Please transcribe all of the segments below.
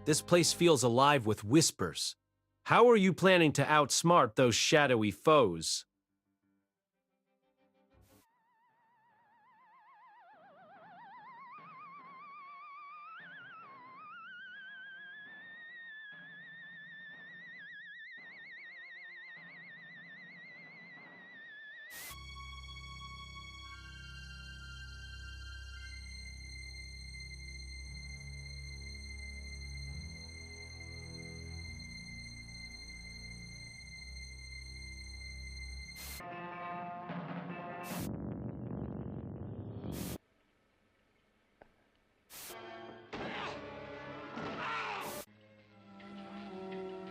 This place feels alive with whispers. How are you planning to outsmart those shadowy foes?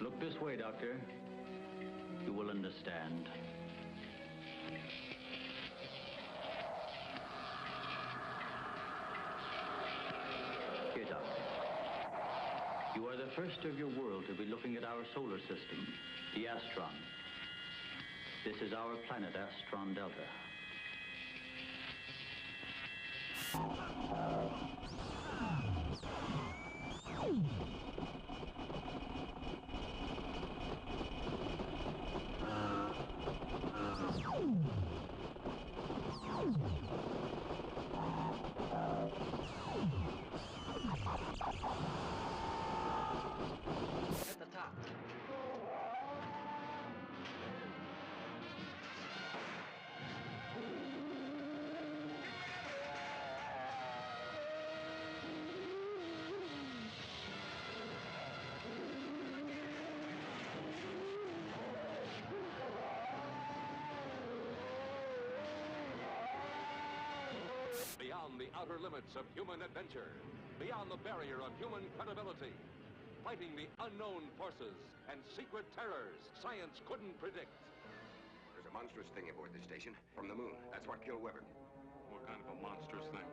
Look this way, Doctor. You will understand. Here, Doctor. You are the first of your world to be looking at our solar system, the Astron. This is our planet, Astron Delta. At the top. Beyond the outer limits of human adventure, beyond the barrier of human credibility, fighting the unknown forces and secret terrors science couldn't predict. There's a monstrous thing aboard this station from the moon. That's what killed Weber. What kind of a monstrous thing?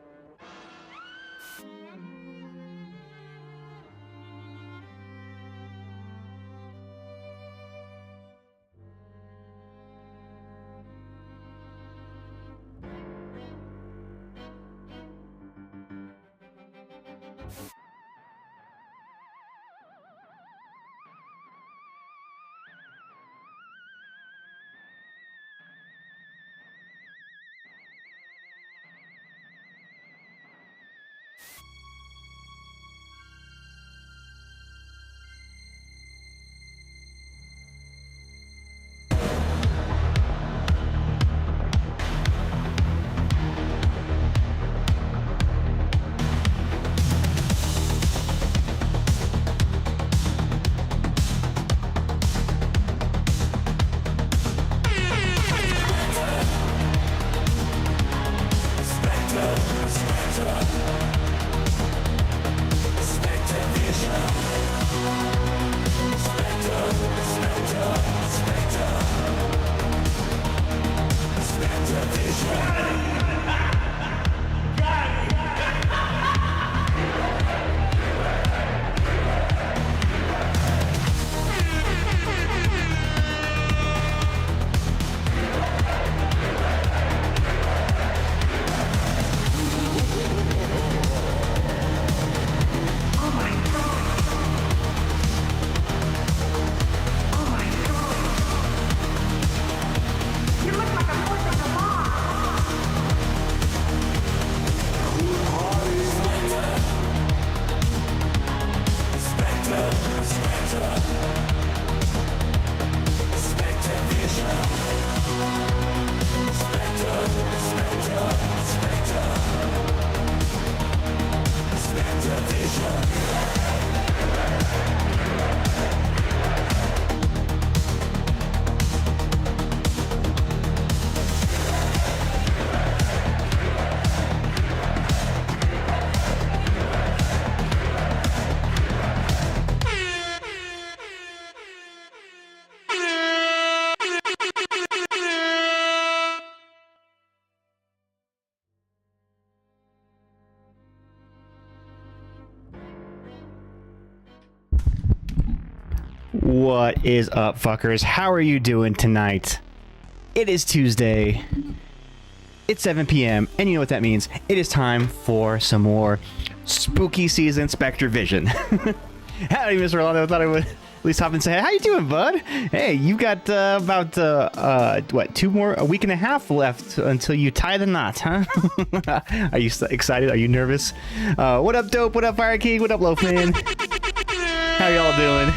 What is up, fuckers? How are you doing tonight? It is Tuesday. It's 7 p.m. and you know what that means. It is time for some more spooky season Spectre Vision. Howdy, Mr. Rolando. I thought I would at least hop and say, how you doing, bud? Hey, you got about, a week and a half left until you tie the knot, huh? Are you excited? Are you nervous? What up, Dope? What up, Fire King? What up, Loafman? How y'all doing?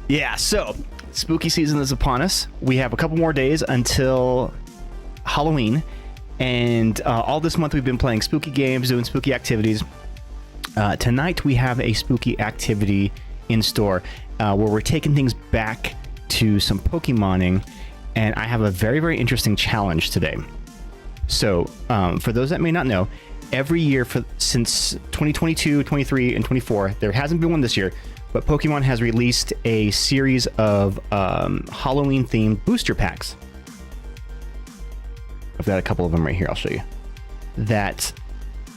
Yeah, so spooky season is upon us. We have a couple more days until Halloween. And all this month we've been playing spooky games, doing spooky activities. Tonight we have a spooky activity in store where we're taking things back to some Pokemoning, and I have a very, very interesting challenge today. So for those that may not know, every year since 2022, 23, and 24, there hasn't been one this year, but Pokemon has released a series of Halloween-themed booster packs. I've got a couple of them right here. I'll show you that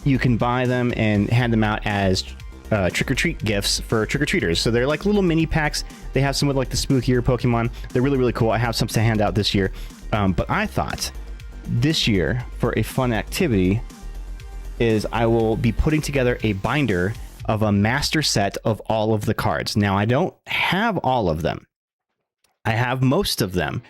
you can buy them and hand them out as trick-or-treat gifts for trick-or-treaters. So they're like little mini packs. They have some with like the spookier Pokemon. They're really, really cool. I have some to hand out this year. But I thought this year for a fun activity is I will be putting together a binder of a master set of all of the cards. Now, I don't have all of them. I have most of them.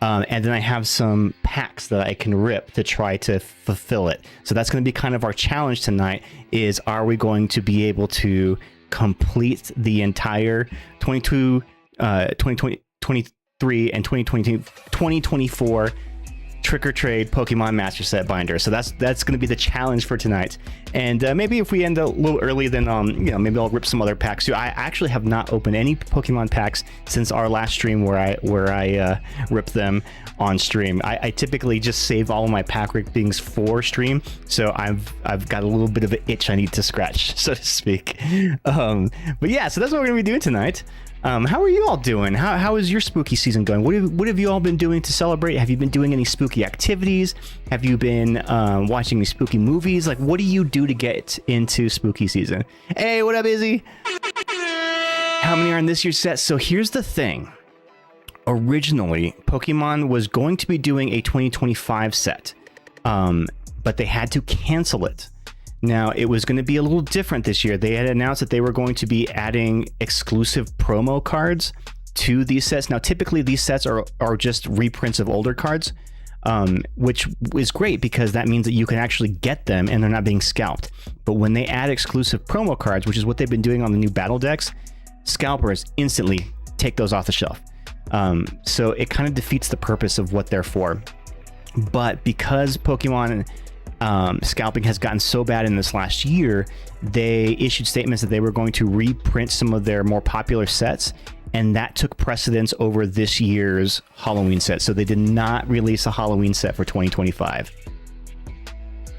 And then I have some packs that I can rip to try to fulfill it. So that's going to be kind of our challenge tonight is, are we going to be able to complete the entire 2023 and 2024 Trick or Trade Pokemon Master Set binder? So that's going to be the challenge for tonight. And maybe if we end a little early, then maybe I'll rip some other packs too. I actually have not opened any Pokemon packs since our last stream where I ripped them on stream. I typically just save all of my pack rippings for stream, so I've got a little bit of an itch I need to scratch, so to speak. But yeah, so that's what we're gonna be doing tonight. How are you all doing? How is your spooky season going? What have you all been doing to celebrate? Have you been doing any spooky activities? Have you been watching any spooky movies? Like, what do you do to get into spooky season? Hey, what up, Izzy? How many are in this year's set? So here's the thing. Originally, Pokemon was going to be doing a 2025 set, but they had to cancel it. Now, it was going to be a little different this year. They had announced that they were going to be adding exclusive promo cards to these sets. Now, typically, these sets are just reprints of older cards, which is great because that means that you can actually get them and they're not being scalped. But when they add exclusive promo cards, which is what they've been doing on the new battle decks, scalpers instantly take those off the shelf. So it kind of defeats the purpose of what they're for. But because Pokemon scalping has gotten so bad in this last year, they issued statements that they were going to reprint some of their more popular sets, and that took precedence over this year's Halloween set. So they did not release a Halloween set for 2025.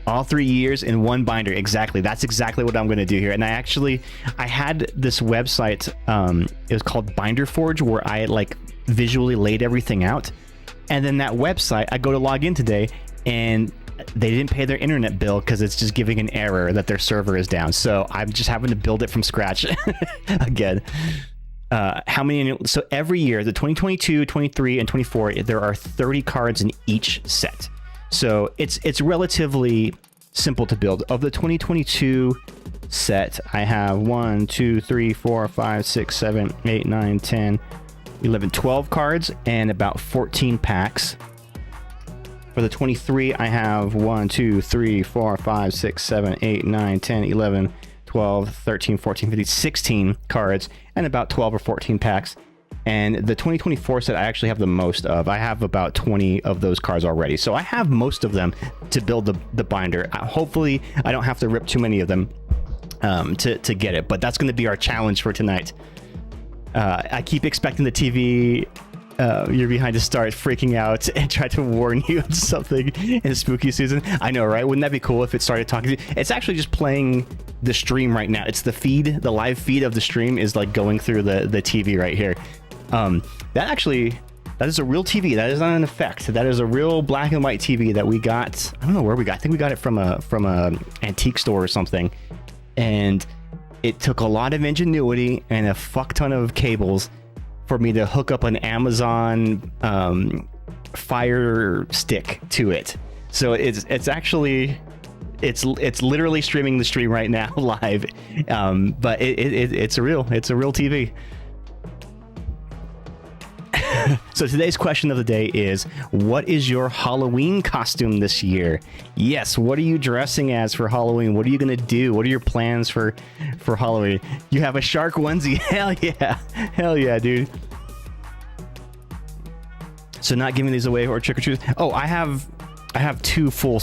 All 3 years in one binder. Exactly. That's exactly what I'm going to do here. And I had this website, it was called Binder Forge, where I like visually laid everything out. And then that website, I go to log in today, and they didn't pay their internet bill because it's just giving an error that their server is down. So I'm just having to build it from scratch again. So every year, the 2022, 23, and 24, there are 30 cards in each set. So it's relatively simple to build. Of the 2022 set, I have 1, 2, 3, 4, 5, 6, 7, 8, 9, 10, 11, 12 cards and about 14 packs. For the 23, I have 1, 2, 3, 4, 5, 6, 7, 8, 9, 10, 11, 12, 13, 14, 15, 16 cards and about 12 or 14 packs. And the 2024 set I actually have the most of. I have about 20 of those cards already. So I have most of them to build the binder. Hopefully I don't have to rip too many of them to get it. But that's going to be our challenge for tonight. I keep expecting the TV you're behind to start freaking out and try to warn you of something in spooky season. I know, right? Wouldn't that be cool if it started talking to you? It's actually just playing the stream right now. It's the feed, the live feed of the stream is like going through the TV right here. That is a real TV. That is not an effect. That is a real black and white TV that we got. I don't know where we got. I think we got it from a antique store or something. And it took a lot of ingenuity and a fuck ton of cables for me to hook up an Amazon Fire Stick to it. So it's actually It's literally streaming the stream right now live, but it's a real TV. So today's question of the day is, what is your Halloween costume this year? Yes, what are you dressing as for Halloween? What are you gonna do? What are your plans for Halloween? You have a shark onesie? Hell yeah, dude. So not giving these away or trick or treat. Oh, I have 2 full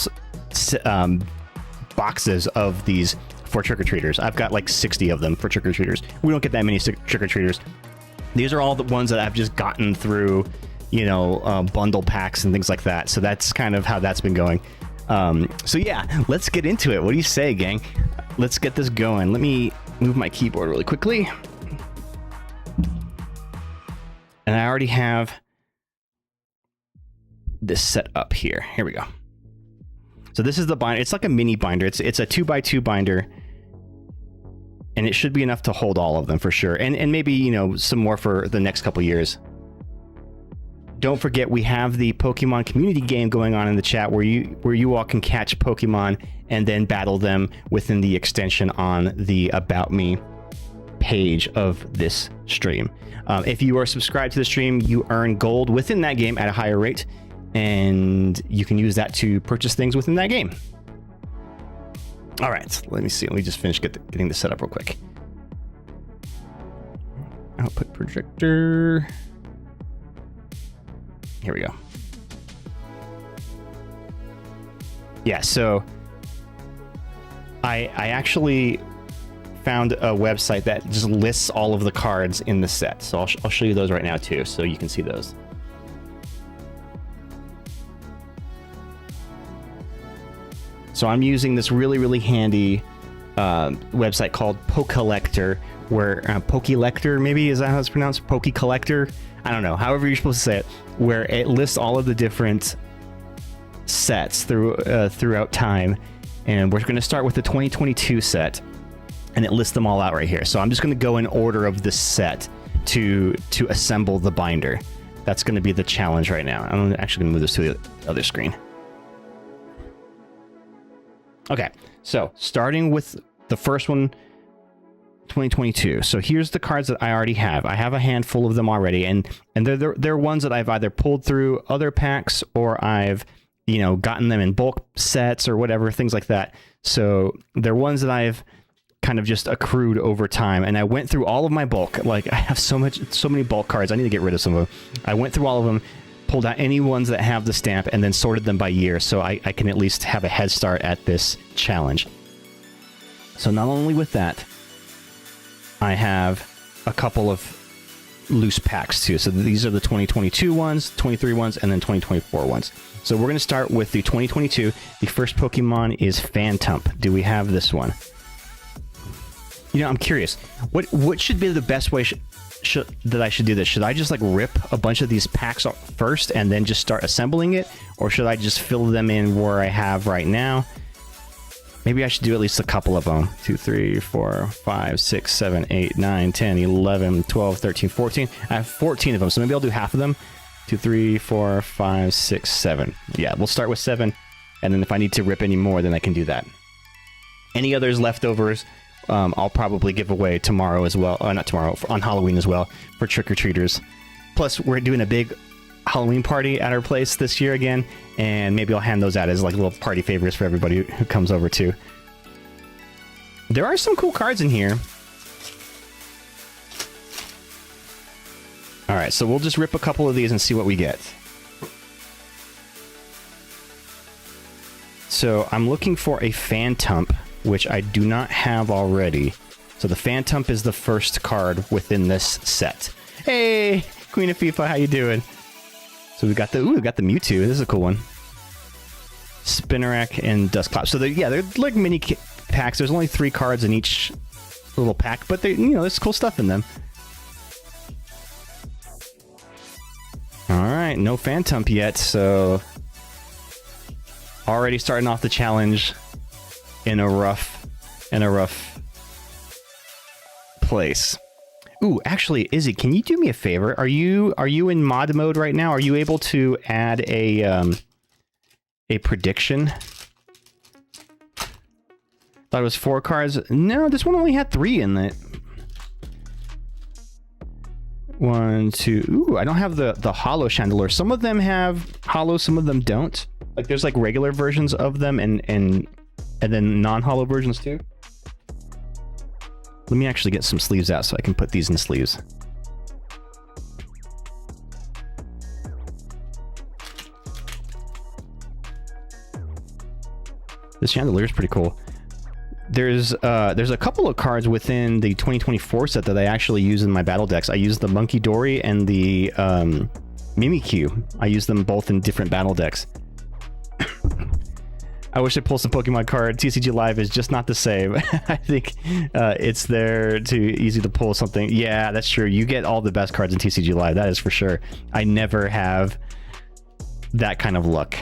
boxes of these for trick or treaters. I've got like 60 of them for trick or treaters. We don't get that many trick or treaters. These are all the ones that I've just gotten through, bundle packs and things like that. So that's kind of how that's been going. So yeah, let's get into it. What do you say, gang? Let's get this going. Let me move my keyboard really quickly. And I already have this set up here. Here we go. So this is the binder. It's like a mini binder. It's a 2x2 binder. And it should be enough to hold all of them for sure. And maybe, some more for the next couple years. Don't forget, we have the Pokemon community game going on in the chat where you all can catch Pokemon and then battle them within the extension on the About Me page of this stream. If you are subscribed to the stream, you earn gold within that game at a higher rate, and you can use that to purchase things within that game. All right, let me see. Let me just finish getting this set up real quick. Output projector. Here we go. Yeah, so I actually found a website that just lists all of the cards in the set. So I'll show you those right now too, so you can see those. So I'm using this really, really handy website called Pokelector, where Pokelector, maybe, is that how it's pronounced? Pokecollector? I don't know. However you're supposed to say it, where it lists all of the different sets throughout time. And we're going to start with the 2022 set, and it lists them all out right here. So I'm just going to go in order of this set to assemble the binder. That's going to be the challenge right now. I'm actually going to move this to the other screen. Okay, so starting with the first one, 2022. So here's the cards that I already have. I have a handful of them already, and they're ones that I've either pulled through other packs or I've gotten them in bulk sets or whatever, things like that. So they're ones that I've kind of just accrued over time, and I went through all of my bulk. Like, I have so many bulk cards. I need to get rid of some of them. I went through all of them, pulled out any ones that have the stamp, and then sorted them by year, so I can at least have a head start at this challenge. So not only with that, I have a couple of loose packs too. So these are the 2022 ones, 23 ones, and then 2024 ones. So we're going to start with the 2022. The first Pokemon is Phantump. Do we have this one? I'm curious. What should be the best way that I should do this? Should I just rip a bunch of these packs off first and then just start assembling it? Or should I just fill them in where I have right now? Maybe I should do at least a couple of them. 2, 3, 4, 5, 6, 7, 8, 9, 10, 11, 12, 13, 14. I have 14 of them, so maybe I'll do half of them. 2, 3, 4, 5, 6, 7. Yeah, we'll start with 7, and then if I need to rip any more, then I can do that. Any others leftovers, I'll probably give away tomorrow as well. Not tomorrow, on Halloween as well, for trick-or-treaters. Plus, we're doing a big Halloween party at our place this year again, and maybe I'll hand those out as little party favors for everybody who comes over too. There are some cool cards in here. Alright, so we'll just rip a couple of these and see what we get. So I'm looking for a Phantump, which I do not have already. So the Phantump is the first card within this set. Hey, Queen of FIFA, how you doing? So we got the Mewtwo. This is a cool one. Spinarak and Dusclops. So they're like mini packs. There's only 3 cards in each little pack, but there's cool stuff in them. All right, no Phantump yet, so already starting off the challenge in a rough place. Ooh, actually, Izzy, can you do me a favor? Are you in mod mode right now? Are you able to add a prediction? Thought it was 4 cards. No, this one only had 3 in it. 1, 2. Ooh, I don't have the hollow Chandelure. Some of them have hollow, some of them don't. Like there's like regular versions of them and then non-hollow versions too. Let me actually get some sleeves out so I can put these in sleeves. This Chandelure is pretty cool. There's a couple of cards within the 2024 set that I actually use in my battle decks. I use the Monkey Dory and the Mimikyu. I use them both in different battle decks. I wish I pulled some Pokemon card. TCG Live is just not the same. I think it's there too easy to pull something. Yeah, that's true. You get all the best cards in TCG Live. That is for sure. I never have that kind of luck.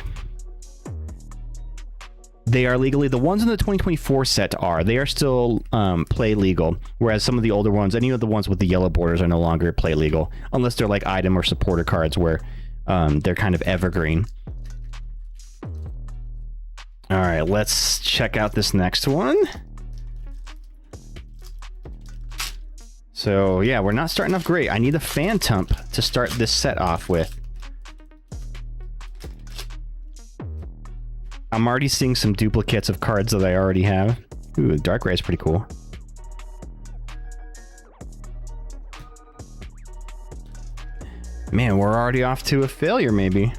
They are legally, the ones in the 2024 set they are still play legal, whereas some of the older ones, any of the ones with the yellow borders are no longer play legal, unless they're like item or supporter cards where they're kind of evergreen. All right, let's check out this next one. So yeah, we're not starting off great. I need a Phantump to start this set off with. I'm already seeing some duplicates of cards that I already have. Ooh, Darkrai is pretty cool. Man, we're already off to a failure, maybe.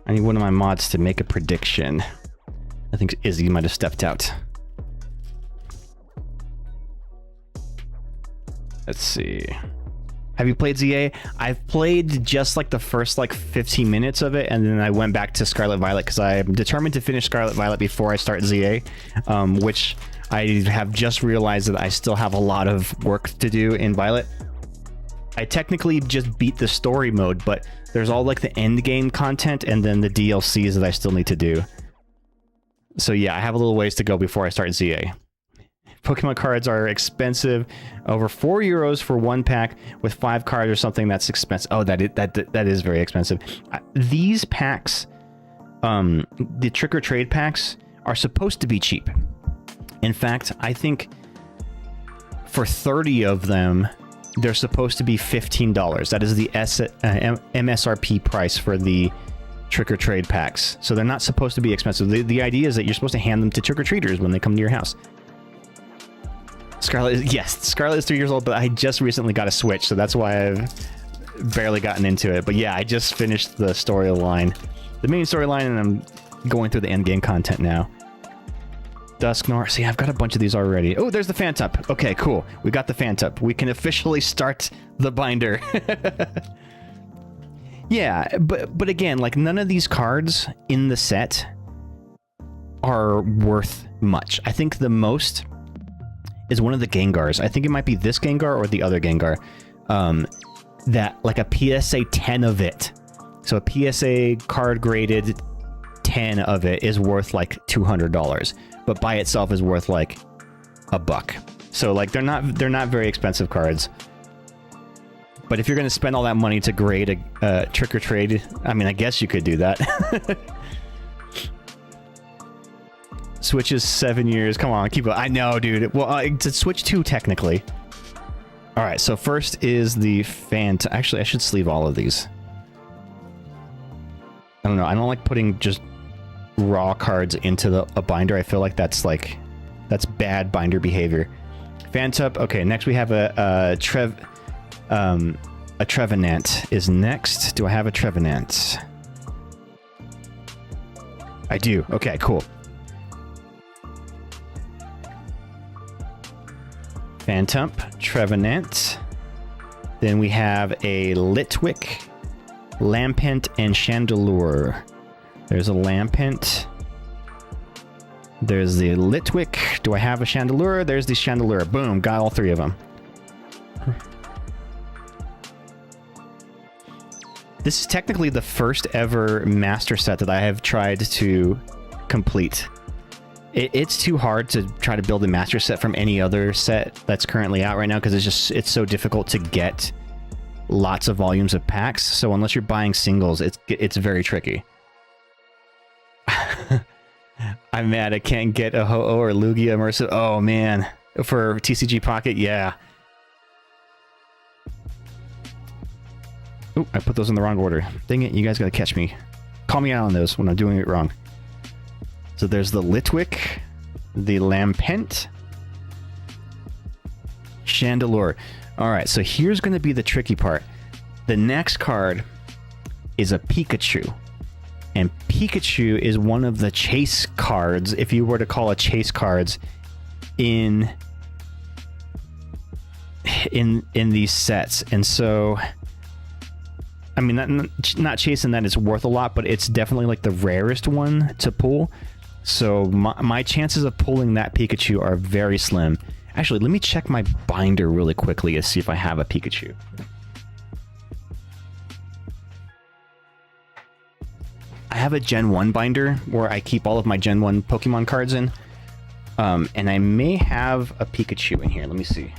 I need one of my mods to make a prediction. I think Izzy might have stepped out. Let's see. Have you played ZA? I've played just like the first like 15 minutes of it, and then I went back to Scarlet Violet because I'm determined to finish Scarlet Violet before I start ZA, which I have just realized that I still have a lot of work to do in Violet. I technically just beat the story mode, but there's all like the end game content and then the DLCs that I still need to do. So yeah, I have a little ways to go before I start ZA. Pokemon cards are expensive, over €4 for 1 pack with 5 cards or something. That's expensive. Oh, that is very expensive. These packs, the Trick or Trade packs, are supposed to be cheap. In fact, I think for 30 of them, they're supposed to be $15. That is the MSRP price for the Trick or Trade packs. So they're not supposed to be expensive. The idea is that you're supposed to hand them to trick or treaters when they come to your house. Scarlet, yes, Scarlet is 3 years old, but I just recently got a Switch, so that's why I've barely gotten into it. But yeah, I just finished the storyline, the main storyline, and I'm going through the endgame content now. Dusknoir, see, I've got a bunch of these already. Oh, there's the Phantump. Okay, cool. We got the Phantump. We can officially start the binder. Yeah, but again, like none of these cards in the set are worth much. I think the most is one of the Gengars. I think it might be this Gengar or the other Gengar. That like a PSA 10 of it. So a PSA card graded 10 of it is worth like $200, but by itself is worth like $1. So like they're not very expensive cards. But if you're going to spend all that money to grade a Trick or Trade, I mean, I guess you could do that. Switch is 7 years. Come on, keep it. I know, dude. Well, it's a Switch 2 technically. All right, so first is the Actually, I should sleeve all of these. I don't know. I don't like putting just raw cards into a binder. I feel like that's bad binder behavior. Phantump. Okay, next we have a Trevenant is next. Do I have a Trevenant? I do. Okay, cool. Phantump, Trevenant. Then we have a Litwick, Lampent, and Chandelure. There's a Lampent. There's the Litwick. Do I have a Chandelure? There's the Chandelure. Boom, got all 3 of them. This is technically the first ever master set that I have tried to complete. It's too hard to try to build a master set from any other set that's currently out right now because it's so difficult to get lots of volumes of packs. So unless you're buying singles, it's very tricky. I'm mad I can't get a Ho-Oh or Lugia immersive. Oh man, for TCG Pocket, yeah. Oh, I put those in the wrong order. Dang it, you guys gotta catch me. Call me out on those when I'm doing it wrong. So there's the Litwick, the Lampent, Chandelure. Alright, so here's gonna be the tricky part. The next card is a Pikachu. And Pikachu is one of the chase cards, if you were to call it chase cards, in these sets. And so, I mean, not chasing that it's worth a lot, but it's definitely like the rarest one to pull. So my chances of pulling that Pikachu are very slim. Actually, let me check my binder really quickly to see if I have a Pikachu. I have a Gen 1 binder where I keep all of my Gen 1 Pokemon cards in. And I may have a Pikachu in here. Let me see.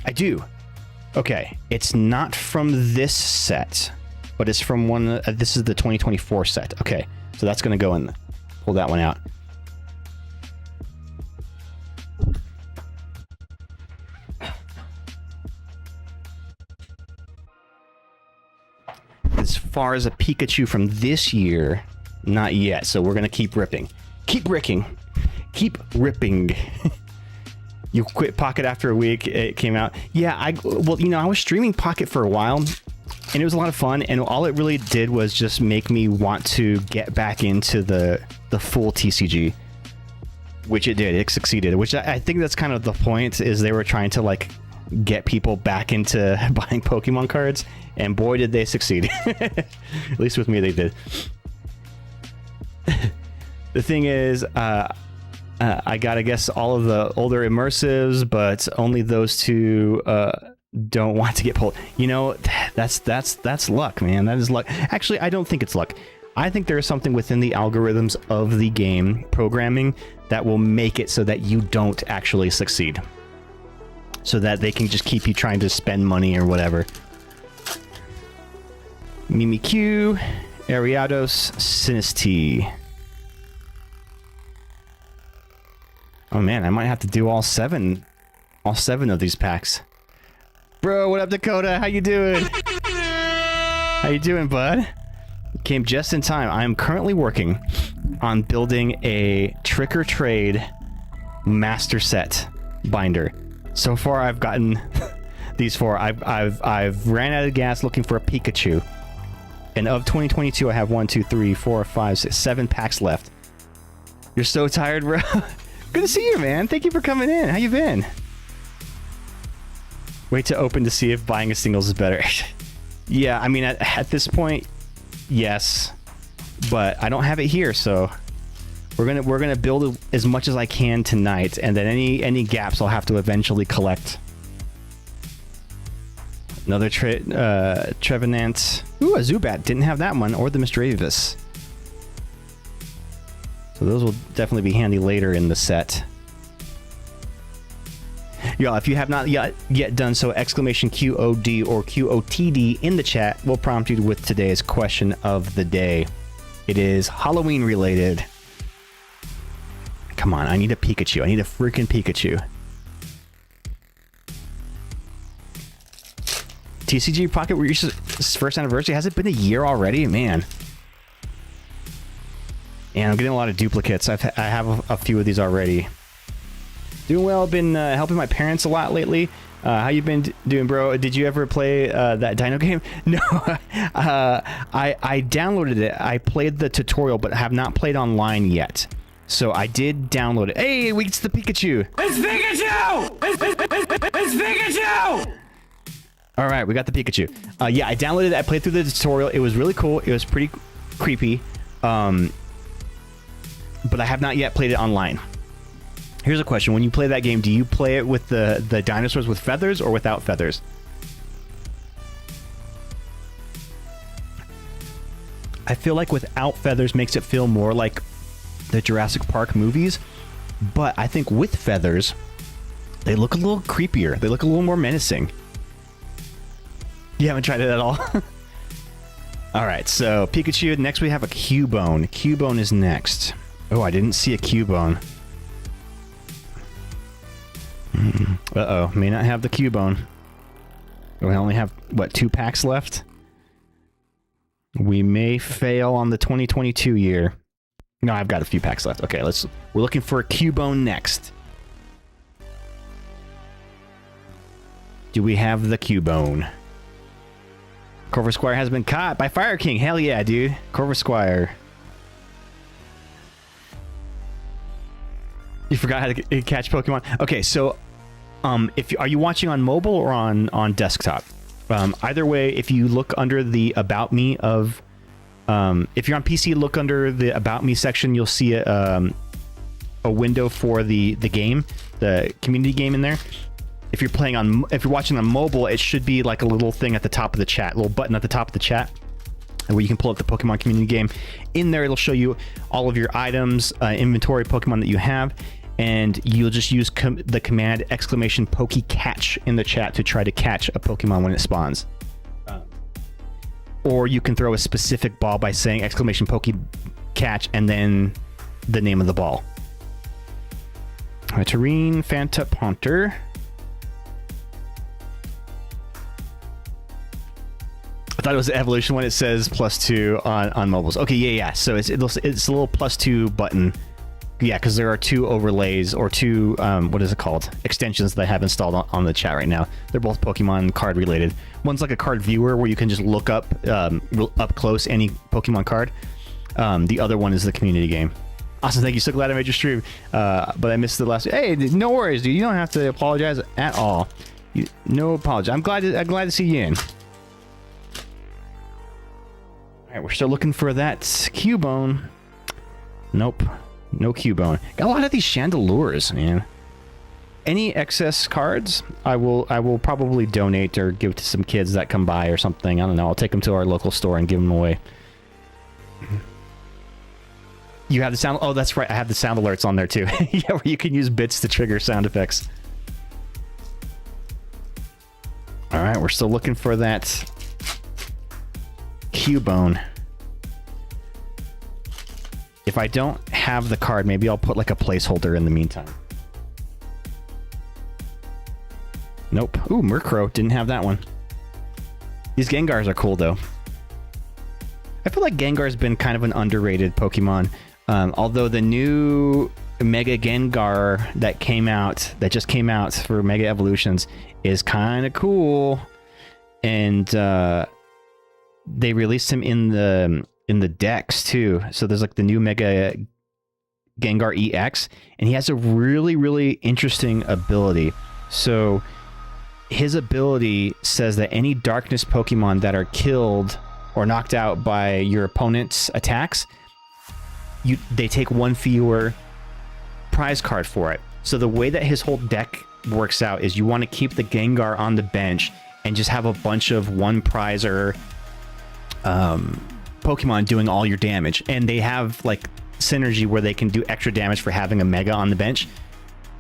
I do. Okay. It's not from this set, but it's from one. This is the 2024 set. Okay. So that's going to go in. Pull that one out. As far as a Pikachu from this year, not yet. So we're going to keep ripping. Keep ripping. Keep ripping. You quit Pocket after a week. It came out. Yeah, I was streaming Pocket for a while, and it was a lot of fun. And all it really did was just make me want to get back into the full TCG, which it did. It succeeded, which I think that's kind of the point, is they were trying to like get people back into buying Pokemon cards, and boy did they succeed. At least with me they did. The thing is, I got, I guess, all of the older immersives, but only those two don't want to get pulled. You know, that's luck, man. That is luck. Actually, I don't think it's luck. I think there is something within the algorithms of the game programming that will make it so that you don't actually succeed, so that they can just keep you trying to spend money or whatever. Mimikyu, Ariados, Sinistea. Oh man, I might have to do all seven of these packs. Bro, what up, Dakota? How you doing? How you doing, bud? Came just in time. I am currently working on building a Trick or Trade master set binder. So far, I've gotten these four. I've ran out of gas looking for a Pikachu, and of 2022, I have 1, 2, 3, 4, 5, 6, 7 packs left. You're so tired, bro. Good to see you, man. Thank you for coming in. How you been? Wait to open to see if buying a singles is better. Yeah, I mean, at this point, yes, but I don't have it here, so we're gonna build as much as I can tonight, and then any gaps I'll have to eventually collect. Another Trevenant. Ooh, a Zubat. Didn't have that one, or the Misdreavus. So those will definitely be handy later in the set. Y'all, if you have not yet done so, exclamation QOD or QOTD in the chat will prompt you with today's question of the day. It is Halloween related. Come on, I need a Pikachu. I need a freaking Pikachu. TCG Pocket Reach's first anniversary. Has it been a year already? Man. And I'm getting a lot of duplicates. I have a few of these already. Doing well. Been helping my parents a lot lately. How you been doing, bro? Did you ever play that Dino game? No. I downloaded it. I played the tutorial, but have not played online yet. So I did download it. Hey, it's the Pikachu. It's Pikachu! It's Pikachu! All right, we got the Pikachu. Yeah, I downloaded it. I played through the tutorial. It was really cool. It was pretty creepy. But I have not yet played it online. Here's a question. When you play that game, do you play it with the dinosaurs with feathers or without feathers? I feel like without feathers makes it feel more like the Jurassic Park movies. But I think with feathers, they look a little creepier. They look a little more menacing. You haven't tried it at all? All right, so Pikachu. Next we have a Cubone. Cubone is next. Oh, I didn't see a Cubone. Uh-oh, may not have the Cubone. We only have, what, 2 packs left? We may fail on the 2022 year. No, I've got a few packs left. Okay, we're looking for a Cubone next. Do we have the Cubone? Corvisquire has been caught by Fire King. Hell yeah, dude. Corvisquire. You forgot how to catch Pokemon? Okay, so are you watching on mobile or on desktop? Either way, if you look under the About Me of... if you're on PC, look under the About Me section. You'll see a window for the game, the community game in there. If you're watching on mobile, it should be like a little thing at the top of the chat, a little button at the top of the chat, where you can pull up the Pokemon community game. In there, it'll show you all of your items, inventory, Pokemon that you have, and you'll just use the command !PokeCatch in the chat to try to catch a Pokemon when it spawns. Or you can throw a specific ball by saying !PokeCatch and then the name of the ball. Terrene, Phantop, Haunter. I thought it was the evolution when it says +2 on mobiles. Okay, yeah. So it's a little +2 button. Yeah, because there are 2 overlays or 2 what is it called? Extensions that I have installed on the chat right now. They're both Pokemon card related. One's like a card viewer where you can just look up up close any Pokemon card. The other one is the community game. Awesome, thank you. So glad I made your stream, but I missed the last. Hey, no worries, dude. You don't have to apologize at all. No apology. I'm glad to see you in. All right, we're still looking for that Cubone. Nope, no Cubone. Got a lot of these Chandelures, man. Any excess cards, I will probably donate or give to some kids that come by or something. I don't know. I'll take them to our local store and give them away. You have the sound. Oh, that's right. I have the sound alerts on there too. Yeah, where you can use bits to trigger sound effects. All right, we're still looking for that Cubone. If I don't have the card, maybe I'll put like a placeholder in the meantime. Nope. Ooh, Murkrow. Didn't have that one. These Gengars are cool though. I feel like Gengar's been kind of an underrated Pokemon. Although the new Mega Gengar that just came out for Mega Evolutions is kind of cool, and they released him in the Dex too. So there's like the new Mega Gengar EX, and he has a really, really interesting ability. So his ability says that any darkness Pokemon that are killed or knocked out by your opponent's attacks, they take one fewer prize card for it. So the way that his whole deck works out is you want to keep the Gengar on the bench and just have a bunch of one prizer Pokemon doing all your damage. And they have like synergy where they can do extra damage for having a Mega on the bench.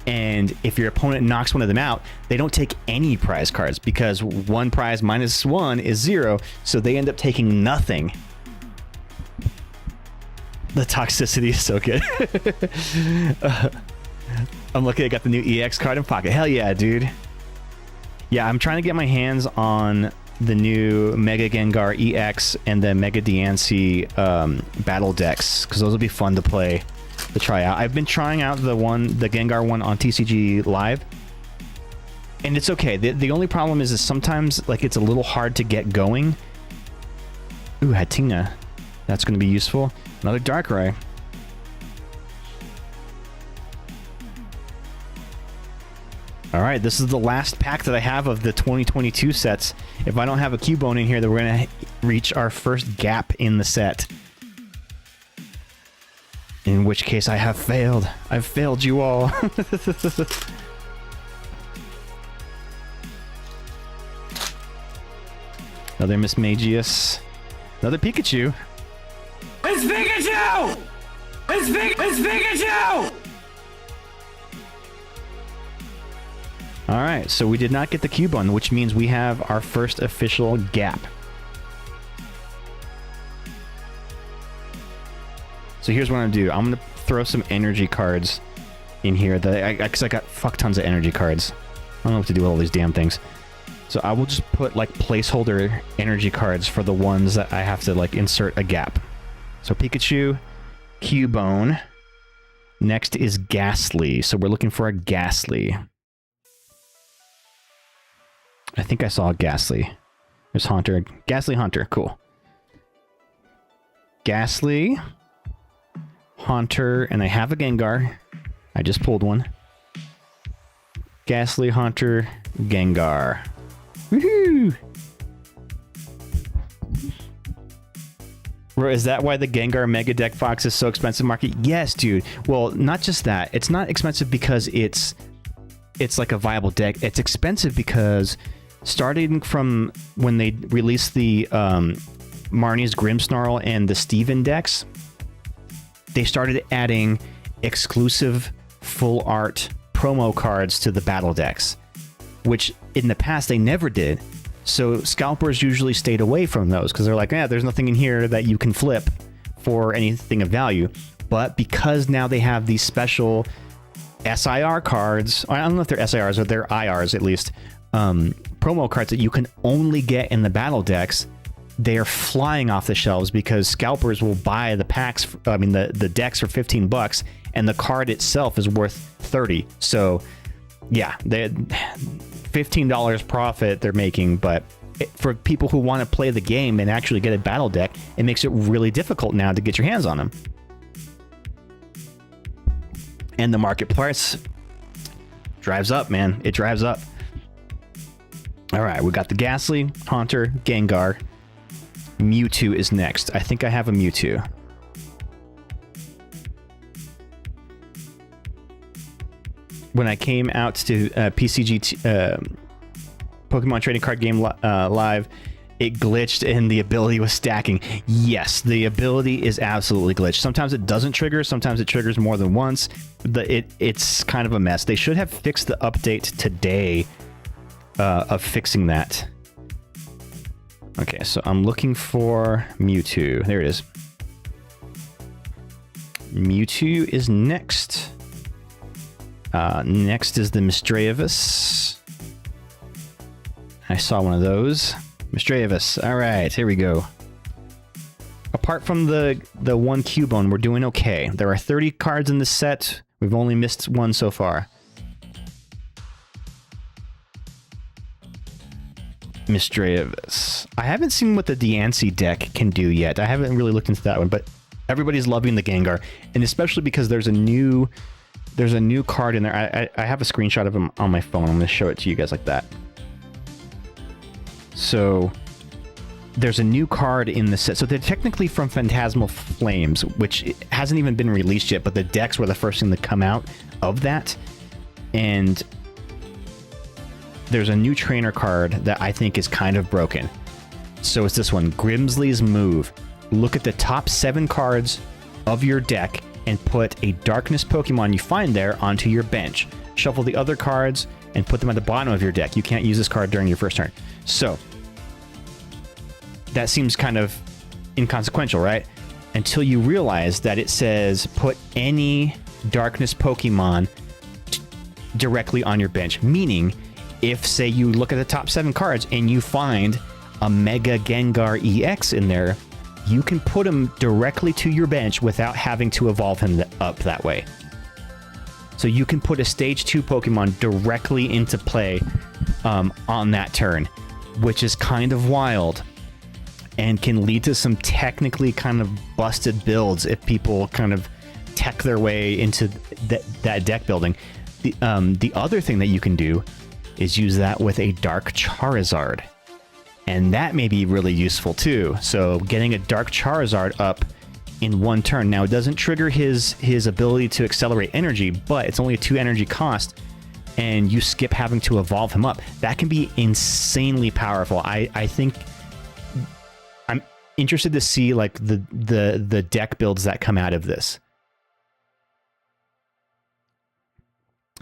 And if your opponent knocks one of them out, they don't take any prize cards because one prize minus one is 0. So they end up taking nothing. The toxicity is so good. I'm lucky I got the new EX card in pocket. Hell yeah, dude. Yeah, I'm trying to get my hands on the new Mega Gengar EX and the Mega Diancie battle decks, because those will be fun to play, to try out. I've been trying out the Gengar one on TCG Live, and it's okay. The only problem is sometimes like it's a little hard to get going. Ooh, Hatenna. That's going to be useful. Another Darkrai. Alright, this is the last pack that I have of the 2022 sets. If I don't have a Cubone in here, then we're going to reach our first gap in the set. In which case I have failed. I've failed you all. Another Mismagius. Another Pikachu. It's Pikachu! It's Pikachu! All right, so we did not get the Cubone, which means we have our first official gap. So here's what I'm gonna do. I'm gonna throw some energy cards in here because I got fuck tons of energy cards. I don't know what to do with all these damn things. So I will just put like placeholder energy cards for the ones that I have to like insert a gap. So Pikachu, Cubone. Next is Ghastly. So we're looking for a Ghastly. I think I saw a Ghastly. There's Haunter. Ghastly Haunter. Cool. Ghastly, Haunter, and I have a Gengar. I just pulled one. Ghastly, Haunter, Gengar. Woohoo! Is that why the Gengar Mega Deck Box is so expensive, Marky? Yes, dude. Well, not just that. It's not expensive because it's like a viable deck. It's expensive because starting from when they released the Marnie's Grimmsnarl and the Steven decks, they started adding exclusive full art promo cards to the battle decks, which in the past they never did. So scalpers usually stayed away from those because they're like, yeah, there's nothing in here that you can flip for anything of value. But because now they have these special SIR cards, I don't know if they're SIRs or they're IRs at least, promo cards that you can only get in the battle decks, they are flying off the shelves because scalpers will buy the packs, the decks for $15 and the card itself is worth $30. So yeah, they $15 profit they're making, but for people who want to play the game and actually get a battle deck, it makes it really difficult now to get your hands on them. And the market price drives up, man. It drives up. All right, we got the Ghastly, Haunter, Gengar. Mewtwo is next. I think I have a Mewtwo. When I came out to PCG Pokemon Trading Card Game Live, it glitched and the ability was stacking. Yes, the ability is absolutely glitched. Sometimes it doesn't trigger, sometimes it triggers more than once. It's kind of a mess. They should have fixed the update today of fixing that. Okay, so I'm looking for Mewtwo. There it is. Mewtwo is next. Next is the Misdreavus. I saw one of those. Misdreavus. All right, here we go. Apart from the one Cubone, we're doing okay. There are 30 cards in this set. We've only missed one so far. Misdreavus. I haven't seen what the Diancie deck can do yet. I haven't really looked into that one, but everybody's loving the Gengar, and especially because there's a new card in there. I have a screenshot of him on my phone. I'm going to show it to you guys like that. So there's a new card in the set. So they're technically from Phantasmal Flames, which hasn't even been released yet, but the decks were the first thing to come out of that. And there's a new trainer card that I think is kind of broken. So it's this one, Grimsley's Move. Look at the top 7 cards of your deck and put a Darkness Pokemon you find there onto your bench. Shuffle the other cards and put them at the bottom of your deck. You can't use this card during your first turn. So that seems kind of inconsequential, right? Until you realize that it says put any Darkness Pokemon directly on your bench. Meaning, if, say, you look at the top 7 cards and you find a Mega Gengar EX in there, you can put him directly to your bench without having to evolve him up that way. So you can put a Stage 2 Pokemon directly into play on that turn, which is kind of wild and can lead to some technically kind of busted builds if people kind of tech their way into that deck building. The other thing that you can do is use that with a Dark Charizard. And that may be really useful too. So getting a Dark Charizard up in one turn. Now it doesn't trigger his ability to accelerate energy, but it's only a 2 energy cost and you skip having to evolve him up. That can be insanely powerful. I think I'm interested to see like the deck builds that come out of this.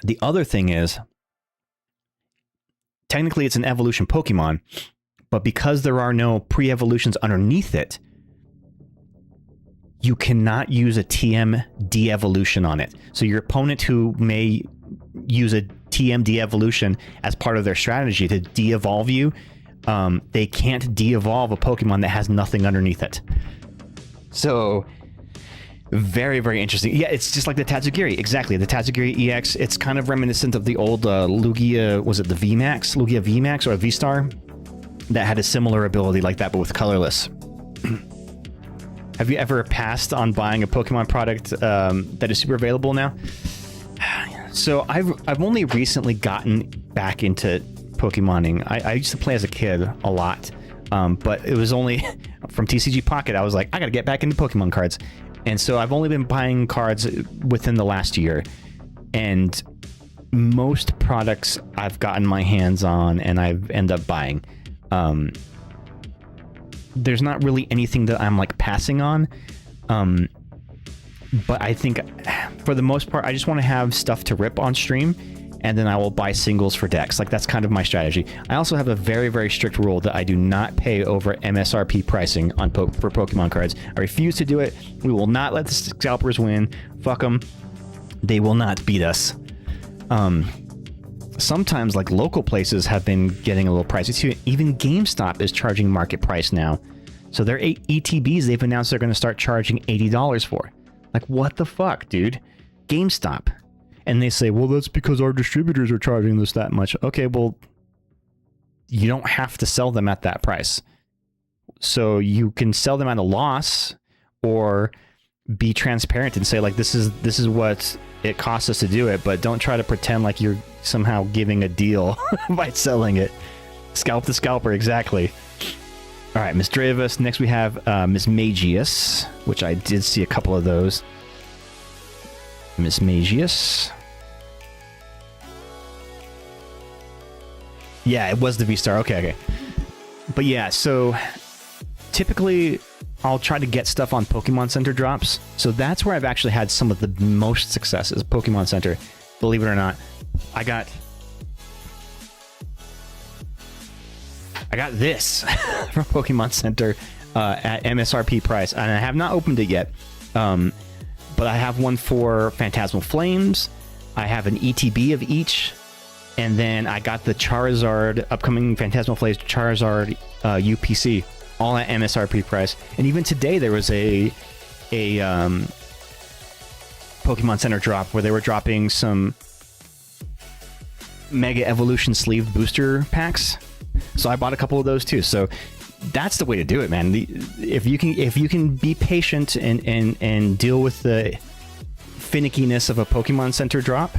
The other thing is, technically it's an evolution Pokemon, but because there are no pre-evolutions underneath it, you cannot use a TM de-evolution on it. So your opponent who may use a TM de-evolution as part of their strategy to de-evolve you, they can't de-evolve a Pokemon that has nothing underneath it. So very, very interesting. Yeah, it's just like the Tatsugiri. Exactly. The Tatsugiri EX, it's kind of reminiscent of the old Lugia, was it the VMAX? Lugia VMAX or V-Star? That had a similar ability like that, but with colorless. Have you ever passed on buying a Pokemon product that is super available now? So I've only recently gotten back into Pokemoning. I used to play as a kid a lot, but it was only from TCG Pocket. I was like, I gotta get back into Pokemon cards. And so I've only been buying cards within the last year. And most products I've gotten my hands on and I've ended up buying. There's not really anything that I'm like passing on. But I think for the most part, I just want to have stuff to rip on stream, and then I will buy singles for decks. Like, that's kind of my strategy. I also have a very, very strict rule that I do not pay over MSRP pricing on for Pokemon cards. I refuse to do it. We will not let the scalpers win. Fuck them. They will not beat us. Sometimes, like, local places have been getting a little pricey too. Even GameStop is charging market price now. So their ETBs, they've announced they're going to start charging $80 for. Like, what the fuck, dude? GameStop. And they say, well, that's because our distributors are charging this that much. Okay, well, you don't have to sell them at that price. So you can sell them at a loss, or be transparent and say, like, this is what it costs us to do it, but don't try to pretend like you're somehow giving a deal by selling it. Scalp the scalper, exactly. All right, Miss Dravis. Next we have Miss Magius, which I did see a couple of those. Miss Magius. Yeah, it was the V-Star. Okay. But yeah, so typically I'll try to get stuff on Pokemon Center drops. So that's where I've actually had some of the most successes, Pokemon Center. Believe it or not, I got this from Pokemon Center at MSRP price, and I have not opened it yet. But I have one for Phantasmal Flames. I have an ETB of each, and then I got the Charizard, upcoming Phantasmal Flames Charizard UPC, all at MSRP price. And even today there was a Pokemon Center drop where they were dropping some Mega Evolution sleeve booster packs. So I bought a couple of those too. So that's the way to do it, man. If you can be patient and deal with the finickiness of a Pokemon Center drop,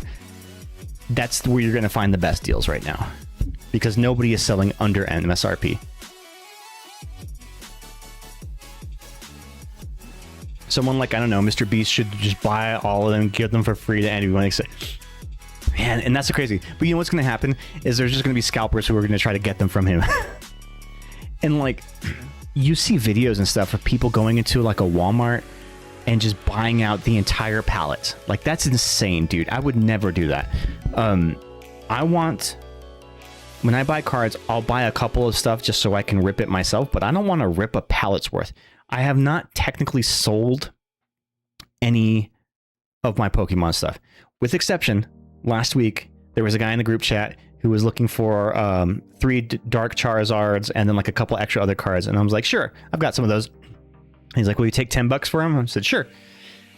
that's where you're going to find the best deals right now, because nobody is selling under MSRP. Someone like, I don't know, Mr. Beast should just buy all of them, give them for free to anyone. Man, and that's so crazy. But you know what's going to happen is there's just going to be scalpers who are going to try to get them from him. And like, you see videos and stuff of people going into like a Walmart and just buying out the entire pallet. Like, that's insane, dude. I would never do that. When I buy cards, I'll buy a couple of stuff just so I can rip it myself, but I don't want to rip a pallet's worth. I have not technically sold any of my Pokemon stuff, with exception. Last week, there was a guy in the group chat who was looking for 3 Dark Charizards and then like a couple extra other cards. And I was like, sure, I've got some of those. And he's like, will you take $10 for them? I said, sure.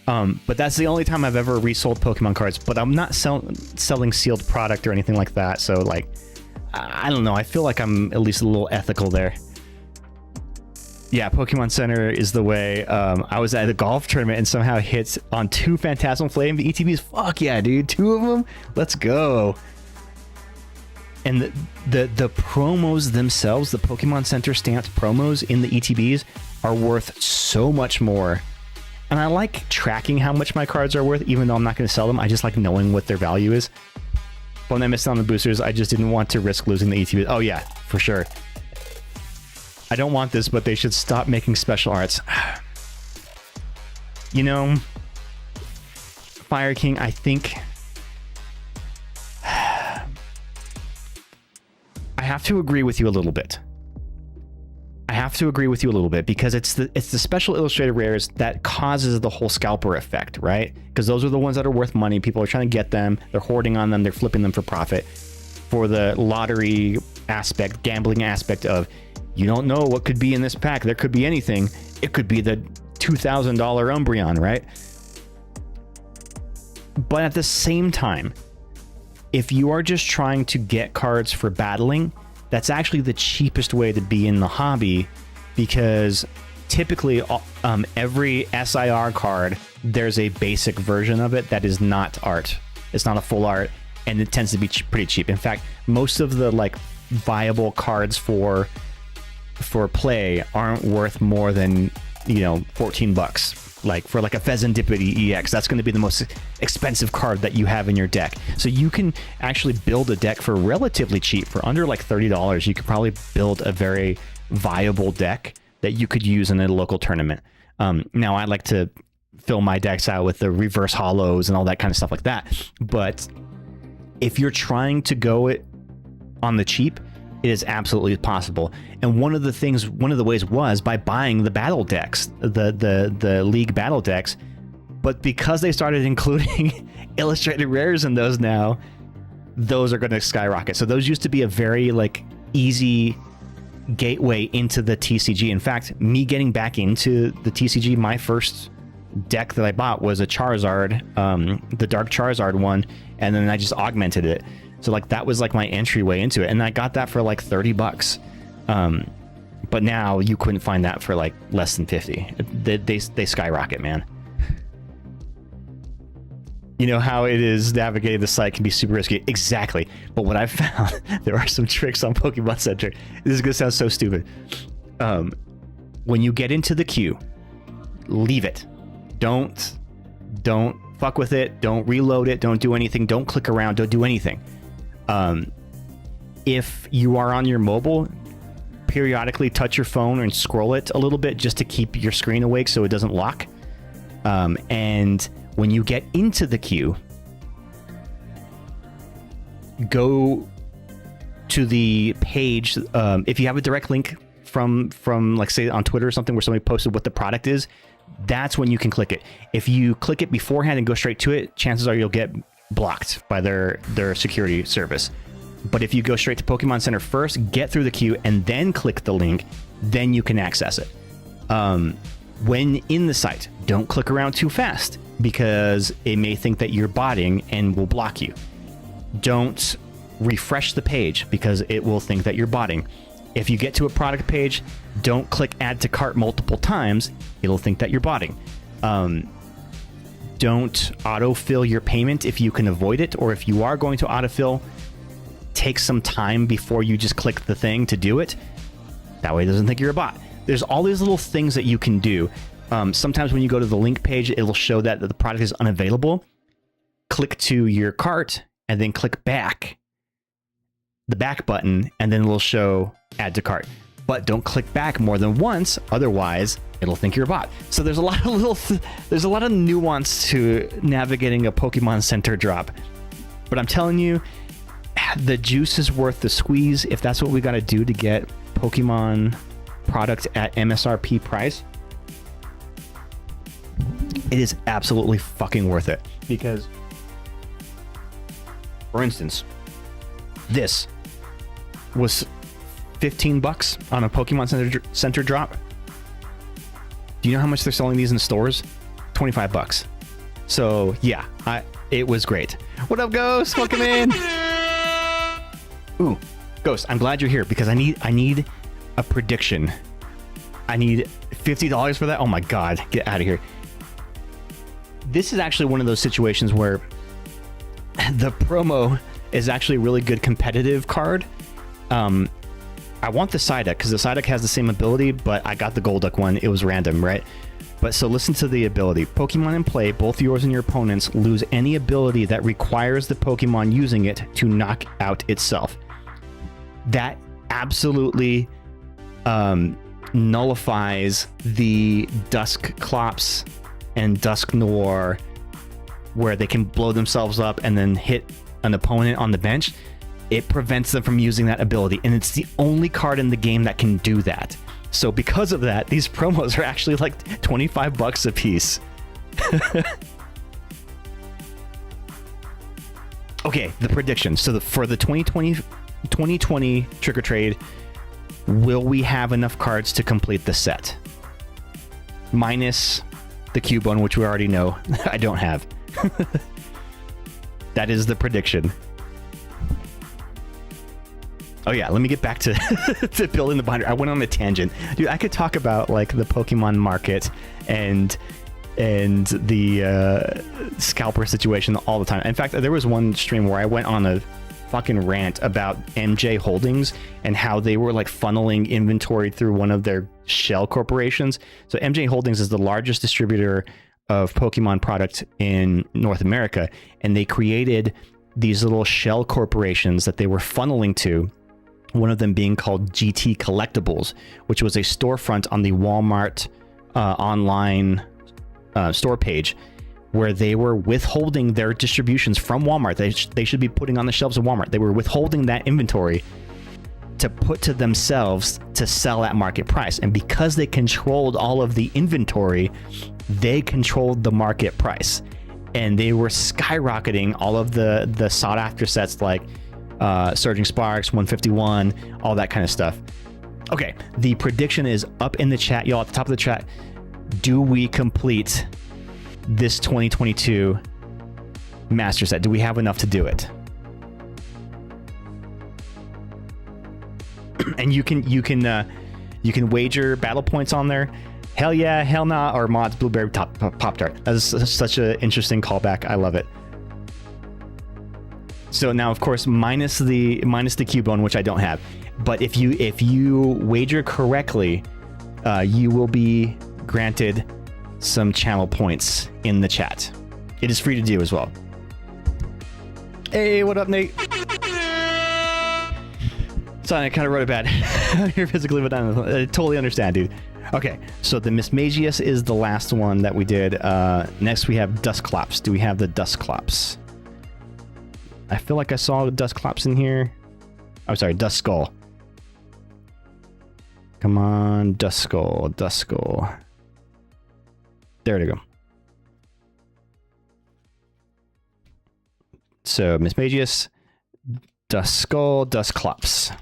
But that's the only time I've ever resold Pokemon cards. But I'm not selling sealed product or anything like that. So like, I don't know. I feel like I'm at least a little ethical there. Yeah, Pokemon Center is the way. I was at a golf tournament and somehow hit on 2 Phantasmal Flame ETBs. Fuck yeah, dude. 2 of them? Let's go. And the promos themselves, the Pokemon Center stamped promos in the ETBs are worth so much more. And I like tracking how much my cards are worth, even though I'm not going to sell them. I just like knowing what their value is. But when I missed on the boosters, I just didn't want to risk losing the ETBs. Oh yeah, for sure. I don't want this, but they should stop making special arts. You know, Fire King, I think I have to agree with you a little bit. Because it's the special illustrated rares that causes the whole scalper effect, right? Because those are the ones that are worth money. People are trying to get them. They're hoarding on them. They're flipping them for profit. For the lottery aspect, gambling aspect of, you don't know what could be in this pack. There could be anything. It could be the $2,000 Umbreon, right? But at the same time, if you are just trying to get cards for battling, that's actually the cheapest way to be in the hobby, because typically every SIR card, there's a basic version of it that is not art. It's not a full art, and it tends to be pretty cheap. In fact, most of the like viable cards for play aren't worth more than, you know, $14. Like for like a Fezandipity EX, that's going to be the most expensive card that you have in your deck. So you can actually build a deck for relatively cheap. For under like $30, you could probably build a very viable deck that you could use in a local tournament. Now I like to fill my decks out with the reverse hollows and all that kind of stuff like that. But if you're trying to go it on the cheap, it is absolutely possible. And one of the ways was by buying the battle decks, the league battle decks. But because they started including illustrated rares in those now, those are going to skyrocket. So those used to be a very like easy gateway into the TCG. In fact, me getting back into the TCG, my first deck that I bought was a Charizard, the Dark Charizard one, and then I just augmented it. So like that was like my entryway into it, and I got that for like $30. But now you couldn't find that for like less than 50. They skyrocket, man. You know how it is navigating the site can be super risky. Exactly. But what I've found, there are some tricks on Pokemon Center. This is gonna sound so stupid. When you get into the queue, leave it. Don't fuck with it. Don't reload it. Don't do anything. Don't click around. Don't do anything. If you are on your mobile, periodically touch your phone and scroll it a little bit just to keep your screen awake so it doesn't lock. And when you get into the queue, go to the page. If you have a direct link from like say on Twitter or something where somebody posted what the product is, that's when you can click it. If you click it beforehand and go straight to it, chances are you'll get blocked by their security service. But if you go straight to Pokemon Center first, get through the queue, and then click the link, then you can access it. When in the site, don't click around too fast, because it may think that you're botting and will block you. Don't refresh the page, because it will think that you're botting. If you get to a product page, don't click add to cart multiple times. It'll think that you're botting. Don't autofill your payment if you can avoid it, or if you are going to autofill, take some time before you just click the thing to do it. That way it doesn't think you're a bot. There's all these little things that you can do. Sometimes when you go to the link page, it'll show that the product is unavailable. Click to your cart and then click back, the back button, and then it'll show add to cart. But don't click back more than once, otherwise it'll think you're a bot. So there's a lot of there's a lot of nuance to navigating a Pokemon Center drop. But I'm telling you, the juice is worth the squeeze. If that's what we got to do to get Pokemon product at MSRP price, it is absolutely fucking worth it. Because, for instance, this was $15 on a Pokemon Center drop. Do you know how much they're selling these in stores? $25. So yeah, it was great. What up, Ghost? Welcome in. Ooh, Ghost, I'm glad you're here, because I need a prediction. I need $50 for that. Oh my god, get out of here. This is actually one of those situations where the promo is actually a really good competitive card. I want the Psyduck, because the Psyduck has the same ability, but I got the Golduck one. It was random, right? But so listen to the ability. Pokemon in play, both yours and your opponents, lose any ability that requires the Pokemon using it to knock out itself. That absolutely nullifies the Duskclops and Dusknoir, where they can blow themselves up and then hit an opponent on the bench. it prevents them from using that ability, and it's the only card in the game that can do that. So because of that, these promos are actually like $25 a piece. Okay, the prediction. So for the 2020 Trick or Trade, will we have enough cards to complete the set? Minus the Cubone, which we already know I don't have. That is the prediction. Oh yeah, let me get back to to building the binder. I went on a tangent. Dude, I could talk about like the Pokemon market and the scalper situation all the time. In fact, there was one stream where I went on a fucking rant about MJ Holdings and how they were like funneling inventory through one of their shell corporations. So MJ Holdings is the largest distributor of Pokemon product in North America, and they created these little shell corporations that they were funneling to, one of them being called GT Collectibles, which was a storefront on the Walmart online store page, where they were withholding their distributions from Walmart. They should be putting on the shelves of Walmart. They were withholding that inventory to put to themselves to sell at market price. And because they controlled all of the inventory, they controlled the market price. And they were skyrocketing all of the sought after sets like Surging Sparks, 151, all that kind of stuff. Okay, the prediction is up in the chat, y'all, at the top of the chat. Do we complete this 2022 master set? Do we have enough to do it? And you can wager battle points on there. Hell yeah, hell nah, or mods blueberry pop tart. That is such an interesting callback. I love it. So now, of course, minus the Cubone, which I don't have. But if you wager correctly, you will be granted some channel points in the chat. It is free to do as well. Hey, what up, Nate? Sorry, I kind of wrote it bad. You're physically, but I totally understand, dude. Okay, so the Mismagius is the last one that we did. Next, we have Dusclops. Do we have the Dusclops? I feel like I saw the Dusclops in here. I'm sorry, Duskull. Come on, Duskull. There we go. So, Mismagius, Duskull, Dusclops.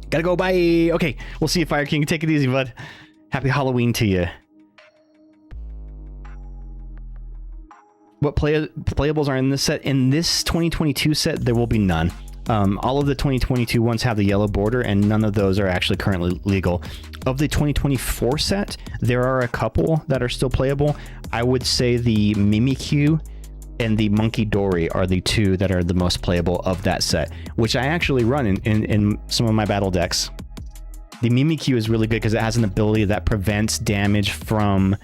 Gotta go, bye! Okay, we'll see you, Fire King. Take it easy, bud. Happy Halloween to you. What playables are in this set? In this 2022 set, there will be none. All of the 2022 ones have the yellow border, and none of those are actually currently legal. Of the 2024 set, there are a couple that are still playable. I would say the Mimikyu and the Monkey Dory are the two that are the most playable of that set, which I actually run in some of my battle decks. The Mimikyu is really good because it has an ability that prevents damage from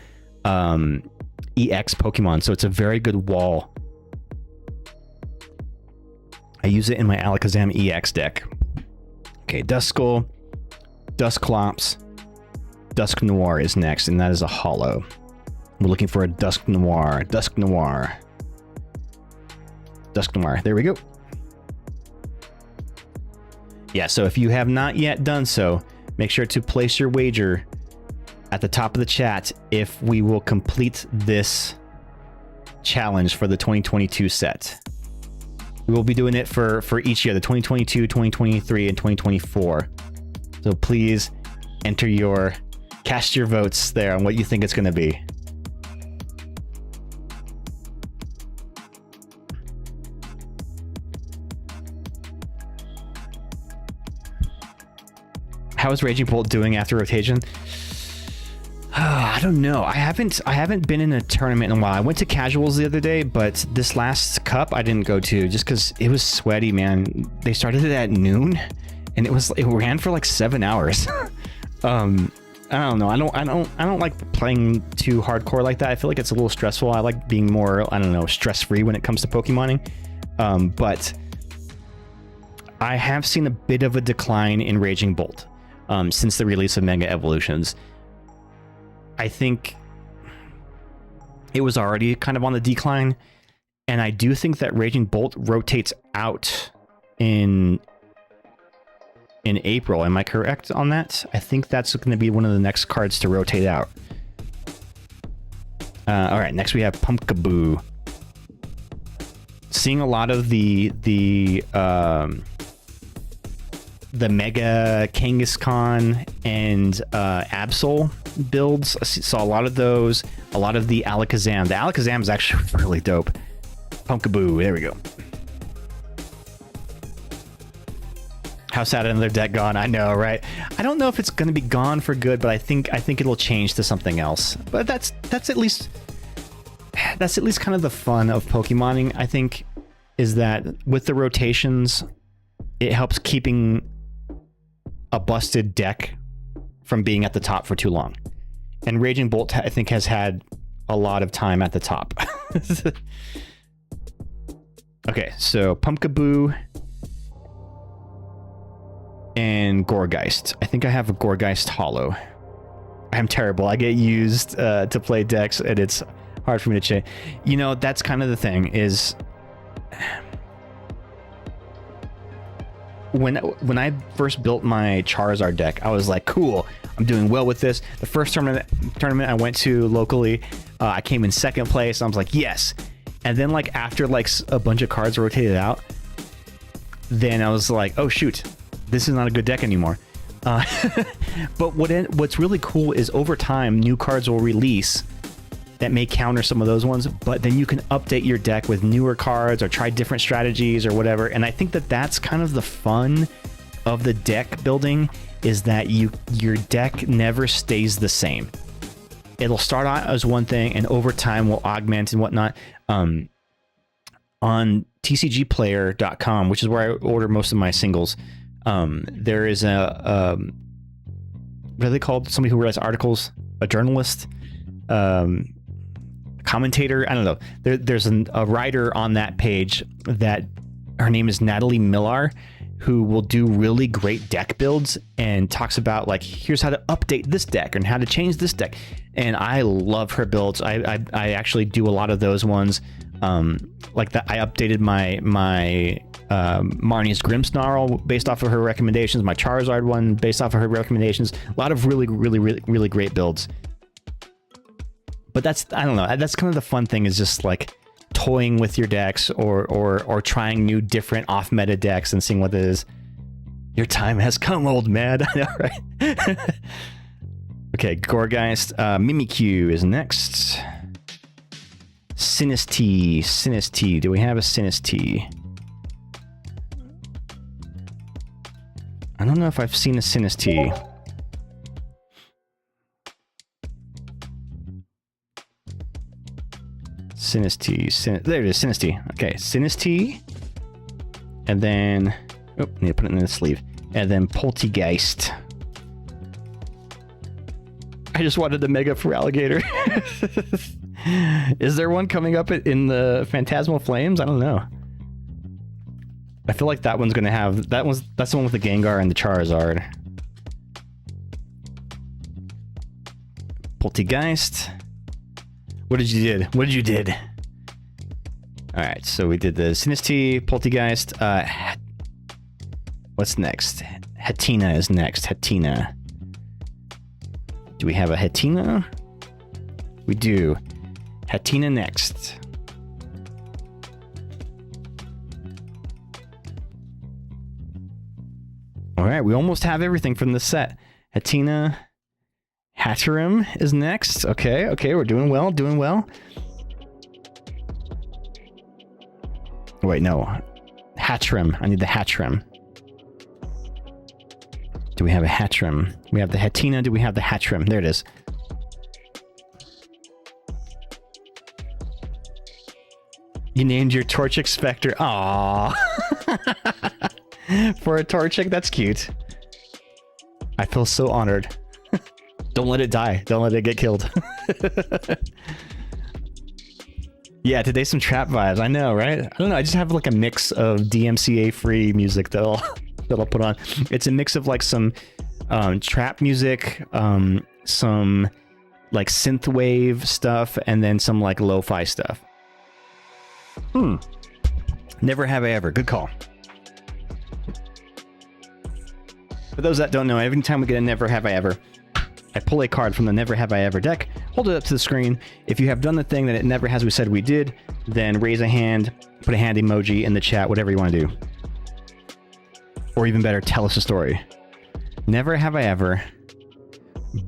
EX Pokemon, so it's a very good wall. I use it in my Alakazam EX deck. Okay, Duskull, Dusclops, Dusknoir is next, and that is a holo. We're looking for a Dusknoir. There we go. Yeah, so if you have not yet done so, make sure to place your wager at the top of the chat if we will complete this challenge for the 2022 set. We will be doing it for each year, the 2022, 2023, and 2024. So please cast your votes there on what you think it's going to be. How is Raging Bolt doing after rotation? I don't know. I haven't been in a tournament in a while. I went to casuals the other day, but this last cup I didn't go to just because it was sweaty, man. They started it at noon, and it ran for like 7 hours. I don't know. I don't like playing too hardcore like that. I feel like it's a little stressful. I like being more, I don't know, stress-free when it comes to Pokemoning. But I have seen a bit of a decline in Raging Bolt since the release of Mega Evolutions. I think it was already kind of on the decline, and I do think that Raging Bolt rotates out in April. Am I correct on that? I think that's going to be one of the next cards to rotate out. All right, next we have Pumpkaboo. Seeing a lot of the Mega Kangaskhan and Absol builds. I saw a lot of those. A lot of the Alakazam. The Alakazam is actually really dope. Pumpkaboo. There we go. How sad another deck gone. I know, right? I don't know if it's going to be gone for good, but I think it'll change to something else. But that's at least kind of the fun of Pokemoning, I think, is that with the rotations, it helps keeping a busted deck from being at the top for too long. And Raging Bolt, I think, has had a lot of time at the top. Okay, so Pumpkaboo and Gourgeist. I think I have a Gourgeist Hollow. I'm terrible. I get used to play decks, and it's hard for me to change. You know, that's kind of the thing, is when I first built my Charizard deck, I was like, cool, I'm doing well with this. The first tournament I went to locally, I came in second place. I was like, yes. And then, like, after like a bunch of cards rotated out, then I was like, oh shoot, this is not a good deck anymore. But what's really cool is over time, new cards will release that may counter some of those ones, but then you can update your deck with newer cards or try different strategies or whatever. And I think that's kind of the fun of the deck building, is that your deck never stays the same. It'll start out as one thing, and over time will augment and whatnot. On tcgplayer.com, which is where I order most of my singles, there is a what are they called? Somebody who writes articles, a journalist, commentator. I don't know. There's a writer on that page that her name is Natalie Millar, who will do really great deck builds and talks about, like, here's how to update this deck and how to change this deck. And I love her builds. I actually do a lot of those ones. Like that, I updated my Marnie's Grimmsnarl based off of her recommendations, my Charizard one based off of her recommendations. A lot of really great builds. But I don't know, that's kind of the fun thing, is just like toying with your decks or trying new different off meta decks and seeing what it is. Your time has come, old man. I know, right? Okay, Gourgeist. Mimikyu is next. Sinistea. Do we have a Sinistea? I don't know if I've seen a Sinistea. There it is, Sinistea. Okay, Sinistea. And then... oh, need to put it in the sleeve. And then Poltegeist. I just wanted the Mega Feraligatr. Is there one coming up in the Phantasmal Flames? I don't know. I feel like that one's gonna have... that's the one with the Gengar and the Charizard. Poltegeist. What did you did? Alright, so we did the Sinistea, Poltegeist. What's next? Hatenna is next. Hatenna. Do we have a Hatenna? We do. Hatenna next. Alright, we almost have everything from the set. Hatenna. Hatterene is next. Okay, we're doing well. Wait, no. Hatterene. I need the Hatterene. Do we have a Hatterene? We have the Hatenna. Do we have the Hatterene? There it is. You named your Torchic Spectre. Aww. For a Torchic, that's cute. I feel so honored. Don't let it die. Don't let it get killed. Yeah, today's some trap vibes. I know, right? I don't know. I just have like a mix of DMCA free music that I'll put on. It's a mix of like some trap music, some like synthwave stuff, and then some like lo-fi stuff. Never have I ever. Good call. For those that don't know, every time we get a Never Have I Ever, I pull a card from the Never Have I Ever deck, hold it up to the screen. If you have done the thing that it never has we said we did, then raise a hand, put a hand emoji in the chat, whatever you want to do. Or even better, tell us a story. Never have I ever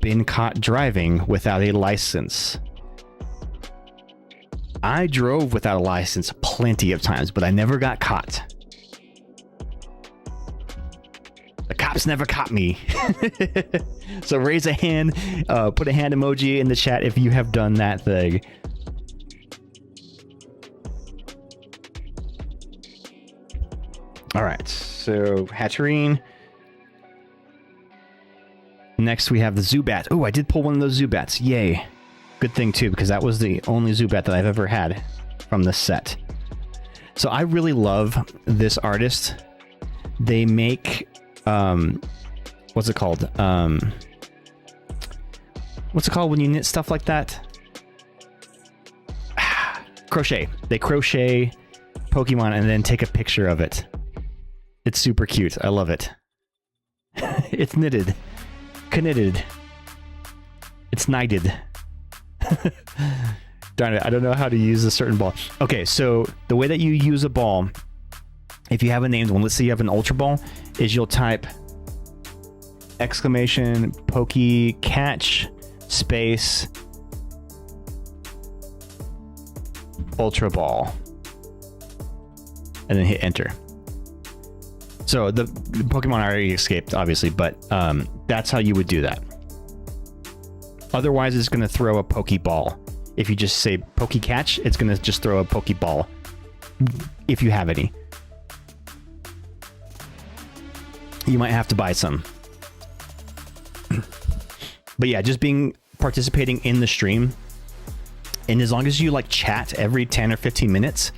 been caught driving without a license. I drove without a license plenty of times, but I never got caught. The cops never caught me. So raise a hand, put a hand emoji in the chat if you have done that thing. All right, so Hatterene. Next we have the Zubat. Oh, I did pull one of those Zubats. Yay. Good thing too, because that was the only Zubat that I've ever had from this set. So I really love this artist. They make what's it called? What's it called when you knit stuff like that? Crochet. They crochet Pokemon and then take a picture of it. It's super cute. I love it. It's knitted. Knitted. It's knighted. Darn it, I don't know how to use a certain ball. Okay, so the way that you use a ball, if you have a named one, let's say you have an Ultra Ball, is you'll type exclamation Poke Catch space Ultra Ball and then hit enter. So the Pokemon already escaped, obviously, but that's how you would do that. Otherwise, it's going to throw a Pokeball. If you just say Poke Catch, it's going to just throw a Pokeball, if you have any. You might have to buy some. But yeah, just participating in the stream, and as long as you like chat every 10 or 15 minutes,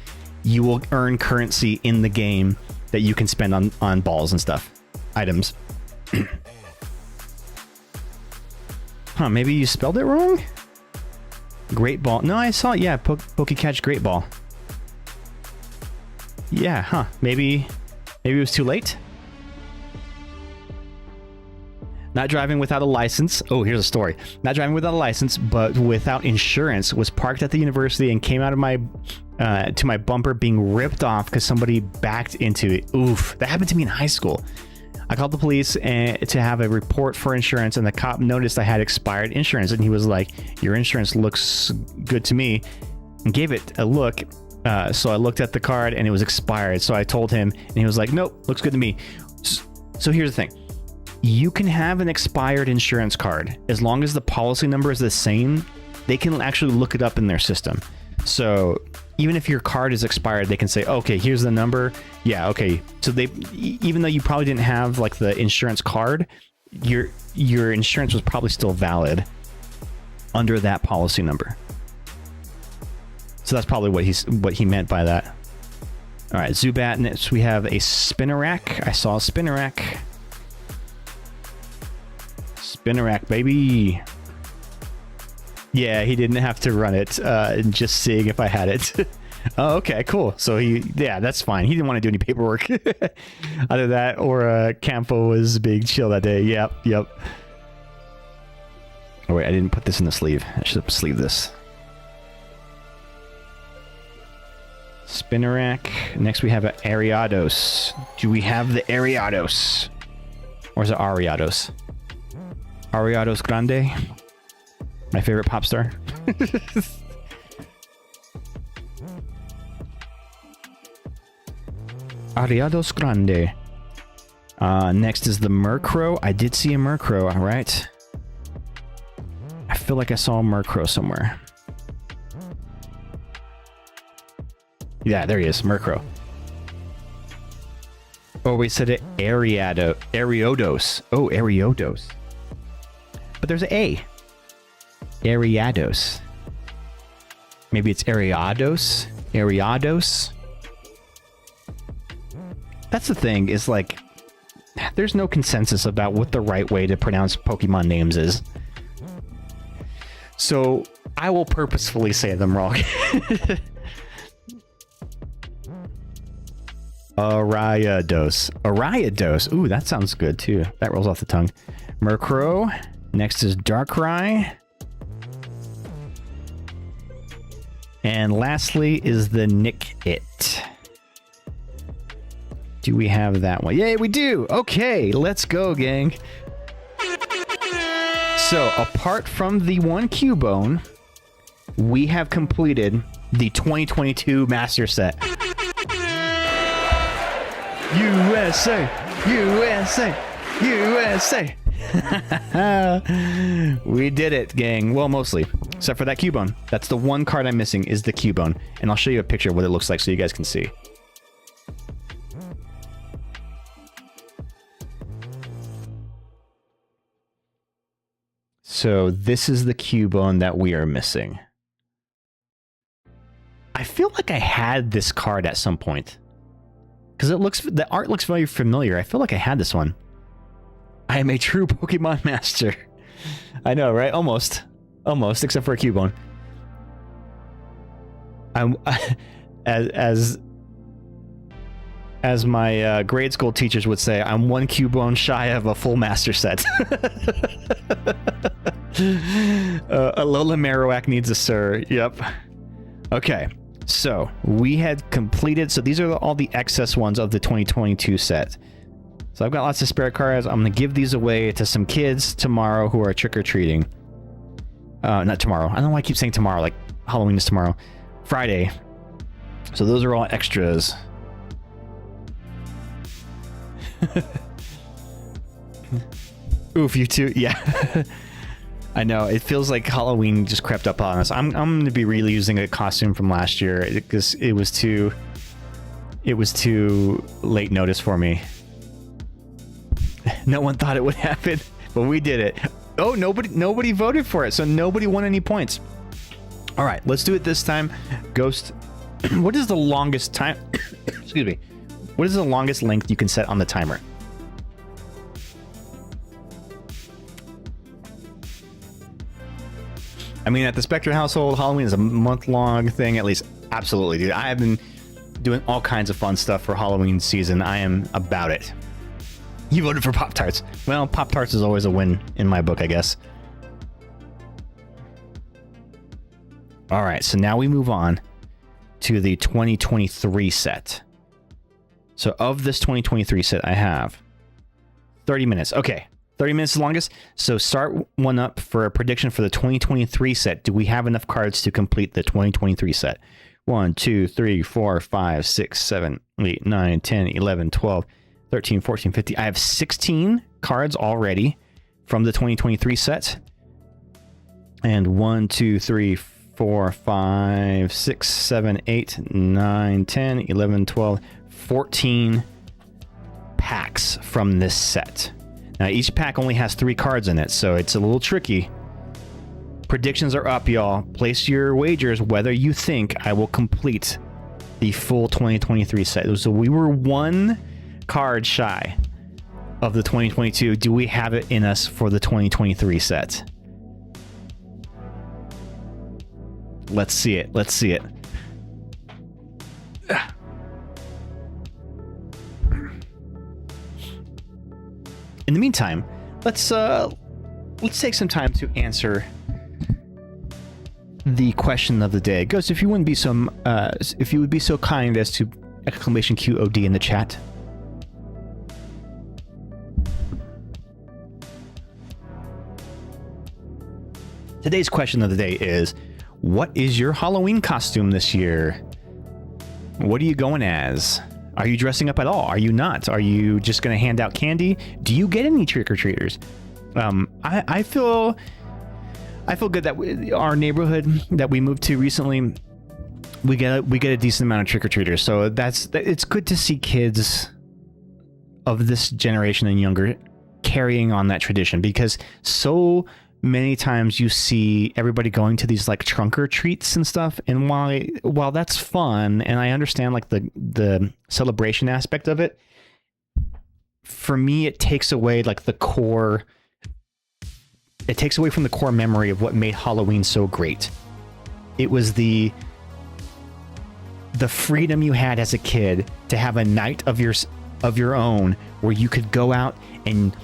you will earn currency in the game that you can spend on balls and stuff, items. Huh, maybe you spelled it wrong? Great Ball. No, I saw it. Yeah, Poke Catch Great Ball. Yeah, huh. Maybe it was too late? Not driving without a license. Oh, here's a story. Not driving without a license, but without insurance. Was parked at the university and came out of my to my bumper being ripped off because somebody backed into it. Oof, that happened to me in high school. I called the police to have a report for insurance, and the cop noticed I had expired insurance, and he was like, "Your insurance looks good to me," and gave it a look. So I looked at the card, and it was expired. So I told him, and he was like, "Nope, looks good to me." So here's the thing. You can have an expired insurance card. As long as the policy number is the same, they can actually look it up in their system. So even if your card is expired, they can say, okay, here's the number. Yeah, okay. So even though you probably didn't have like the insurance card, your insurance was probably still valid under that policy number. So that's probably what he meant by that. All right, Zubat. Next we have a Spinarak. I saw a Spinarak. Spinarak, baby. Yeah, he didn't have to run it. Just seeing if I had it. Oh, okay, cool. So yeah, that's fine. He didn't want to do any paperwork. Either that or Campo was being chill that day. Yep. Oh wait, I didn't put this in the sleeve. I should have sleeved this. Spinarak. Next we have an Ariados. Do we have the Ariados? Or is it Ariados? Ariados Grande. My favorite pop star. Ariados Grande. Next is the Murkrow. I did see a Murkrow, alright. I feel like I saw a Murkrow somewhere. Yeah, there he is, Murkrow. Oh, we said it Ariados. Oh, Ariados. But there's an A. Ariados. Maybe it's Ariados? Ariados? That's the thing, is like, there's no consensus about what the right way to pronounce Pokemon names is. So, I will purposefully say them wrong. Ariados. Ariados. Ooh, that sounds good too. That rolls off the tongue. Murkrow. Next is Darkrai. And lastly is the Nickit. Do we have that one? Yay, we do! Okay, let's go, gang. So, apart from the one Cubone, we have completed the 2022 Master Set. USA! USA! USA! We did it, gang. Well, mostly. Except for that Cubone. That's the one card I'm missing is the Cubone. And I'll show you a picture of what it looks like so you guys can see. So this is the Cubone that we are missing. I feel like I had this card at some point. Because the art looks very familiar. I feel like I had this one. I am a true Pokemon master. I know, right? Almost. Almost, except for a Cubone. As my grade school teachers would say, I'm one Cubone shy of a full master set. Alola Marowak needs a sir. Yep. Okay. So we had completed. So these are all the excess ones of the 2022 set. So I've got lots of spare cards. I'm going to give these away to some kids tomorrow who are trick-or-treating. Not tomorrow. I don't know why I keep saying tomorrow. Like Halloween is tomorrow. Friday. So those are all extras. Oof, you too. Yeah. I know. It feels like Halloween just crept up on us. I'm going to be reusing a costume from last year because it was too late notice for me. No one thought it would happen, but we did it. Oh, nobody voted for it, so nobody won any points. All right, let's do it this time. Ghost, what is the longest time? Excuse me. What is the longest length you can set on the timer? I mean, at the Spectre household, Halloween is a month-long thing, at least. Absolutely, dude. I have been doing all kinds of fun stuff for Halloween season. I am about it. You voted for Pop-Tarts. Well, Pop-Tarts is always a win in my book, I guess. All right, so now we move on to the 2023 set. So of this 2023 set, I have 30 minutes. Okay, 30 minutes is the longest. So start one up for a prediction for the 2023 set. Do we have enough cards to complete the 2023 set? 1, 2, 3, 4, 5, 6, 7, 8, 9, 10, 11, 12, 13, 14, 15. I have 16 cards already from the 2023 set. And 1, 2, 3, 4, 5, 6, 7, 8, 9, 10, 11, 12, 14 packs from this set. Now, each pack only has 3 cards in it, so it's a little tricky. Predictions are up, y'all. Place your wagers whether you think I will complete the full 2023 set. So we were 1 card shy of the 2022. Do we have it in us for the 2023 set? Let's see it. Let's see it. In the meantime, let's take some time to answer the question of the day. Ghost, if you would be so kind as to exclamation QOD in the chat. Today's question of the day is, what is your Halloween costume this year? What are you going as? Are you dressing up at all? Are you not? Are you just going to hand out candy? Do you get any trick-or-treaters? I feel good that our neighborhood that we moved to recently, we get a decent amount of trick-or-treaters. So it's good to see kids of this generation and younger carrying on that tradition, because so many times you see everybody going to these like trunk or treats and stuff, and while that's fun and I understand like the celebration aspect of it, for me it takes away like the core. It takes away from the core memory of what made Halloween so great. It was the the freedom you had as a kid to have a night of your own where you could go out and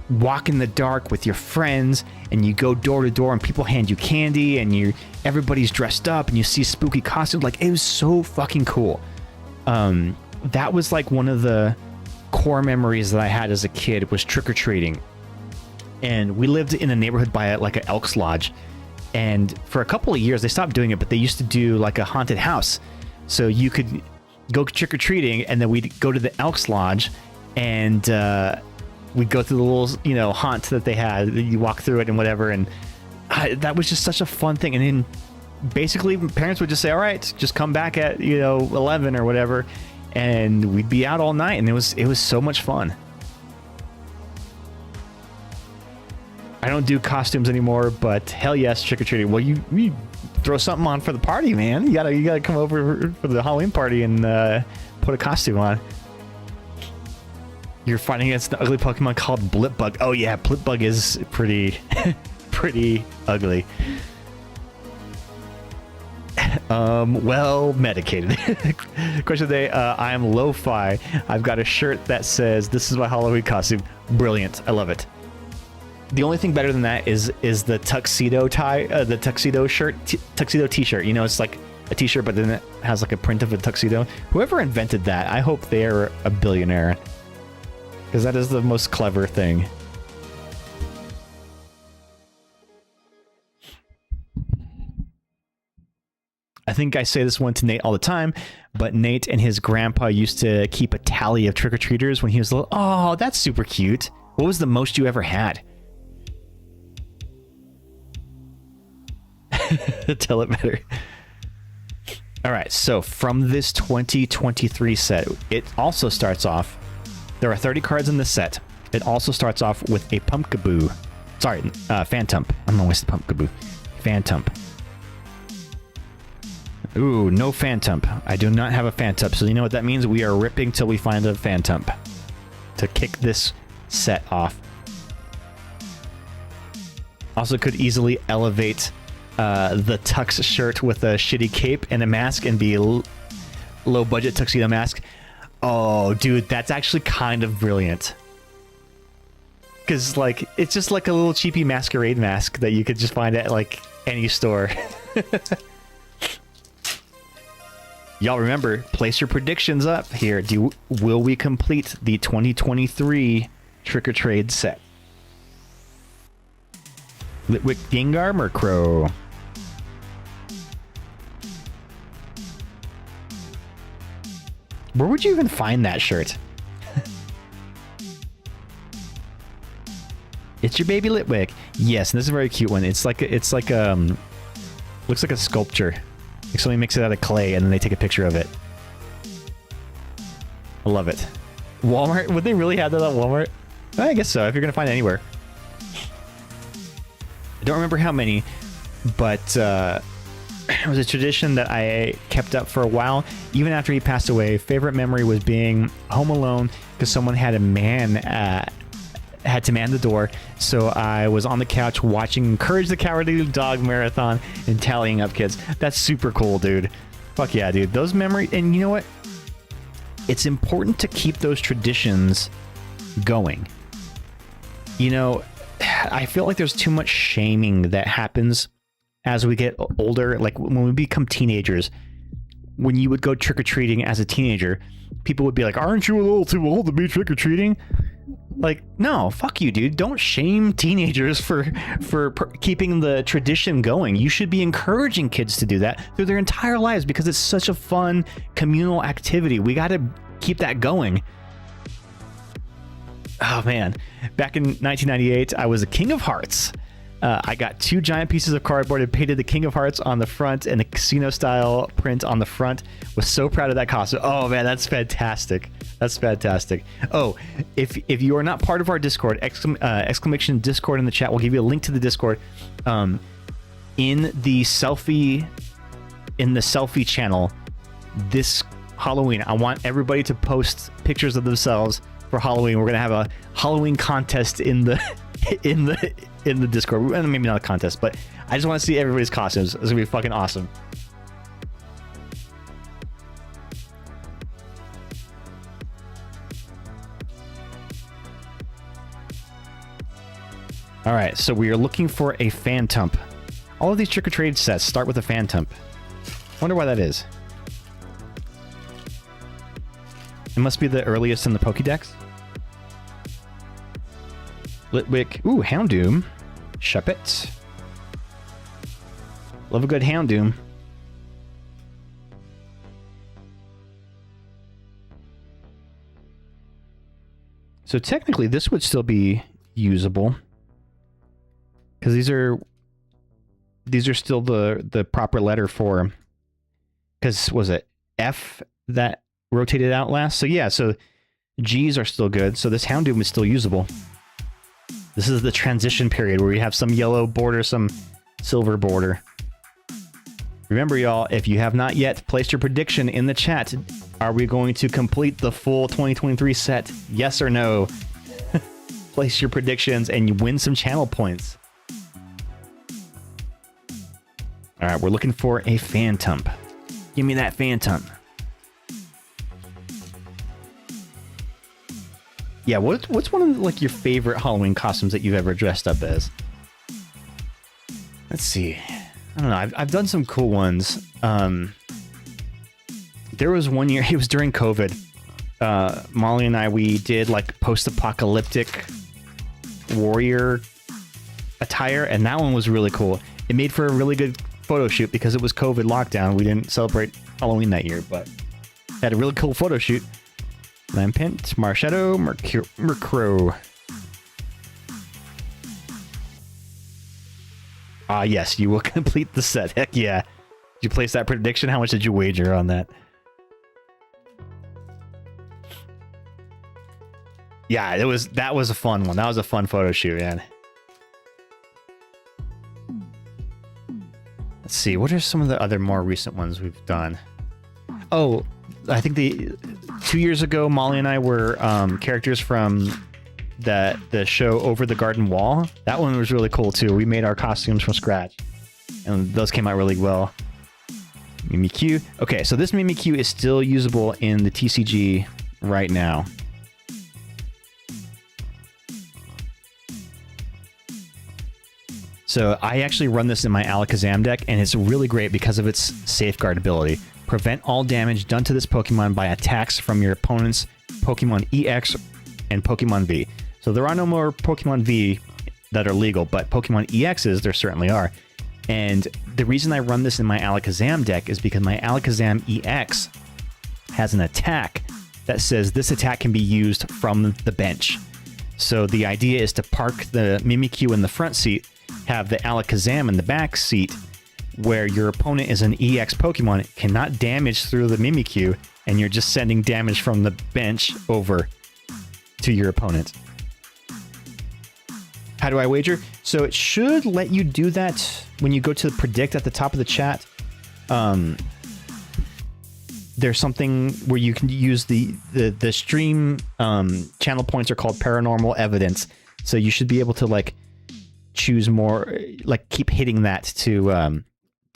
walk in the dark with your friends, and you go door to door and people hand you candy, and everybody's dressed up and you see spooky costumes. Like, it was so fucking cool. That was like one of the core memories that I had as a kid, was trick-or-treating. And we lived in a neighborhood by like an Elks Lodge, and for a couple of years they stopped doing it, but they used to do like a haunted house, so you could go trick-or-treating, and then we'd go to the Elks Lodge, and we'd go through the little haunt that they had. You walk through it and whatever, and that was just such a fun thing. And then basically parents would just say, all right, just come back at 11 or whatever, and we'd be out all night, and it was so much fun. I don't do costumes anymore, but hell yes, trick-or-treating. Well, you throw something on for the party, man. You gotta come over for the Halloween party and put a costume on. You're fighting against the ugly Pokemon called Blipbug. Oh yeah, Blipbug is pretty pretty ugly. Well medicated. Question of the day, I am lo-fi. I've got a shirt that says, "This is my Halloween costume." Brilliant. I love it. The only thing better than that is the tuxedo tie, the tuxedo shirt, tuxedo t-shirt. It's like a t-shirt, but then it has like a print of a tuxedo. Whoever invented that, I hope they're a billionaire, because that is the most clever thing. I think I say this one to Nate all the time, but Nate and his grandpa used to keep a tally of trick-or-treaters when he was little. Oh, that's super cute. What was the most you ever had? Tell it better. All right, so from this 2023 set, it also starts off, there are 30 cards in this set. It also starts off with a Pumpkaboo. Sorry, Phantump. I'm gonna waste the Pumpkaboo. Phantump. Ooh, no Phantump. I do not have a Phantump, so you know what that means? We are ripping till we find a Phantump to kick this set off. Also could easily elevate the tux shirt with a shitty cape and a mask and be low budget tuxedo mask. Oh, dude, that's actually kind of brilliant. Because, like, it's just like a little cheapy masquerade mask that you could just find at, like, any store. Y'all remember, place your predictions up here. Will we complete the 2023 Trick-or-Trade set? Litwick, Gengar, Murkrow. Where would you even find that shirt? It's your baby Litwick. Yes, and this is a very cute one. It's like looks like a sculpture. Like somebody makes it out of clay and then they take a picture of it. I love it. Walmart? Would they really have that at Walmart? I guess so, if you're gonna find it anywhere. I don't remember how many, but it was a tradition that I kept up for a while. Even after he passed away, favorite memory was being home alone because someone had to man the door. So I was on the couch watching Courage the Cowardly Dog marathon and tallying up kids. That's super cool, dude. Fuck yeah, dude. Those memories, and you know what? It's important to keep those traditions going. I feel like there's too much shaming that happens as we get older. Like when we become teenagers, when you would go trick-or-treating as a teenager, people would be like, aren't you a little too old to be trick-or-treating? Like, no, fuck you, dude. Don't shame teenagers for keeping the tradition going. You should be encouraging kids to do that through their entire lives because it's such a fun communal activity. We got to keep that going. Oh man, back in 1998, I was a King of Hearts. I got 2 giant pieces of cardboard and painted the King of Hearts on the front and a casino-style print on the front. Was so proud of that costume. Oh man, that's fantastic. That's fantastic. Oh, if you are not part of our Discord, exclamation Discord in the chat. We'll give you a link to the Discord. In the selfie channel this Halloween, I want everybody to post pictures of themselves for Halloween. We're gonna have a Halloween contest in the in the Discord. Maybe not a contest, but I just want to see everybody's costumes. It's gonna be fucking awesome. All right, so we are looking for a Phantump. All of these Trick or Trade sets start with a Phantump. Wonder why that is. It must be the earliest in the Pokédex. Litwick. Ooh, Houndoom. Shuppet. Love a good Houndoom. So technically, this would still be usable. Because these are still the proper letter for, because was it F that rotated out last? So yeah, so G's are still good. So this Houndoom is still usable. This is the transition period where you have some yellow border, some silver border. Remember, y'all, if you have not yet placed your prediction in the chat, are we going to complete the full 2023 set? Yes or no? Place your predictions and you win some channel points. All right, we're looking for a Phantump. Give me that Phantump. Yeah, what's one of like your favorite Halloween costumes that you've ever dressed up as? Let's see. I don't know. I've done some cool ones. There was one year, it was during COVID. Molly and I, we did like post-apocalyptic warrior attire, and that one was really cool. It made for a really good photo shoot because it was COVID lockdown. We didn't celebrate Halloween that year, but had a really cool photo shoot. Lampent, Marshadow, Murkrow. Ah, yes, you will complete the set. Heck yeah. Did you place that prediction? How much did you wager on that? Yeah, that was a fun one. That was a fun photo shoot, man. Let's see, what are some of the other more recent ones we've done? Oh, I think 2 years ago, Molly and I were characters from the show Over the Garden Wall. That one was really cool too. We made our costumes from scratch, and those came out really well. Mimikyu. Okay, so this Mimikyu is still usable in the TCG right now. So I actually run this in my Alakazam deck, and it's really great because of its Safeguard ability. Prevent all damage done to this Pokemon by attacks from your opponent's Pokemon EX and Pokemon V. So there are no more Pokemon V that are legal, but Pokemon EXs, there certainly are. And the reason I run this in my Alakazam deck is because my Alakazam EX has an attack that says this attack can be used from the bench. So the idea is to park the Mimikyu in the front seat, have the Alakazam in the back seat, where your opponent is an EX Pokemon, it cannot damage through the Mimikyu, and you're just sending damage from the bench over to your opponent. How do I wager? So it should let you do that when you go to predict at the top of the chat. There's something where you can use the stream channel points are called paranormal evidence. So you should be able to like choose more, like keep hitting that to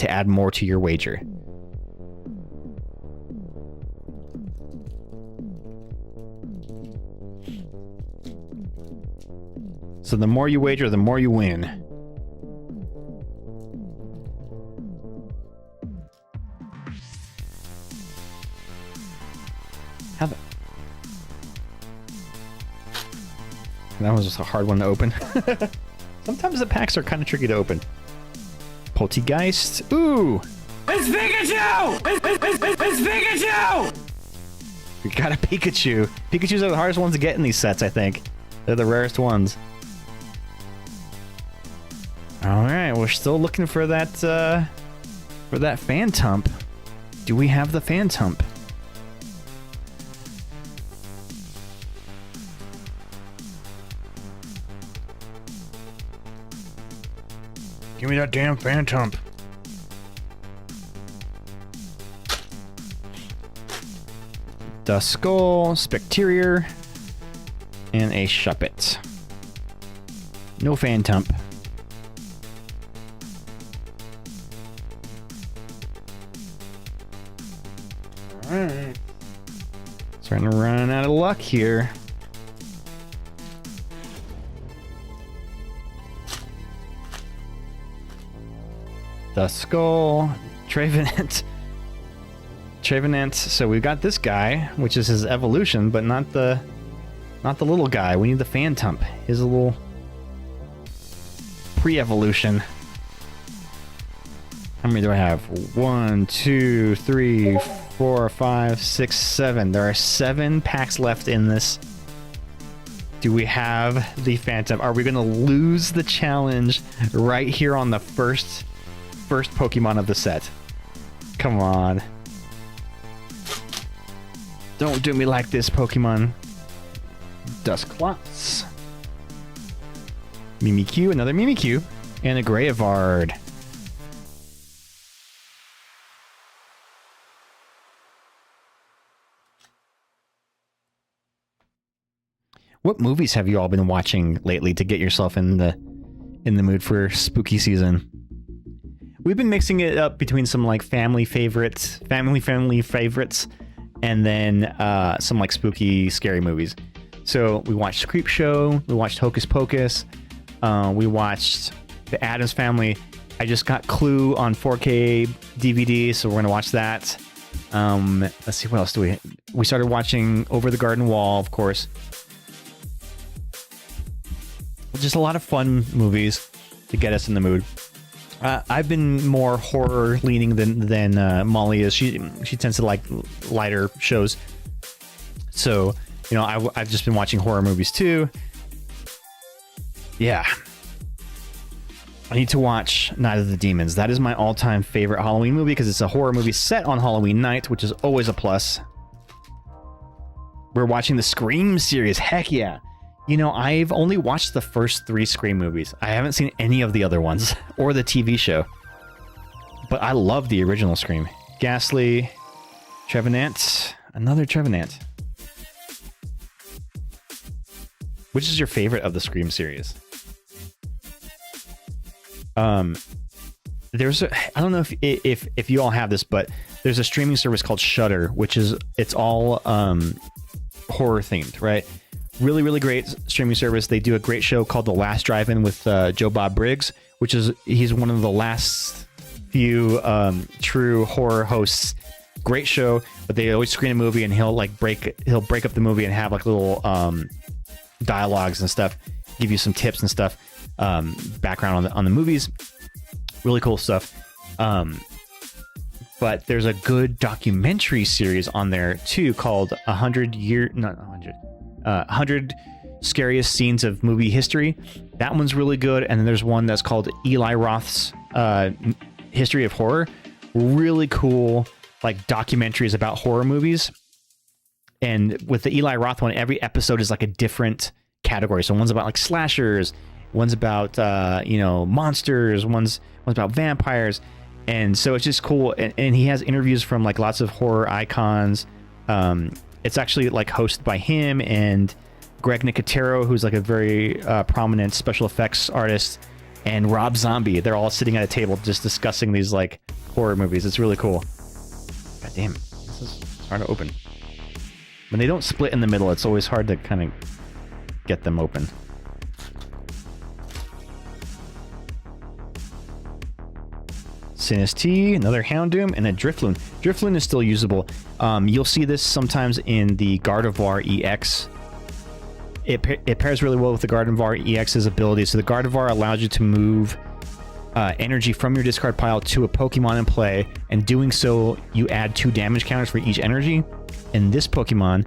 add more to your wager. So the more you wager, the more you win. How the... That was just a hard one to open. Sometimes the packs are kind of tricky to open. Poltegeist. Ooh! It's Pikachu! It's Pikachu! We got a Pikachu. Pikachus are the hardest ones to get in these sets, I think. They're the rarest ones. Alright, we're still looking for that Phantump. Do we have the Phantump? Give me that damn Phantump. Duskull, Specterior, and a Shuppet. No Phantump. Alright. Starting to run out of luck here. Duskull, Trevenant. Trevenant. So we've got this guy, which is his evolution, but not the little guy. We need the Phantump. His little pre-evolution. How many do I have? 1, 2, 3, 4, 5, 6, 7. There are 7 packs left in this. Do we have the Phantump? Are we going to lose the challenge right here on the first Pokemon of the set? Come on. Don't do me like this, Pokemon. Dusclops. Mimikyu, another Mimikyu, and a Greyavard. What movies have you all been watching lately to get yourself in the mood for spooky season? We've been mixing it up between some like family favorites, and then some like spooky, scary movies. So we watched Creepshow, we watched Hocus Pocus, we watched The Addams Family. I just got Clue on 4K DVD, so we're gonna watch that. Let's see, what else do we started watching Over the Garden Wall, of course. Just a lot of fun movies to get us in the mood. I've been more horror leaning than Molly is. She tends to like lighter shows. So, you know, I've just been watching horror movies too. Yeah. I need to watch Night of the Demons. That is my all-time favorite Halloween movie because it's a horror movie set on Halloween night, which is always a plus. We're watching the Scream series. Heck yeah. You know, I've only watched the first 3 Scream movies. I haven't seen any of the other ones or the TV show. But I love the original Scream. Ghastly, Trevenant, another Trevenant. Which is your favorite of the Scream series? There's a, I don't know if you all have this, but there's a streaming service called Shudder, which is it's all horror themed, right? Really, really great streaming service. They do a great show called The Last Drive-In with Joe Bob Briggs, which is he's one of the last few true horror hosts. Great show, but they always screen a movie and he'll break up the movie and have like little dialogues and stuff, give you some tips and stuff, background on the movies. Really cool stuff. But there's a good documentary series on there too called 100 Scariest Scenes of Movie History. That one's really good. And then there's one that's called Eli Roth's History of Horror. Really cool, like documentaries about horror movies. And with the Eli Roth one, every episode is like a different category. So one's about like slashers, one's about monsters, one's about vampires. And so it's just cool. And he has interviews from like lots of horror icons. It's actually like hosted by him and Greg Nicotero, who's like a very prominent special effects artist, and Rob Zombie. They're all sitting at a table just discussing these like horror movies. It's really cool. God damn, this is hard to open. When they don't split in the middle, it's always hard to kind of get them open. Sinistee, another Houndoom, and a Drifloon. Drifloon is still usable. You'll see this sometimes in the Gardevoir EX. It pairs really well with the Gardevoir EX's ability. So the Gardevoir allows you to move energy from your discard pile to a Pokemon in play, and doing so, you add 2 damage counters for each energy. In this Pokemon,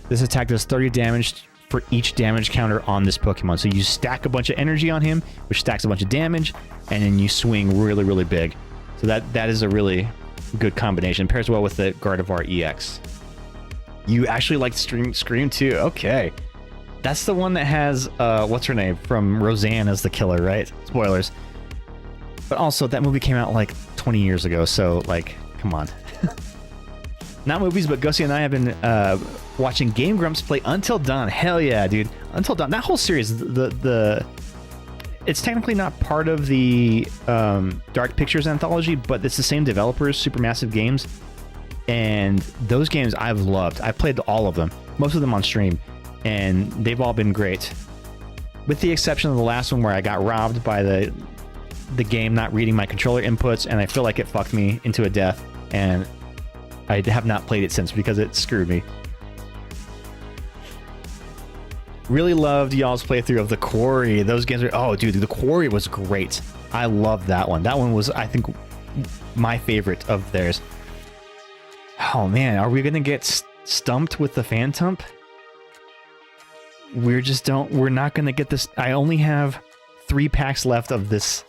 this attack does 30 damage for each damage counter on this Pokemon. So you stack a bunch of energy on him, which stacks a bunch of damage, and then you swing really, really big. So that is a really good combination. Pairs well with the Gardevoir EX. You actually like Scream too? Okay. That's the one that has, what's her name? From Roseanne as the killer, right? Spoilers. But also, that movie came out like 20 years ago, so like, come on. Not movies, but Gussie and I have been watching Game Grumps play Until Dawn. Hell yeah, dude. Until Dawn. That whole series, it's technically not part of the Dark Pictures anthology, but it's the same developers, Supermassive Games. And those games I've loved. I've played all of them, most of them on stream, and they've all been great. With the exception of the last one where I got robbed by the the game not reading my controller inputs, and I feel like it fucked me into a death, and I have not played it since because it screwed me. Really loved y'all's playthrough of The Quarry. Those games are... Oh, dude, The Quarry was great. I loved that one. That one was, I think, my favorite of theirs. Oh, man. Are we going to get stumped with the Phantom? We're not going to get this. I only have 3 packs left of this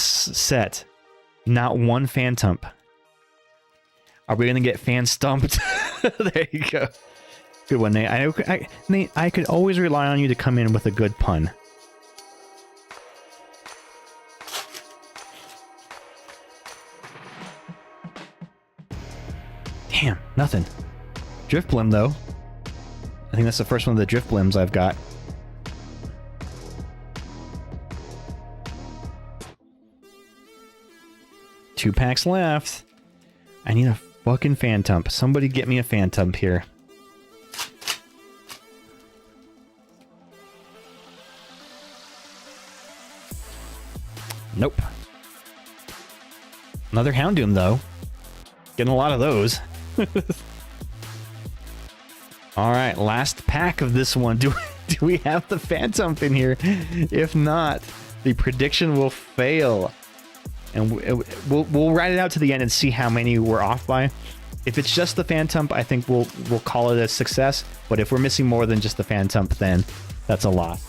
set. Not one Phantom. Are we going to get fan stumped? There you go. Good one, Nate. Nate, I could always rely on you to come in with a good pun. Damn, nothing. Drift Blim, though. I think that's the first one of the Drift Blims I've got. Two packs left. I need a fucking Phantom. Somebody get me a Phantom here. Nope. Another Houndoom, though. Getting a lot of those. Alright, last pack of this one. Do we have the Phantom in here? If not, the prediction will fail. And we'll write it out to the end and see how many we're off by. If it's just the Phantom, I think we'll call it a success. But if we're missing more than just the Phantom, then that's a loss.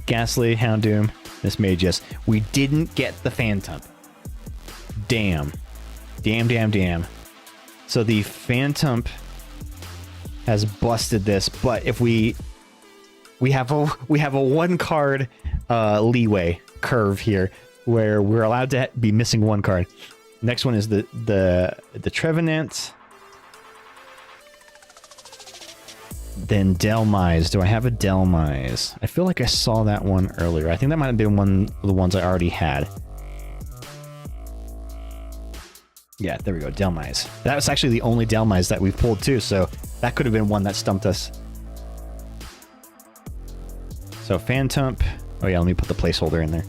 Ghastly, Houndoom, Miss Magus. We didn't get the Phantom. Damn. Damn. So the Phantom has busted this, but if we have a 1 card leeway curve here where we're allowed to be missing 1 card. Next one is the Trevenant. Then Delmise. Do I have a Delmise? I feel like I saw that one earlier. I think that might have been one of the ones I already had. Yeah, there we go, Delmise. That was actually the only Delmise that we've pulled too, so that could have been one that stumped us. So Phantom. Oh yeah, let me put the placeholder in there.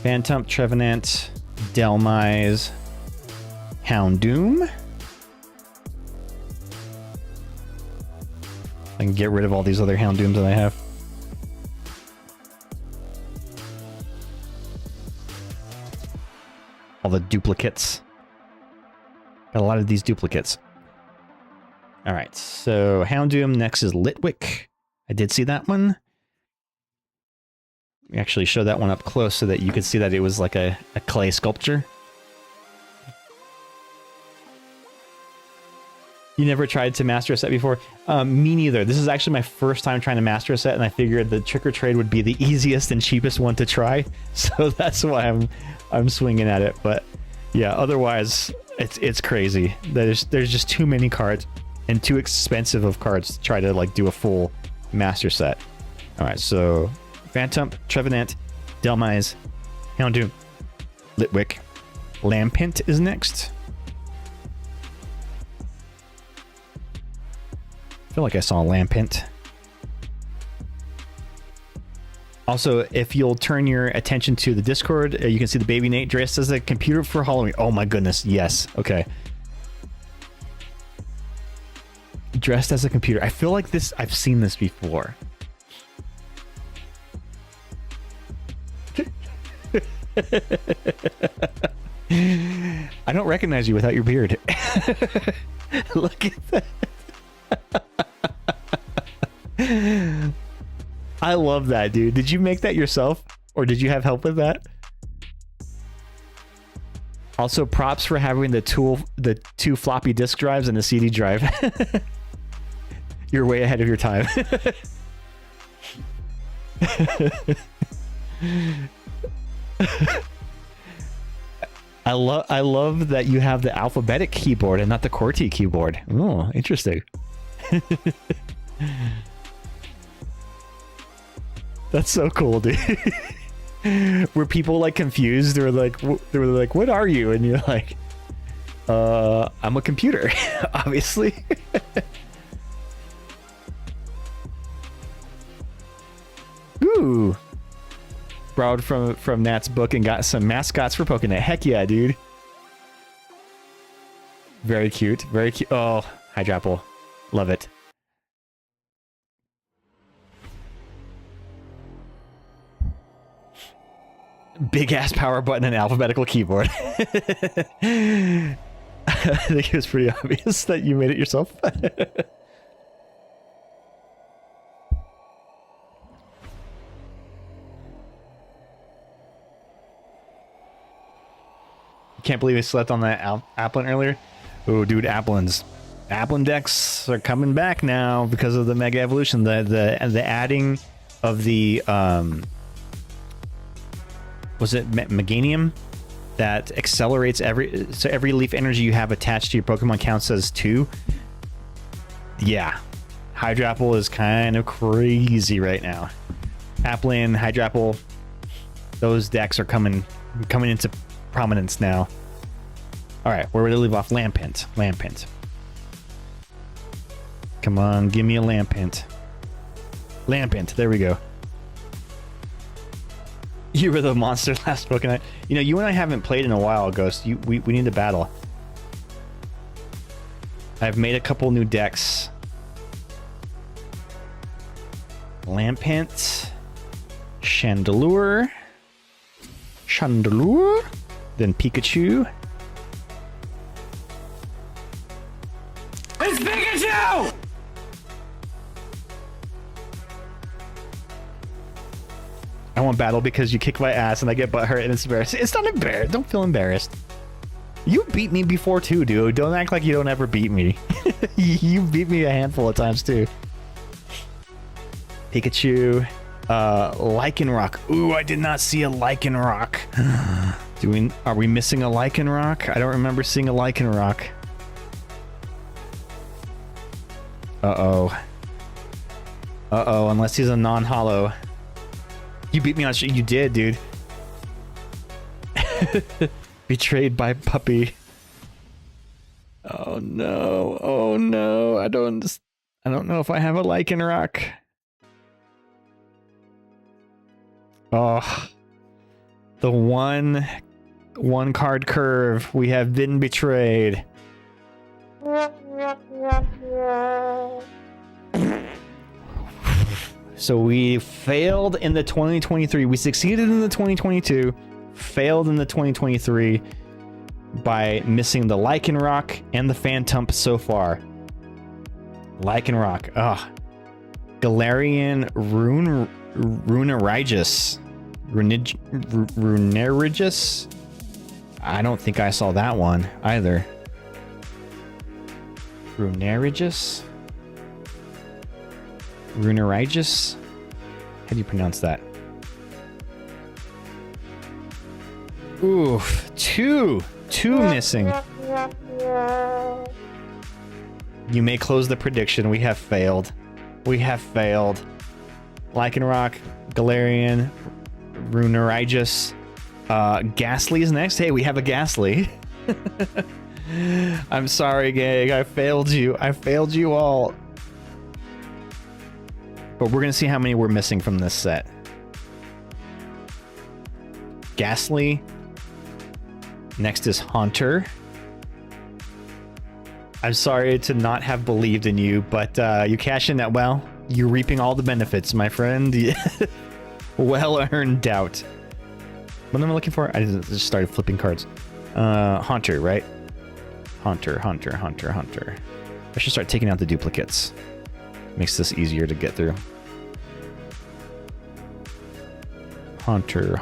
Phantom, Trevenant, Delmise, Houndoom. I can get rid of all these other Houndooms that I have. All the duplicates. Got a lot of these duplicates. Alright, so Houndoom. Next is Litwick. I did see that one. We actually showed that one up close so that you could see that it was like a clay sculpture. You never tried to master a set before? Me neither. This is actually my first time trying to master a set, and I figured the Trick or Trade would be the easiest and cheapest one to try. So that's why I'm swinging at it. But yeah, otherwise it's crazy. There's just too many cards and too expensive of cards to try to like do a full master set. All right, so Phantom, Trevenant, Delmise, Houndoom, Litwick, Lampent is next. I feel like I saw Lampent. Also, if you'll turn your attention to the Discord, you can see the baby Nate dressed as a computer for Halloween. Oh my goodness, yes. Okay. Dressed as a computer. I feel like this, I've seen this before. I don't recognize you without your beard. Look at that. I love that, dude. Did you make that yourself, or did you have help with that? Also, props for having the 2 floppy disk drives and a CD drive. You're way ahead of your time. I love that you have the alphabetic keyboard and not the QWERTY keyboard. Oh, interesting. That's so cool, dude. Were people like confused or like they were like, "What are you?" And you're like, "I'm a computer," obviously. borrowed from Nat's book and got some mascots for Pokenet. Heck yeah, dude. Very cute. Very cute. Oh, Hydrapple. Love it. Big ass power button and alphabetical keyboard. I think it was pretty obvious that you made it yourself. Can't believe I slept on that Applin earlier. Oh, dude, Applin decks are coming back now because of the Mega Evolution. The adding of the was it Meganium that accelerates every leaf energy you have attached to your Pokemon counts as 2. Yeah, Hydrapple is kind of crazy right now. Applin, Hydrapple, those decks are coming into prominence now. All right, where would I leave off? Lampent. Come on, give me a Lampent. There we go. You were the monster last Pokemon. You know, you and I haven't played in a while, Ghost. We need to battle. I've made a couple new decks. Lampent, Chandelure, then Pikachu. It's Pikachu! I won't battle because you kick my ass and I get butt hurt and it's embarrassing. It's not embarrassed. Don't feel embarrassed. You beat me before too, dude. Don't act like you don't ever beat me. You beat me a handful of times too. Pikachu. Lycanroc. Ooh, I did not see a Lycanroc. Are we missing a Lycanroc? I don't remember seeing a Lycanroc. Uh-oh, unless he's a non-holo. You beat me on shit. You did, dude. Betrayed by puppy. Oh no. I don't know if I have a Lycanroc. Oh. The one card curve. We have been betrayed. So we failed in the 2023. We succeeded in the 2022, failed in the 2023 by missing the Lycanroc and the Phantump so far. Lycanroc. Ugh. Galarian Runerigus. Runerigus? I don't think I saw that one either. Runerigus? Runerigus? How do you pronounce that? Oof, two missing. You may close the prediction. We have failed. Lycanroc, Galarian, Runerigus. Ghastly is next. Hey, we have a Ghastly. I'm sorry, gang. I failed you all. But we're gonna see how many we're missing from this set. Ghastly. Next is Haunter. I'm sorry to not have believed in you, but you cash in that well. You're reaping all the benefits, my friend. Well-earned doubt. What am I looking for? I just started flipping cards. Haunter, right? Haunter. I should start taking out the duplicates. Makes this easier to get through. Haunter.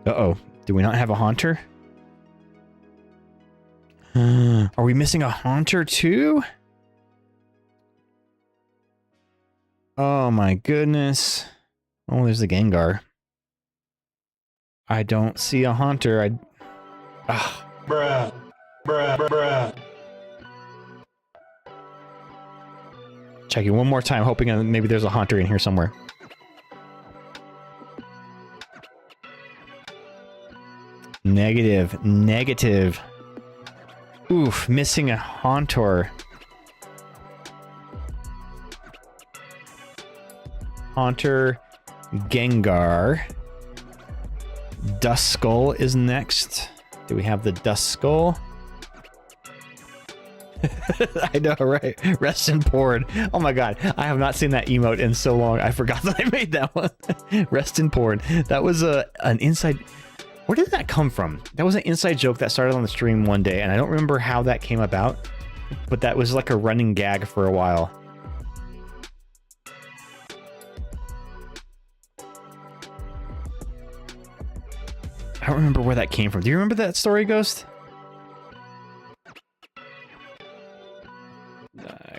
Uh-oh. Do we not have a Haunter? Are we missing a Haunter too? Oh my goodness. Oh, there's the Gengar. I don't see a Haunter. Bruh. Checking one more time, hoping maybe there's a Haunter in here somewhere. Negative. Oof, missing a Haunter. Haunter, Gengar. Duskull is next. Do we have the Duskull? I know, right? Rest in porn. Oh my god, I have not seen that emote in so long. I forgot that I made that one. Rest in porn. That was an inside... Where did that come from? That was an inside joke that started on the stream one day, and I don't remember how that came about, but that was like a running gag for a while. I don't remember where that came from. Do you remember that story, Ghost?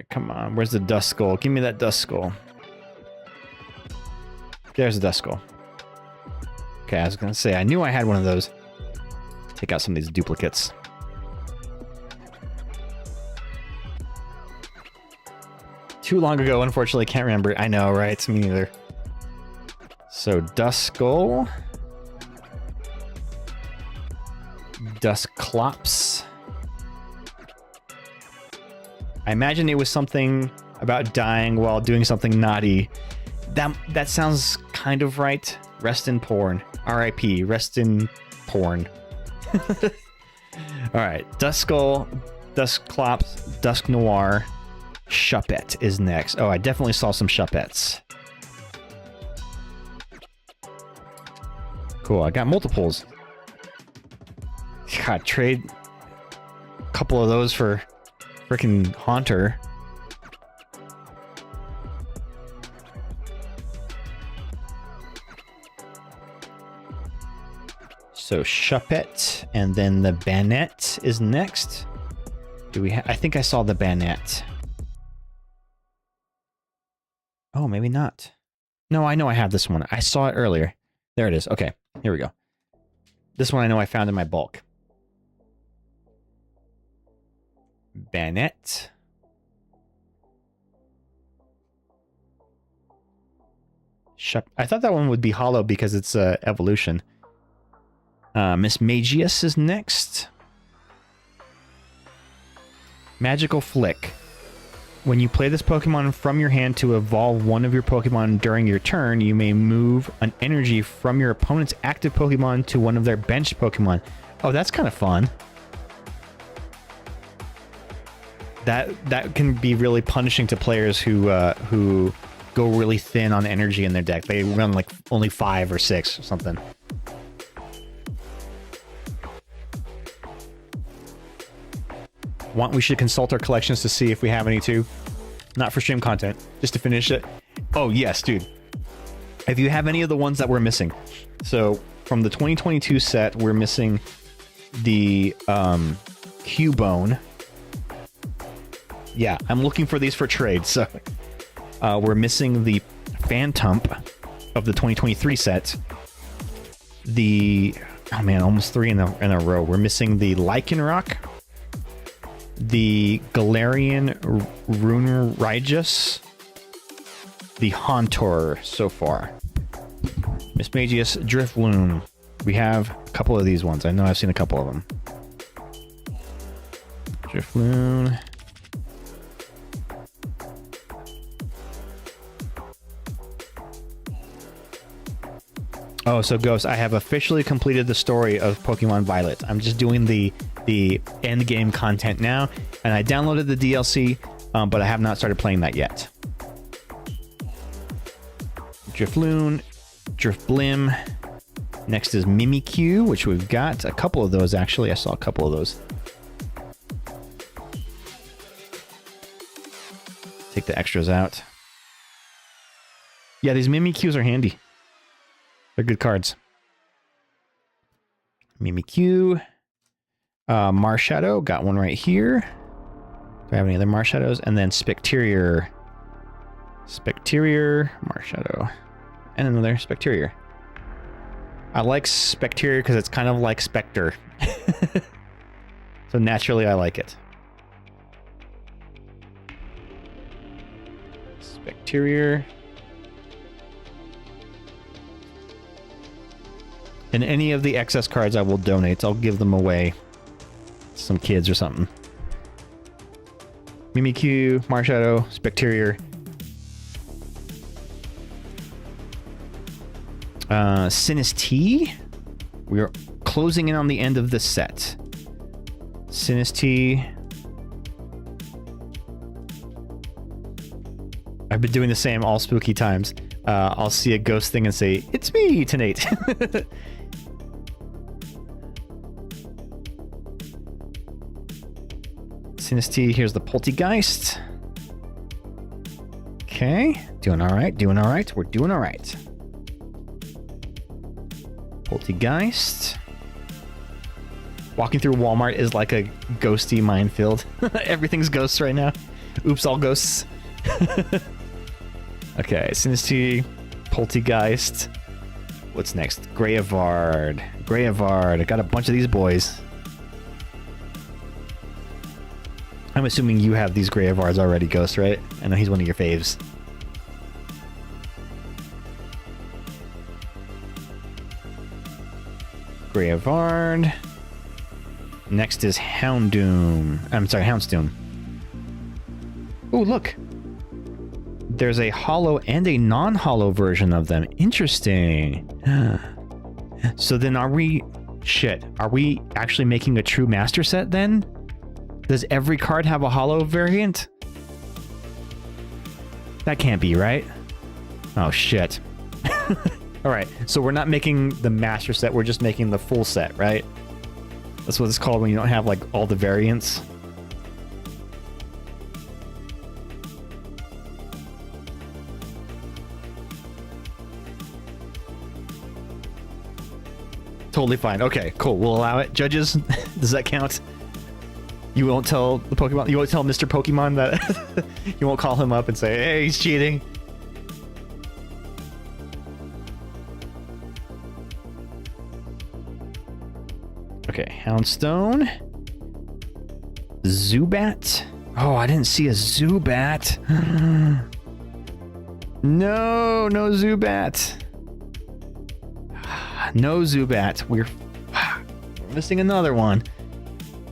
Come on, where's the Duskull? Give me that Duskull. There's the Duskull. Okay, I was gonna say, I knew I had one of those. Take out some of these duplicates. Too long ago, unfortunately, can't remember it. I know, right? Me neither. So, Duskull. Dusclops. I imagine it was something about dying while doing something naughty. That sounds kind of right. Rest in porn. R.I.P. Rest in porn. Alright. Duskull, Dusclops, Dusknoir, Shuppet is next. Oh, I definitely saw some Shuppets. Cool, I got multiples. God, trade a couple of those for freaking Haunter. So Shuppet, and then the Banette is next. Do we I think I saw the Banette. Oh, maybe not. No, I know I have this one. I saw it earlier. There it is. Okay, here we go. This one I know I found in my bulk. Banette. I thought that one would be hollow because it's evolution. Mismagius is next. Magical Flick. When you play this Pokemon from your hand to evolve one of your Pokemon during your turn, you may move an energy from your opponent's active Pokemon to one of their benched Pokemon. Oh, that's kind of fun. That can be really punishing to players who go really thin on energy in their deck. They run like only 5 or 6 or something. We should consult our collections to see if we have any too. Not for stream content, just to finish it. Oh yes, dude. If you have any of the ones that we're missing. So from the 2022 set, we're missing the Cubone. Yeah, I'm looking for these for trade. So we're missing the Phantump of the 2023 set. Oh man, almost 3 in a row. We're missing the Lycanroc, the Galarian Runerigus, the Haunter so far. Mismagius, Drifloon. We have a couple of these ones. I know I've seen a couple of them. Drifloon. Oh, so Ghost, I have officially completed the story of Pokemon Violet. I'm just doing the end game content now, and I downloaded the DLC, but I have not started playing that yet. Drifloon, Drifblim. Next is Mimikyu, which we've got a couple of those actually. I saw a couple of those. Take the extras out. Yeah, these Mimikyus are handy. They're good cards. Mimikyu. Marshadow. Got one right here. Do I have any other Marshadows? And then Specterior. Specterior. Marshadow. And another Specterior. I like Specterior because it's kind of like Spectre. So naturally I like it. Specterior. And any of the excess cards I will donate. I'll give them away to some kids or something. Mimikyu, Marshadow, Specterior. Sinus T. We are closing in on the end of the set. Sinus T. I've been doing the same all spooky times. I'll see a ghost thing and say, "It's me, Tonight." Sinus T, here's the Poltergeist. Okay, doing all right, doing all right. We're doing all right. Poltergeist. Walking through Walmart is like a ghosty minefield. Everything's ghosts right now. Oops, all ghosts. Okay, Sinus T, Poltergeist. What's next? Greyavard. Greyavard. I got a bunch of these boys. I'm assuming you have these Greyavards already, Ghost, right? I know he's one of your faves. Greyavard. Next is Houndoom. I'm sorry, Houndstone. Oh, look. There's a hollow and a non-hollow version of them. Interesting. So then are we... Shit. Are we actually making a true master set then? Does every card have a hollow variant? That can't be, right? Oh, shit. Alright, so we're not making the master set, we're just making the full set, right? That's what it's called when you don't have, like, all the variants. Totally fine. Okay, cool. We'll allow it. Judges, does that count? You won't tell the Pokemon... You won't tell Mr. Pokemon that... You won't call him up and say, hey, he's cheating. Okay, Houndstone. Zubat. Oh, I didn't see a Zubat. No Zubat. No Zubat. We're missing another one.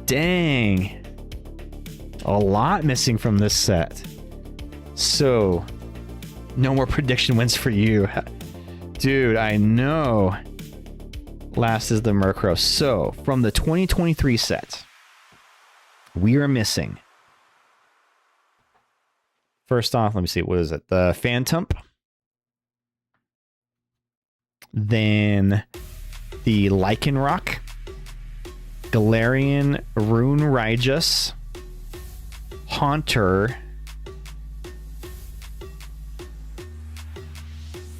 Dang. A lot missing from this set. So, no more prediction wins for you. Dude, I know. Last is the Murkrow. So, from the 2023 set, we are missing. First off, let me see. What is it? The Phantump. Then the Lycanroc. Galarian Rune Raijus. Haunter.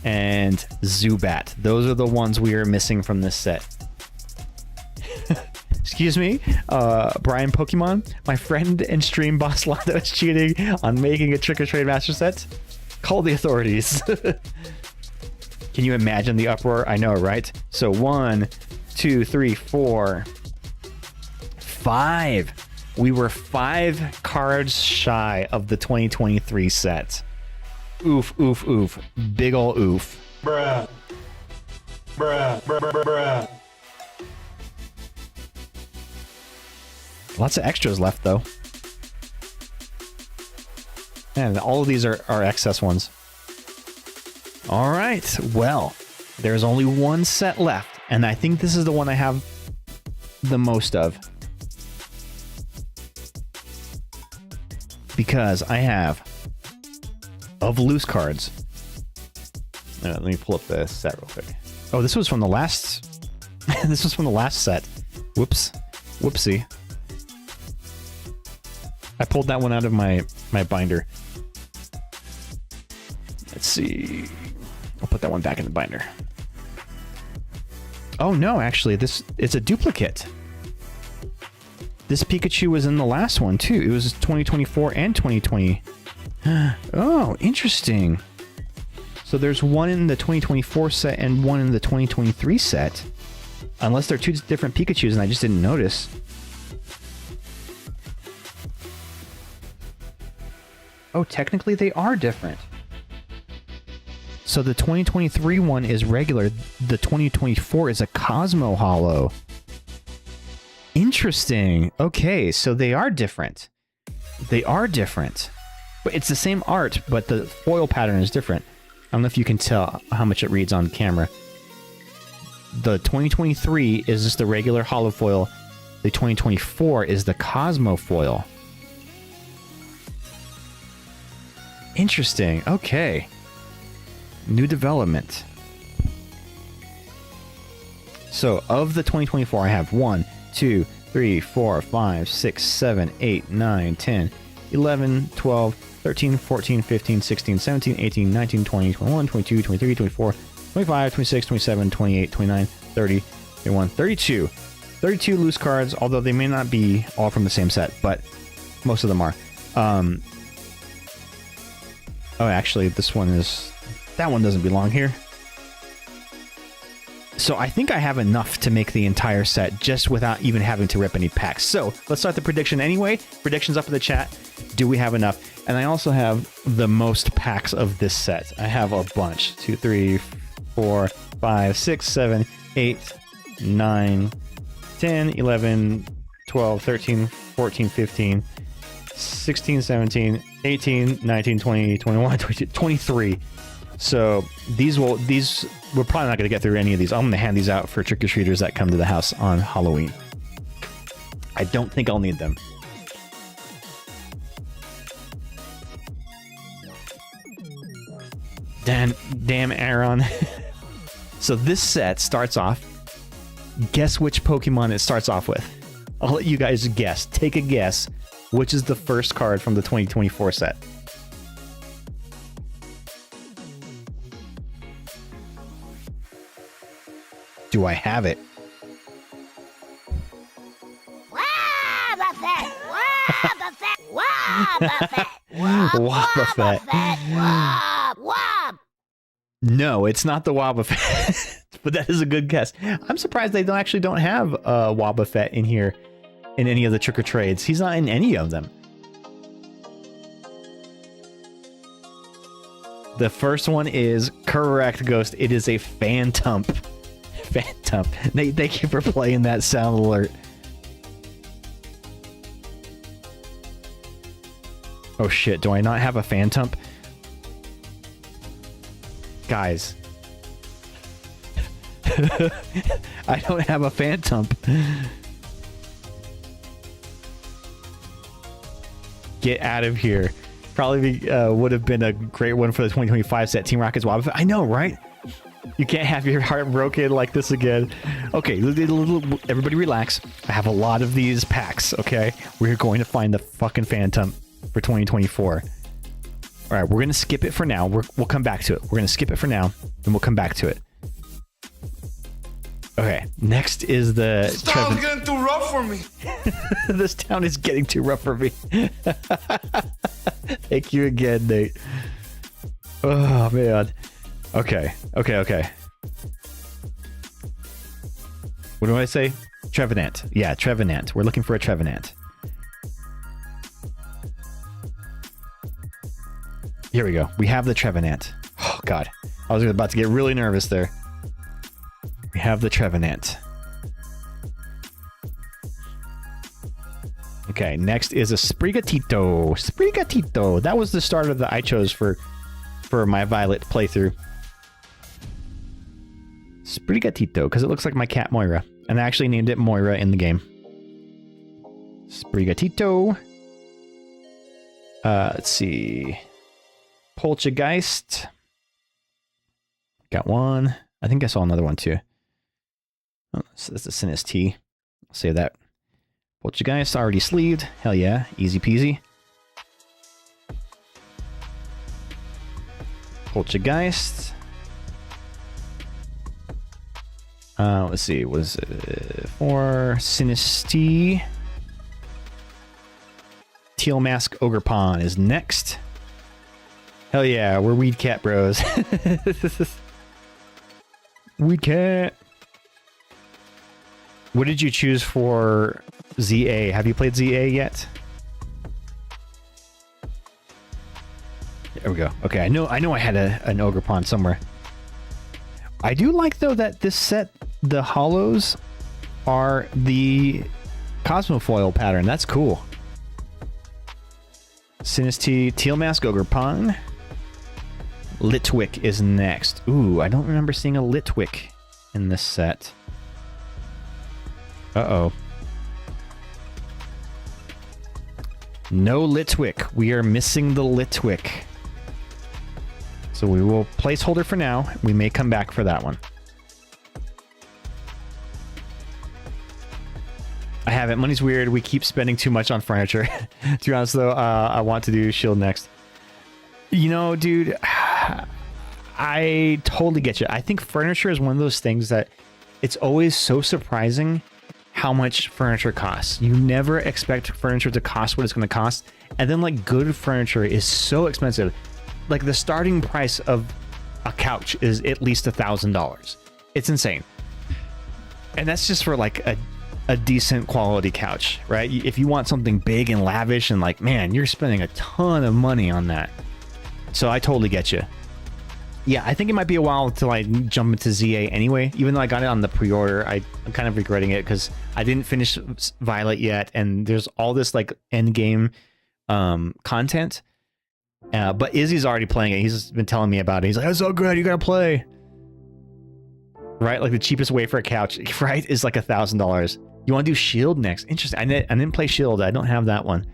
And Zubat. Those are the ones we are missing from this set. Excuse me, Brian Pokemon, my friend and stream boss Lando is cheating on making a Trick or Trade Master set. Call the authorities. Can you imagine the uproar? I know, right? So 1, 2, 3, 4, 5. We were 5 cards shy of the 2023 set. Oof, oof, oof. Big ol' oof. Bruh. Bruh, bruh, bruh, bruh. Lots of extras left, though. And all of these are excess ones. All right. Well, there's only one set left, and I think this is the one I have the most of. Because I have of loose cards. Let me pull up the set real quick. Oh, this was from the last... this was from the last set. Whoops. Whoopsie. I pulled that one out of my binder. Let's see. I'll put that one back in the binder. Oh no, actually, it's a duplicate. This Pikachu was in the last one too. It was 2024 and 2020. Oh, interesting. So there's one in the 2024 set and one in the 2023 set. Unless they're two different Pikachus and I just didn't notice. Oh, technically they are different. So the 2023 one is regular. The 2024 is a Cosmo Hollow. Interesting. Okay, so they are different. They are different. But it's the same art, but the foil pattern is different. I don't know if you can tell how much it reads on camera. the 2023 is just the regular holo foil. The 2024 is the Cosmo foil. Interesting. Okay. New development. So of the 2024, I have 1, 2, 3, 4, 5, 6, 7, 8, 9, 10, 11, 12, 13, 14, 15, 16, 17, 18, 19, 20, 21, 22, 23, 24, 25, 26, 27, 28, 29, 30, 31, 32. 32 loose cards, although they may not be all from the same set, but most of them are. Oh, actually, this one is... That one doesn't belong here. So I think I have enough to make the entire set just without even having to rip any packs. So let's start the prediction anyway. Predictions up in the chat. Do we have enough? And I also have the most packs of this set. I have a bunch. 2, 3, 4, 5, 6, 7, 8, 9, 10, 11, 12, 13, 14, 15, 16, 17, 18, 19, 20, 21, 22, 23. So we're probably not going to get through any of these. I'm going to hand these out for trick-or-treaters that come to the house on Halloween. I don't think I'll need them. Damn Aaron. So this set starts off. Guess which Pokemon it starts off with. I'll let you guys guess. Take a guess. Which is the first card from the 2024 set? Do I have it? Wobbuffet! Wobbuffet! Wobbuffet. Wob! No, it's not the Wobbuffet. But that is a good guess. I'm surprised they don't have Wobbuffet in here in any of the trick-or-trades. He's not in any of them. The first one is correct, Ghost. It is a Phantump. Phantump. Thank you for playing that sound alert. Oh shit, do I not have a Phantump? Guys. I don't have a Phantump. Get out of here. Probably would have been a great one for the 2025 set. Team Rocket's Wobbuffet. I know, right? You can't have your heart broken like this again. Okay, everybody relax. I have a lot of these packs, okay? We're going to find the fucking Phantump for 2024. All right, we're going to skip it for now. We'll come back to it. We're going to skip it for now, and we'll come back to it. Okay, next is the... This town's getting too rough for me. This town is getting too rough for me. Thank you again, Nate. Oh, man. Okay. What do I say? Trevenant. Yeah, Trevenant. We're looking for a Trevenant. Here we go. We have the Trevenant. Oh, God. I was about to get really nervous there. We have the Trevenant. Okay, next is a Sprigatito. Sprigatito. That was the starter that I chose for my Violet playthrough. Sprigatito, because it looks like my cat Moira. And I actually named it Moira in the game. Sprigatito. Let's see. Poltergeist. Got one. I think I saw another one too. Oh, so that's a Sinistee. I'll save that. Poltergeist already sleeved. Hell yeah. Easy peasy. Poltergeist. Let's see. Was it for Sinistee? Teal Mask Ogerpon is next. Hell yeah, we're Weed Cat bros. Weed Cat. What did you choose for ZA? Have you played ZA yet? There we go. Okay, I know I had an Ogerpon somewhere. I do like though that this set, the hollows are the Cosmofoil pattern. That's cool. Sinistee, Teal Mask Ogerpon. Litwick is next. Ooh, I don't remember seeing a Litwick in this set. Uh-oh. No Litwick. We are missing the Litwick. So we will placeholder for now. We may come back for that one. I haven't. Money's weird. We keep spending too much on furniture. To be honest, though, I want to do Shield next. You know, dude, I totally get you. I think furniture is one of those things that it's always so surprising how much furniture costs. You never expect furniture to cost what it's going to cost. And then, like, good furniture is so expensive. Like, the starting price of a couch is at least $1,000. It's insane. And that's just for, like, a decent quality couch, right? If you want something big and lavish and, like, man, you're spending a ton of money on that. So I totally get you. Yeah, I think it might be a while until I jump into ZA anyway. Even though I got it on the pre-order, I'm kind of regretting it because I didn't finish Violet yet, and there's all this like end game content. But Izzy's already playing it. He's been telling me about it. He's like, "It's so good, you gotta play." Right, like the cheapest way for a couch, right, is like $1,000. You want to do Shield next? Interesting. I didn't play Shield. I don't have that one.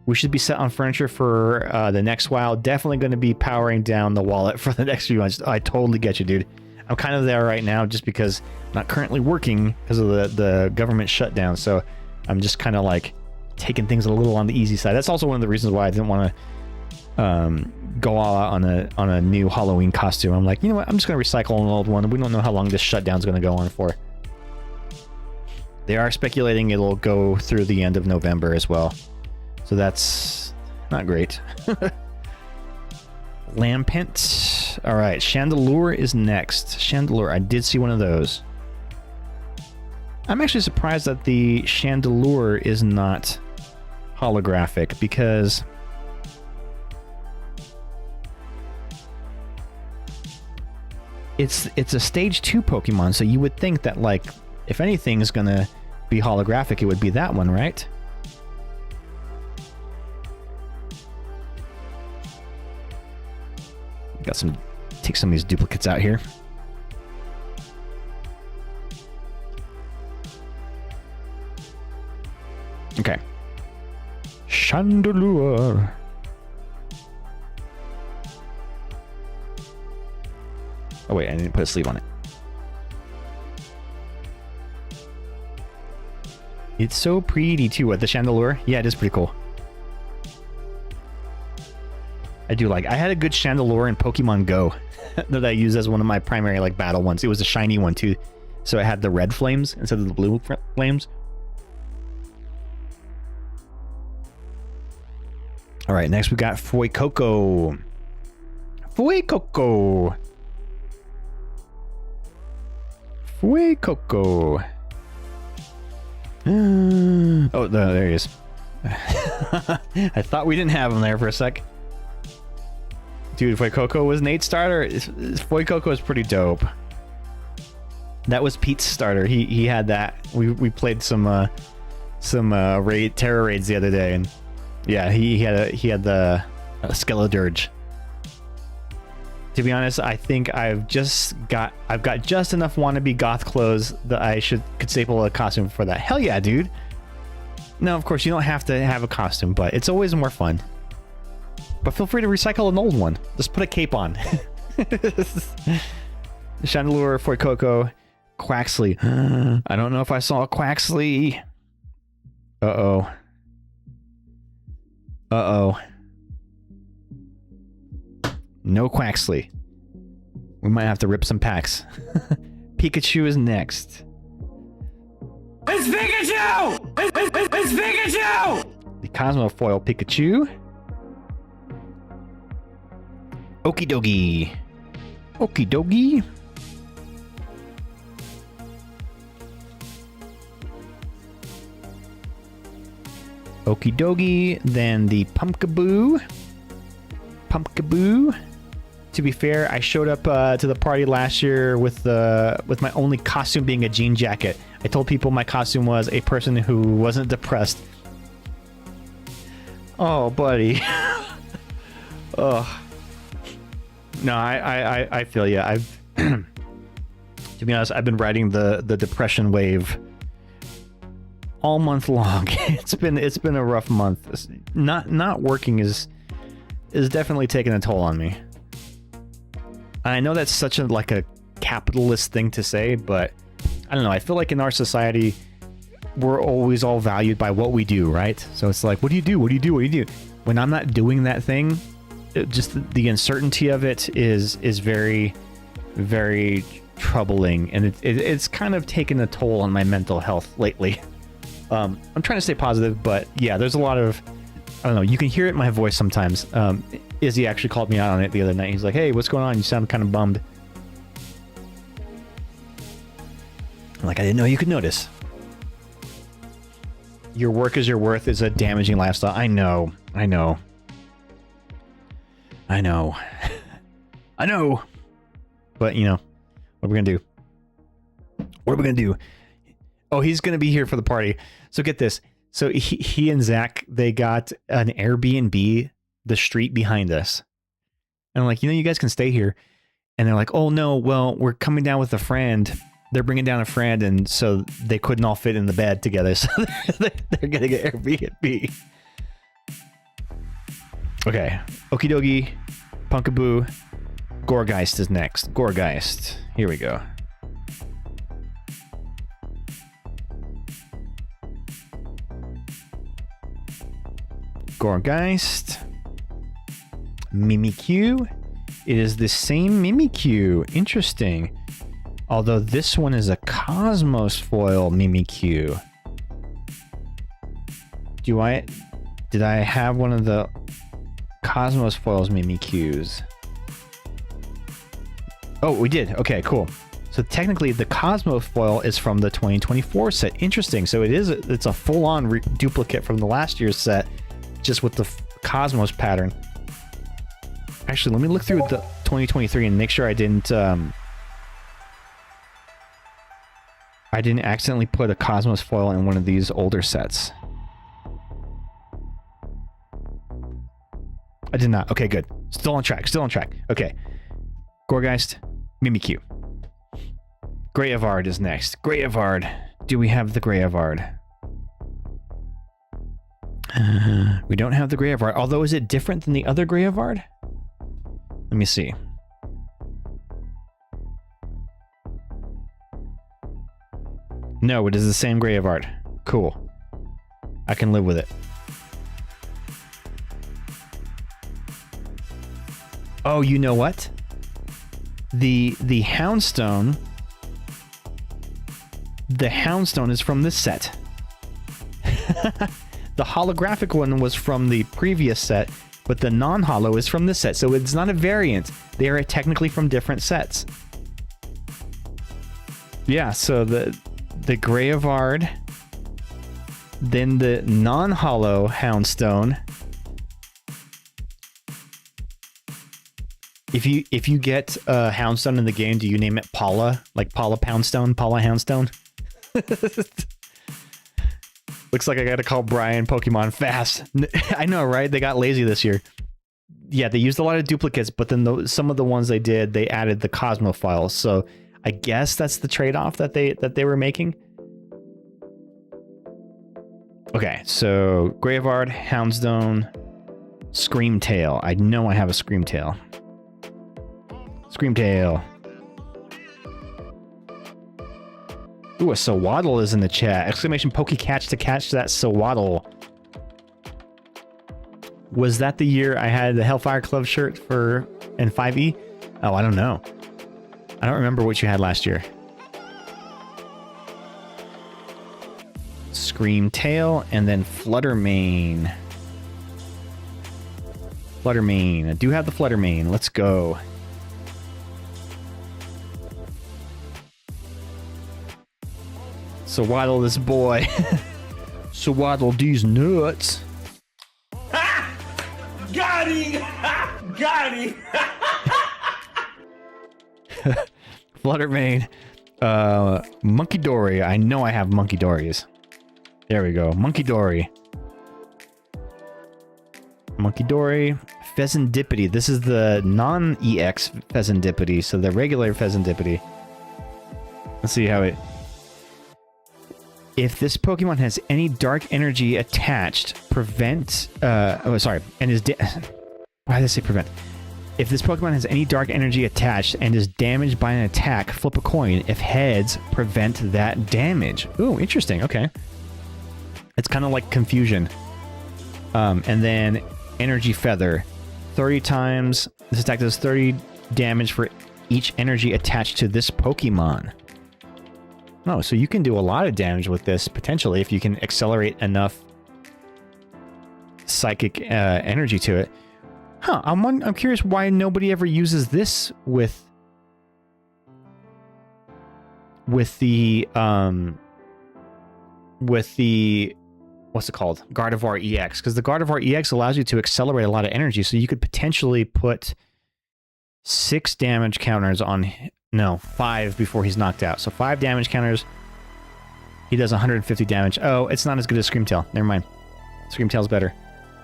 We should be set on furniture for the next while. Definitely going to be powering down the wallet for the next few months. I totally get you, dude. I'm kind of there right now just because I'm not currently working because of the government shutdown. So I'm just kind of like taking things a little on the easy side. That's also one of the reasons why I didn't want to go all out on a new Halloween costume. I'm like, you know what? I'm just going to recycle an old one. We don't know how long this shutdown is going to go on for. They are speculating it'll go through the end of November as well. So that's not great. Lampent. All right, Chandelure is next. Chandelure, I did see one of those. I'm actually surprised that the Chandelure is not holographic because it's a stage 2 Pokemon, so you would think that, like, if anything is gonna be holographic, it would be that one, right? Take some of these duplicates out here. Okay. Chandelure. Oh wait, I didn't put a sleeve on it. It's so pretty too. What, the Chandelure? Yeah, it is pretty cool. I do like. I had a good Chandelure in Pokemon Go that I used as one of my primary like battle ones. It was a shiny one too, so it had the red flames instead of the blue flames. All right, next we got Fuecoco. Fuecoco. Fuecoco. Oh, there he is. I thought we didn't have him there for a sec. Dude, Fuecoco was Nate's starter. Fuecoco is pretty dope. That was Pete's starter. He had that. We played some terror raids the other day, and yeah, he had the Skeledirge. To be honest, I think I've got just enough wannabe goth clothes that I could staple a costume for that. Hell yeah, dude. No, of course you don't have to have a costume, but it's always more fun. But feel free to recycle an old one. Just put a cape on. Chandelure, Fuecoco, Quaxley. I don't know if I saw a Quaxley. Uh-oh. Uh-oh. No Quaxley. We might have to rip some packs. Pikachu is next. It's Pikachu! It's Pikachu! The Cosmofoil Pikachu. Okie dokie. Okie dokie. Okie dokie. Then the Pumpkaboo. Pumpkaboo. To be fair, I showed up to the party last year with my only costume being a jean jacket. I told people my costume was a person who wasn't depressed. Oh, buddy. Oh. No, I feel you. To be honest, I've been riding the depression wave all month long. It's been a rough month. Not working is definitely taking a toll on me. I know that's such a capitalist thing to say, but I don't know. I feel like in our society, we're always all valued by what we do, right? So it's like, what do you do? What do you do? What do you do? When I'm not doing that thing, just the uncertainty of it is very, very troubling, and it's kind of taken a toll on my mental health lately. I'm trying to stay positive, but yeah, there's a lot of, I don't know, you can hear it in my voice sometimes. Izzy actually called me out on it the other night. He's like, hey, what's going on? You sound kind of bummed. I'm like, I didn't know you could notice. Your work is your worth is a damaging lifestyle. I know. But, you know, what are we going to do? Oh, he's going to be here for the party. So get this. So he and Zach, they got an Airbnb, the street behind us. And I'm like, you guys can stay here. And they're like, oh, no, well, we're coming down with a friend. They're bringing down a friend, and so they couldn't all fit in the bed together. So they're going to get Airbnb. Okay. Okie dokie. Punkaboo. Gorgeist is next. Gorgeist. Here we go. Gorgeist. Mimikyu. It is the same Mimikyu. Interesting. Although this one is a Cosmos foil Mimikyu. Did I have one of the Cosmos foils Mimikyus? Oh, we did. Okay, cool. So technically the Cosmos foil is from the 2024 set. Interesting. So it's a full-on duplicate from the last year's set, just with the Cosmos pattern. Actually, let me look through the 2023 and make sure I didn't accidentally put a Cosmos foil in one of these older sets. I did not. Okay, good. Still on track. Okay. Gorgeist, Mimikyu. Greyavard is next. Greyavard. Do we have the Greyavard? We don't have the Greyavard. Although, is it different than the other Greyavard? Let me see. No, it is the same Greyavard. Cool. I can live with it. Oh, you know what? The Houndstone. The Houndstone is from this set. The holographic one was from the previous set, but the non-holo is from this set, so it's not a variant. They are technically from different sets. Yeah, so the Greyavard, then the non-holo Houndstone. If you get a Houndstone in the game, do you name it Paula? Like Paula Poundstone? Paula Houndstone? Looks like I gotta call Brian Pokemon fast. I know, right? They got lazy this year. Yeah, they used a lot of duplicates, but then some of the ones they did, they added the Cosmo files. So I guess that's the trade-off that they were making. Okay, so Greyavard, Houndstone, Screamtail. I know I have a Screamtail. Screamtail. Ooh, a Sawaddle is in the chat. Exclamation Pokecatch to catch that Sawaddle. Was that the year I had the Hellfire Club shirt for N5E? Oh, I don't know. I don't remember what you had last year. Screamtail and then Fluttermane. Fluttermane. I do have the Fluttermane. Let's go. Sawaddle this boy. Sawaddle these nuts. Got him! Got him! Fluttermane. Monkey Dory. I know I have Monkey Dories. There we go. Monkey Dory. Monkey Dory. Pheasantipity. This is the non-EX Pheasantipity, so the regular Pheasantipity. Let's see how it... If this Pokemon has any dark energy attached, prevent... and is... Why did I say prevent? If this Pokemon has any dark energy attached and is damaged by an attack, flip a coin. If heads, prevent that damage. Ooh, interesting. Okay. It's kind of like Confusion. And then Energy Feather. 30 times. This attack does 30 damage for each energy attached to this Pokemon. Oh, so you can do a lot of damage with this, potentially, if you can accelerate enough psychic energy to it. Huh, I'm curious why nobody ever uses this with the what's it called? Gardevoir EX, because the Gardevoir EX allows you to accelerate a lot of energy, so you could potentially put 6 damage counters on... No, 5 before he's knocked out. So 5 damage counters. He does 150 damage. Oh, it's not as good as Screamtail. Never mind. Screamtail's better.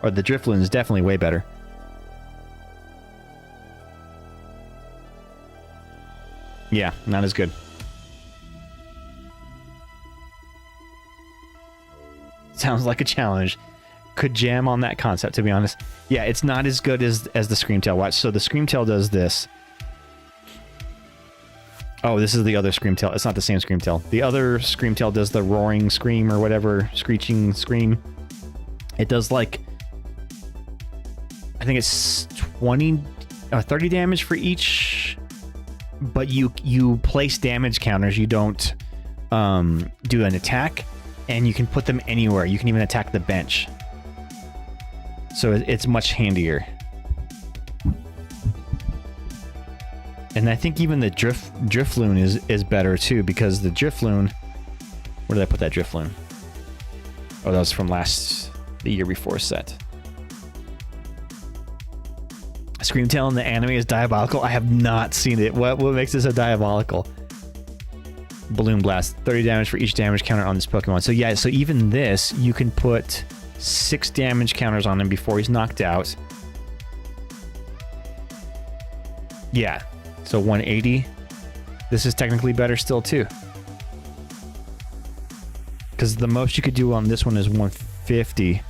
Or the Drifloon is definitely way better. Yeah, not as good. Sounds like a challenge. Could jam on that concept, to be honest. Yeah, it's not as good as the Screamtail. Watch. So the Screamtail does this. Oh, this is the other Screamtail. It's not the same Screamtail. The other Screamtail does the roaring scream or whatever, screeching scream. It does like... I think it's 30 damage for each... But you place damage counters. You don't do an attack. And you can put them anywhere. You can even attack the bench. So it's much handier. And I think even the Drifloon is better too, because the Drifloon... Where did I put that Drifloon? Oh, that was from the year before set. Screamtail in the anime is diabolical. I have not seen it. What makes this so diabolical? Balloon Blast. 30 damage for each damage counter on this Pokemon. So yeah, so even this, you can put 6 damage counters on him before he's knocked out. Yeah. So 180. This is technically better still too. Because the most you could do on this one is 150.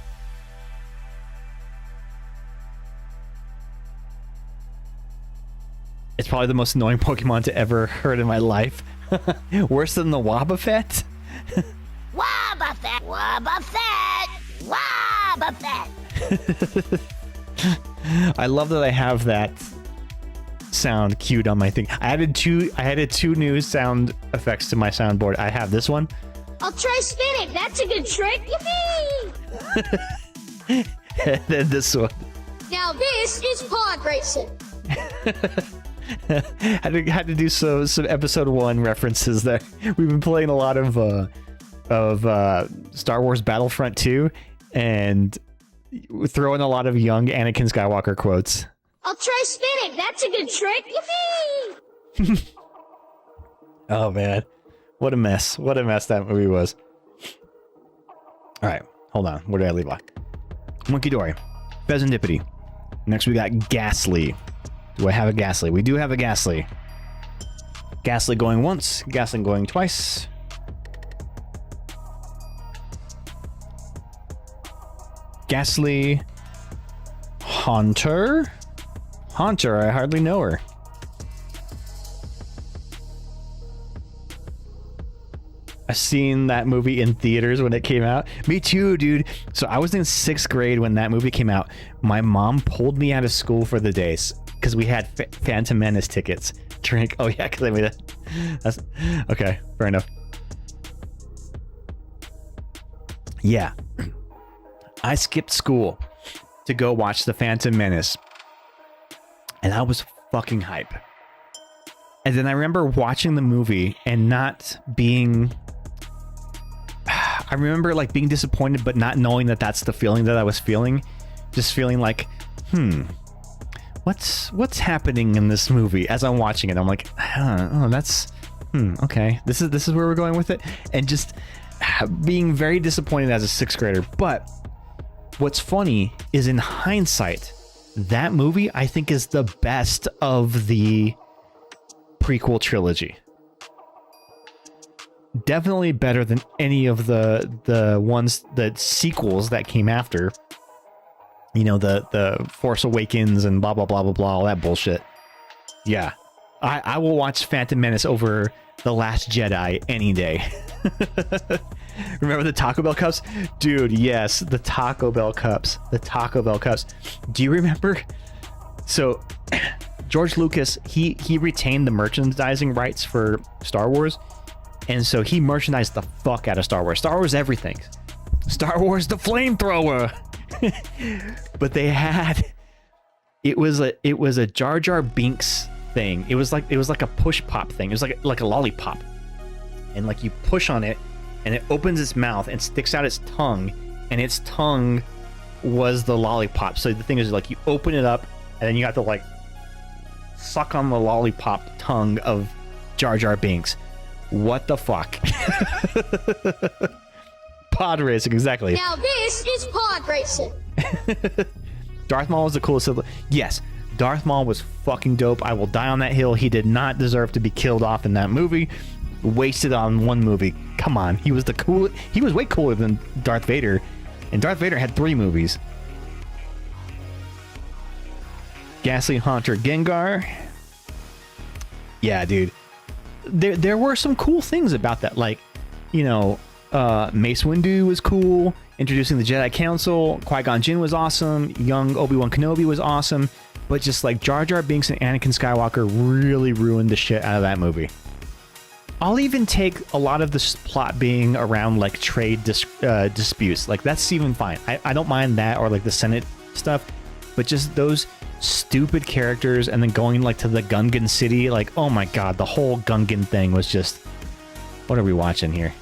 It's probably the most annoying Pokemon to ever heard in my life. Worse than the Wobbuffet? Wobbuffet! Wobbuffet! Wobbuffet! I love that I have that sound queued on my thing. I added two new sound effects to my soundboard. I have this one. I'll try spinning. That's a good trick. Yippee! And then this one. Now this is pod racing. had to do some episode 1 references there. We've been playing a lot of Star Wars Battlefront 2 and throwing a lot of young Anakin Skywalker quotes. I'll try spinning. That's a good trick. Yippee! Oh man, what a mess! What a mess that movie was. All right, hold on. Where did I leave off? Monkey-Dory, Pheasantipity. Next we got Ghastly. Do I have a Ghastly? We do have a Ghastly. Ghastly going once, Ghastly going twice. Ghastly Haunter? Haunter, I hardly know her. I've seen that movie in theaters when it came out. Me too, dude. So I was in 6th grade when that movie came out. My mom pulled me out of school for the days because we had Phantom Menace tickets. Drink. Oh yeah, because I made that. That's okay. Fair enough. Yeah. I skipped school to go watch the Phantom Menace. And I was fucking hype. And then I remember watching the movie and not being... I remember like being disappointed, but not knowing that that's the feeling that I was feeling. Just feeling like, what's happening in this movie as I'm watching it? I'm like, oh, that's, okay. This is where we're going with it. And just being very disappointed as a 6th grader. But what's funny is in hindsight, that movie I think is the best of the prequel trilogy. definitely better than any of the sequels that came after. You know, the Force Awakens and blah blah blah blah blah, all that bullshit. Yeah, I will watch Phantom Menace over The Last Jedi any day. Remember the Taco Bell cups? Dude, yes, the Taco Bell cups. The Taco Bell cups. Do you remember? So, George Lucas, he retained the merchandising rights for Star Wars, and so he merchandised the fuck out of Star Wars. Star Wars everything. Star Wars the flamethrower. But they had it was a Jar Jar Binks thing. It was like a push pop thing. It was like a lollipop. And like you push on it and it opens its mouth and sticks out its tongue, and its tongue was the lollipop. So the thing is, like, you open it up and then you have to like suck on the lollipop tongue of Jar Jar Binks. What the fuck? Pod racing, exactly. Now this is pod racing. Darth Maul was the coolest. Yes, Darth Maul was fucking dope. I will die on that hill. He did not deserve to be killed off in that movie. Wasted on one movie. Come on, he was the cool. He was way cooler than Darth Vader, and Darth Vader had 3 movies. Ghastly Haunter Gengar. Yeah, dude. There were some cool things about that, like, you know, Mace Windu was cool. Introducing the Jedi Council. Qui-Gon Jinn was awesome. Young Obi-Wan Kenobi was awesome. But just like Jar Jar Binks and Anakin Skywalker really ruined the shit out of that movie. I'll even take a lot of this plot being around like trade disputes. Like, that's even fine. I don't mind that, or like the Senate stuff. But just those stupid characters and then going like to the Gungan city. Like, oh my god, the whole Gungan thing was just... What are we watching here?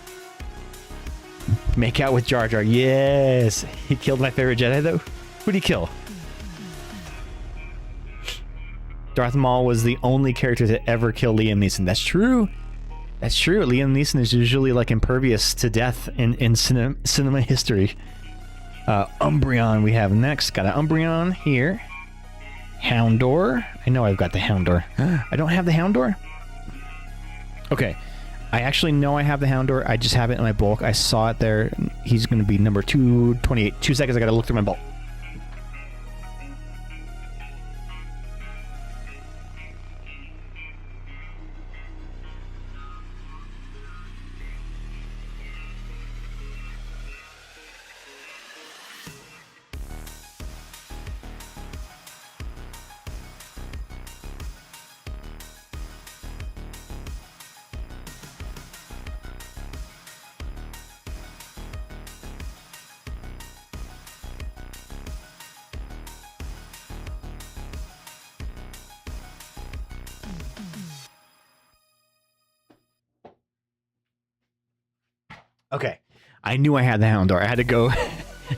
Make out with Jar Jar. Yes! He killed my favorite Jedi, though. Who'd he kill? Darth Maul was the only character to ever kill Liam Neeson. That's true. That's true. Liam Neeson is usually like impervious to death in cinema history. Umbreon we have next. Got an Umbreon here. Houndor. I know I've got the Houndor. I don't have the Houndor? Okay. I actually know I have the Houndor. I just have it in my bulk. I saw it there. He's going to be number 228. 2 seconds. I got to look through my bulk. Okay, I knew I had the Houndor. I had to go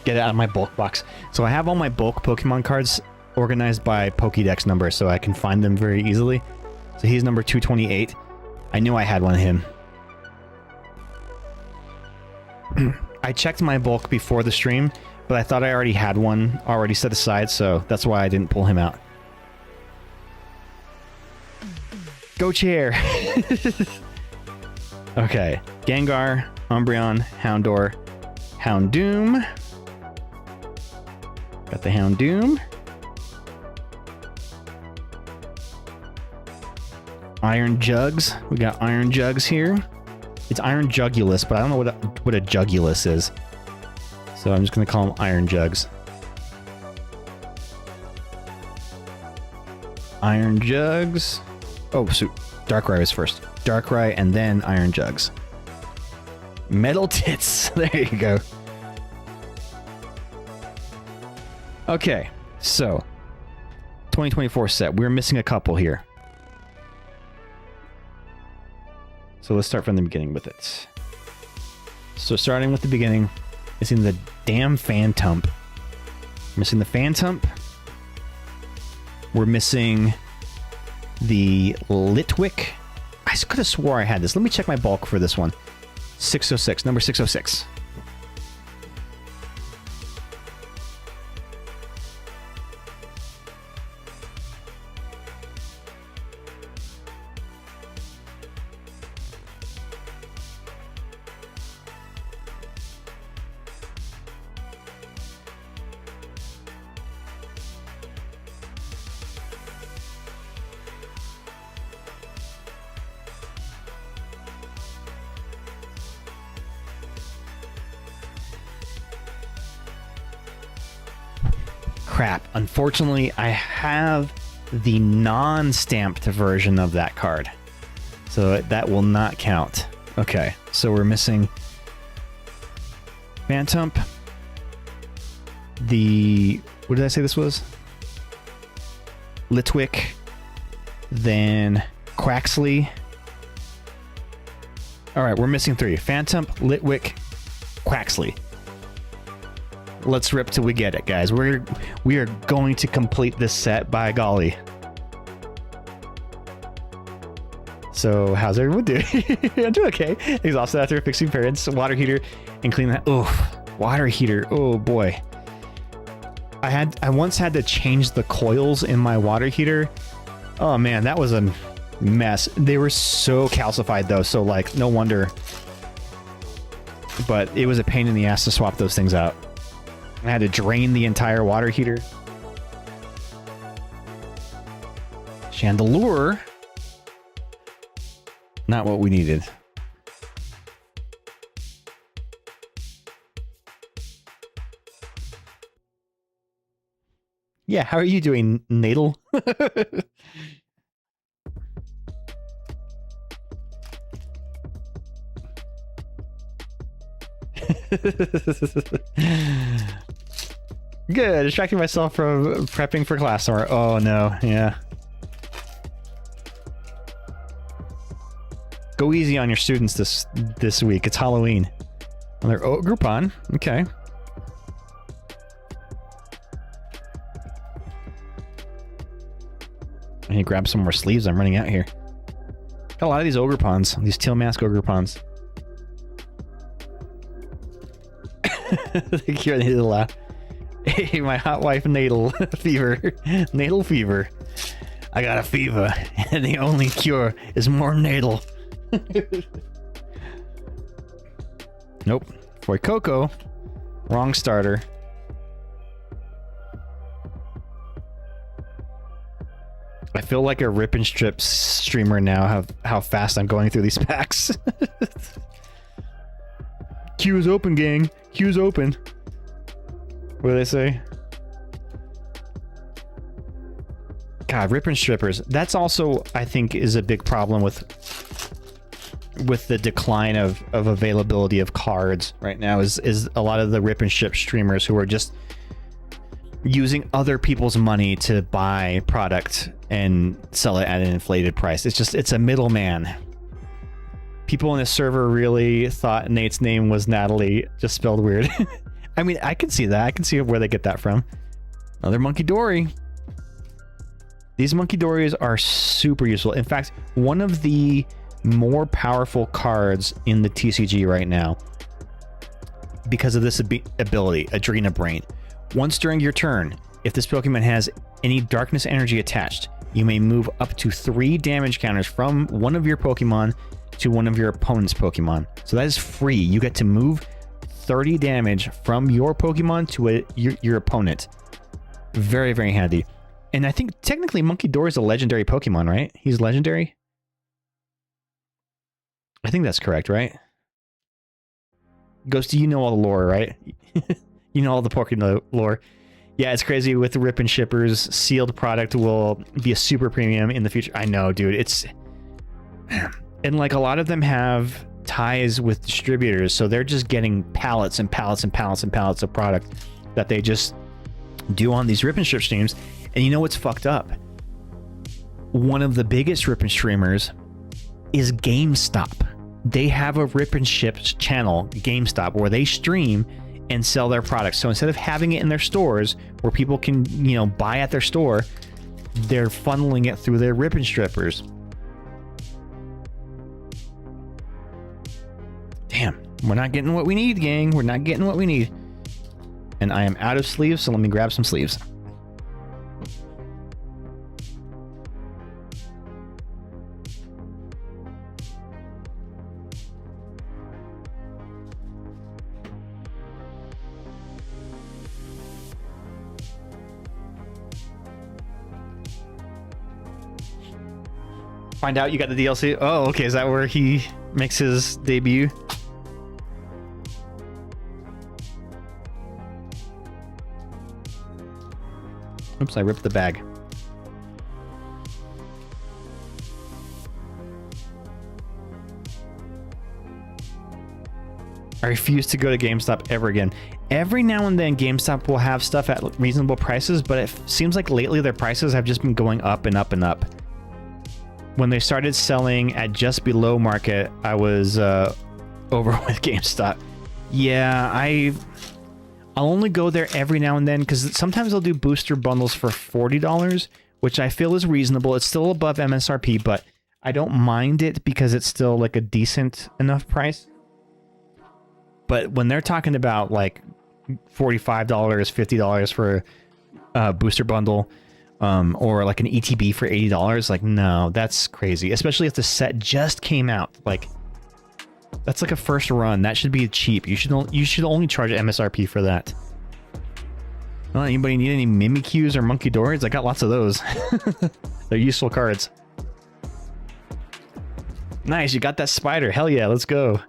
get it out of my bulk box. So I have all my bulk Pokemon cards organized by Pokédex number, so I can find them very easily. So he's number 228. I knew I had one of him. I checked my bulk before the stream, but I thought I already had one already set aside, so that's why I didn't pull him out. Go chair! Okay, Gengar, Umbreon, Houndor, Houndoom. Got the Houndoom. Iron Jugs. We got Iron Jugs here. It's Iron Jugulus, but I don't know what a Jugulus is. So I'm just going to call them Iron Jugs. Iron Jugs. Oh, shoot. Darkrai was first. Darkrai and then Iron Jugs. Metal Tits. There you go. Okay, so 2024 set. We're missing a couple here. So let's start from the beginning with it. So starting with the beginning, missing the damn Phantump. Missing the Phantump. We're missing the Litwick. I could have swore I had this. Let me check my bulk for this one. 606, number 606. Crap. Unfortunately, I have the non-stamped version of that card. So that will not count. Okay, so we're missing Phantom. What did I say this was? Litwick. Then Quaxley. All right, we're missing 3. Phantom, Litwick, Quaxley. Let's rip till we get it, guys. We are going to complete this set, by golly. So how's everyone doing? I'm doing okay. Exhausted after fixing parents, water heater, and clean that. Oh, water heater. Oh boy. I once had to change the coils in my water heater. Oh man, that was a mess. They were so calcified though, so like no wonder. But it was a pain in the ass to swap those things out. I had to drain the entire water heater. Chandelure. Not what we needed. Yeah, how are you doing, Natal? Good, distracting myself from prepping for class tomorrow. Oh no, yeah. Go easy on your students this week. It's Halloween. Oh, they're Groupon. Okay. I need to grab some more sleeves. I'm running out here. Got a lot of these Ogrepons. These Teal Mask Ogrepons. Thank you. I needed to laugh. Hey, my hot wife Natal fever. Natal fever. I got a fever, and the only cure is more Natal. Nope. For Coco. Wrong starter. I feel like a rip and strip streamer now, how fast I'm going through these packs. Queue is open, gang. Queue's open. What do they say? God, rip and strippers. That's also, I think, is a big problem with the decline of availability of cards right now is a lot of the rip and strip streamers who are just using other people's money to buy product and sell it at an inflated price. It's a middleman. People in the server really thought Nate's name was Natalie, just spelled weird. I mean, I can see that. I can see where they get that from. Another Monkey Dory. These Monkey Dories are super useful. In fact, one of the more powerful cards in the TCG right now because of this ability, Adrena Brain. Once during your turn, if this Pokemon has any darkness energy attached, you may move up to 3 damage counters from one of your Pokemon to one of your opponent's Pokemon. So that is free. You get to move 30 damage from your Pokemon to your opponent. Very, very handy. And I think technically Monkey Dory is a legendary Pokemon, right? He's legendary? I think that's correct, right? Ghosty, you know all the lore, right? You know all the Pokemon lore. Yeah, it's crazy with the rip and shippers. Sealed product will be a super premium in the future. I know, dude. It's... And like a lot of them have ties with distributors, so they're just getting pallets and pallets and pallets and pallets of product that they just do on these rip and strip streams. And you know what's fucked up? One of the biggest rip and streamers is GameStop. They have a rip and ship channel, GameStop, where they stream and sell their products. So instead of having it in their stores where people can, you know, buy at their store, they're funneling it through their rip and strippers. Damn, we're not getting what we need, gang. We're not getting what we need. And I am out of sleeves, so let me grab some sleeves. Find out you got the DLC. Oh, okay. Is that where he makes his debut? Oops, I ripped the bag. I refuse to go to GameStop ever again. Every now and then GameStop will have stuff at reasonable prices, but it seems like lately their prices have just been going up and up and up. When they started selling at just below market, I was over with GameStop. Yeah, I'll only go there every now and then because sometimes they'll do booster bundles for $40, which I feel is reasonable. It's still above MSRP, but I don't mind it because it's still like a decent enough price. But when they're talking about like $45, $50 for a booster bundle, or like an ETB for $80, like, no, that's crazy. Especially if the set just came out. Like, that's like a first run. That should be cheap. You should only charge MSRP for that. Well, anybody need any Mimikyus or Monkey Dories? I got lots of those. They're useful cards. Nice, you got that spider. Hell yeah, let's go.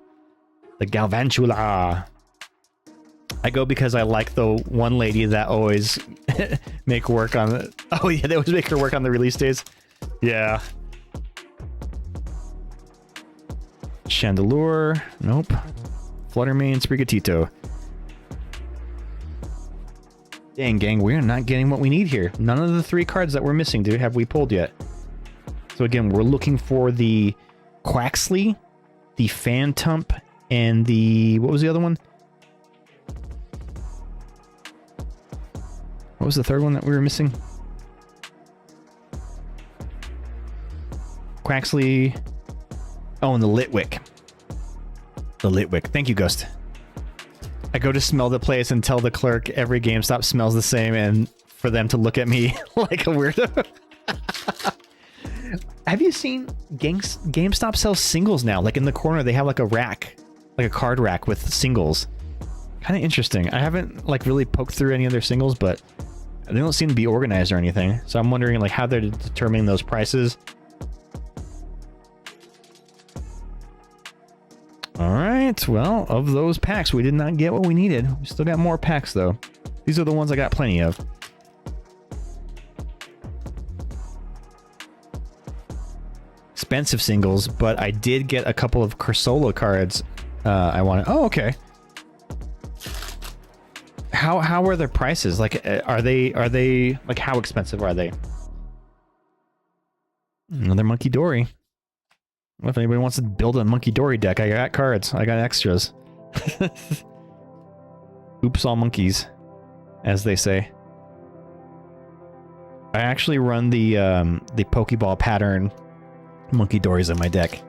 The Galvantula. I go because I like the one lady that always make work on the... Oh yeah, they always make her work on the release days. Yeah. Chandelure. Nope. Fluttermane, Sprigatito. Dang, gang, we're not getting what we need here. None of the 3 cards that we're missing, dude, have we pulled yet. So again, we're looking for the Quaxly, the Phantump, and the... What was the other one? What was the third one that we were missing? Quaxly. Oh, and the Litwick. The Litwick. Thank you, Ghost. I go to smell the place and tell the clerk every GameStop smells the same, and for them to look at me like a weirdo. Have you seen GameStop sells singles now? Like in the corner, they have like a rack, like a card rack with singles. Kind of interesting. I haven't like really poked through any of their singles, but they don't seem to be organized or anything. So I'm wondering like how they're determining those prices. All right. Well, of those packs, we did not get what we needed. We still got more packs though. These are the ones I got plenty of. Expensive singles, but I did get a couple of Cursola cards. I wanted. Oh, okay. How are their prices? Like, are they like how expensive are they? Another Monkey Dory. Well, if anybody wants to build a Monkey Dory deck, I got cards. I got extras. Oops, all monkeys, as they say. I actually run the Pokeball pattern Monkey Dories in my deck.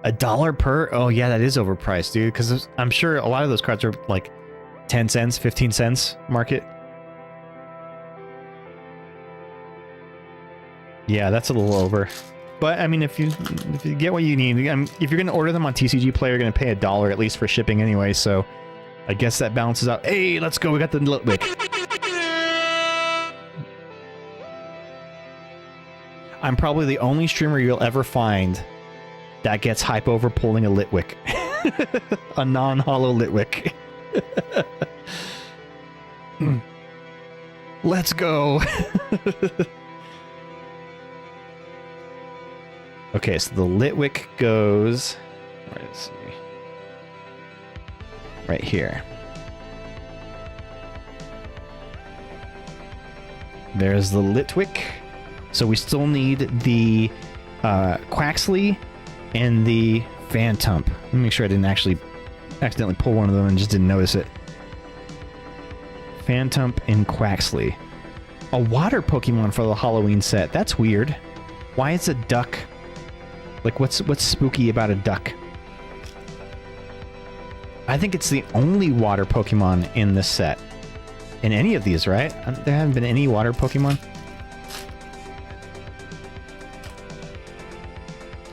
$1 per? Oh yeah, that is overpriced, dude. Because I'm sure a lot of those cards are like 10 cents, 15 cents market. Yeah, that's a little over. But I mean, if you get what you need, if you're gonna order them on TCG Play, you're gonna pay $1 at least for shipping anyway. So I guess that balances out. Hey, let's go. We got the Litwick. I'm probably the only streamer you'll ever find that gets hype over pulling a Litwick. A non-hollow Litwick. Let's go. Okay, so the Litwick goes... Let's see. Right here. There's the Litwick. So we still need the Quaxly and the Phantump. Let me make sure I didn't actually accidentally pull one of them and just didn't notice it. Phantump and Quaxly. A water Pokemon for the Halloween set. That's weird. Why is a duck... Like, what's spooky about a duck? I think it's the only water Pokemon in this set. In any of these, right? There haven't been any water Pokemon.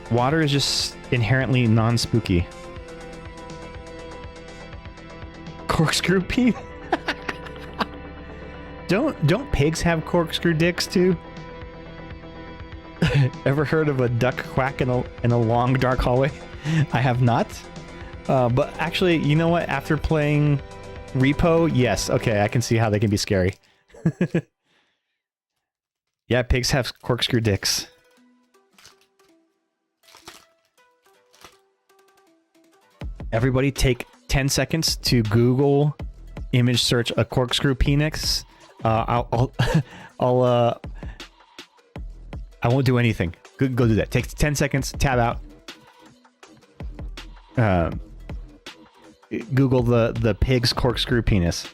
Water is just inherently non-spooky. Corkscrew Pete? Don't pigs have corkscrew dicks too? Ever heard of a duck quack in a long dark hallway? I have not. But actually, you know what? After playing Repo, yes. Okay, I can see how they can be scary. Yeah, pigs have corkscrew dicks. Everybody take 10 seconds to Google image search a corkscrew penis. I won't do anything. Go do that. Take 10 seconds, tab out. Google the pig's corkscrew penis.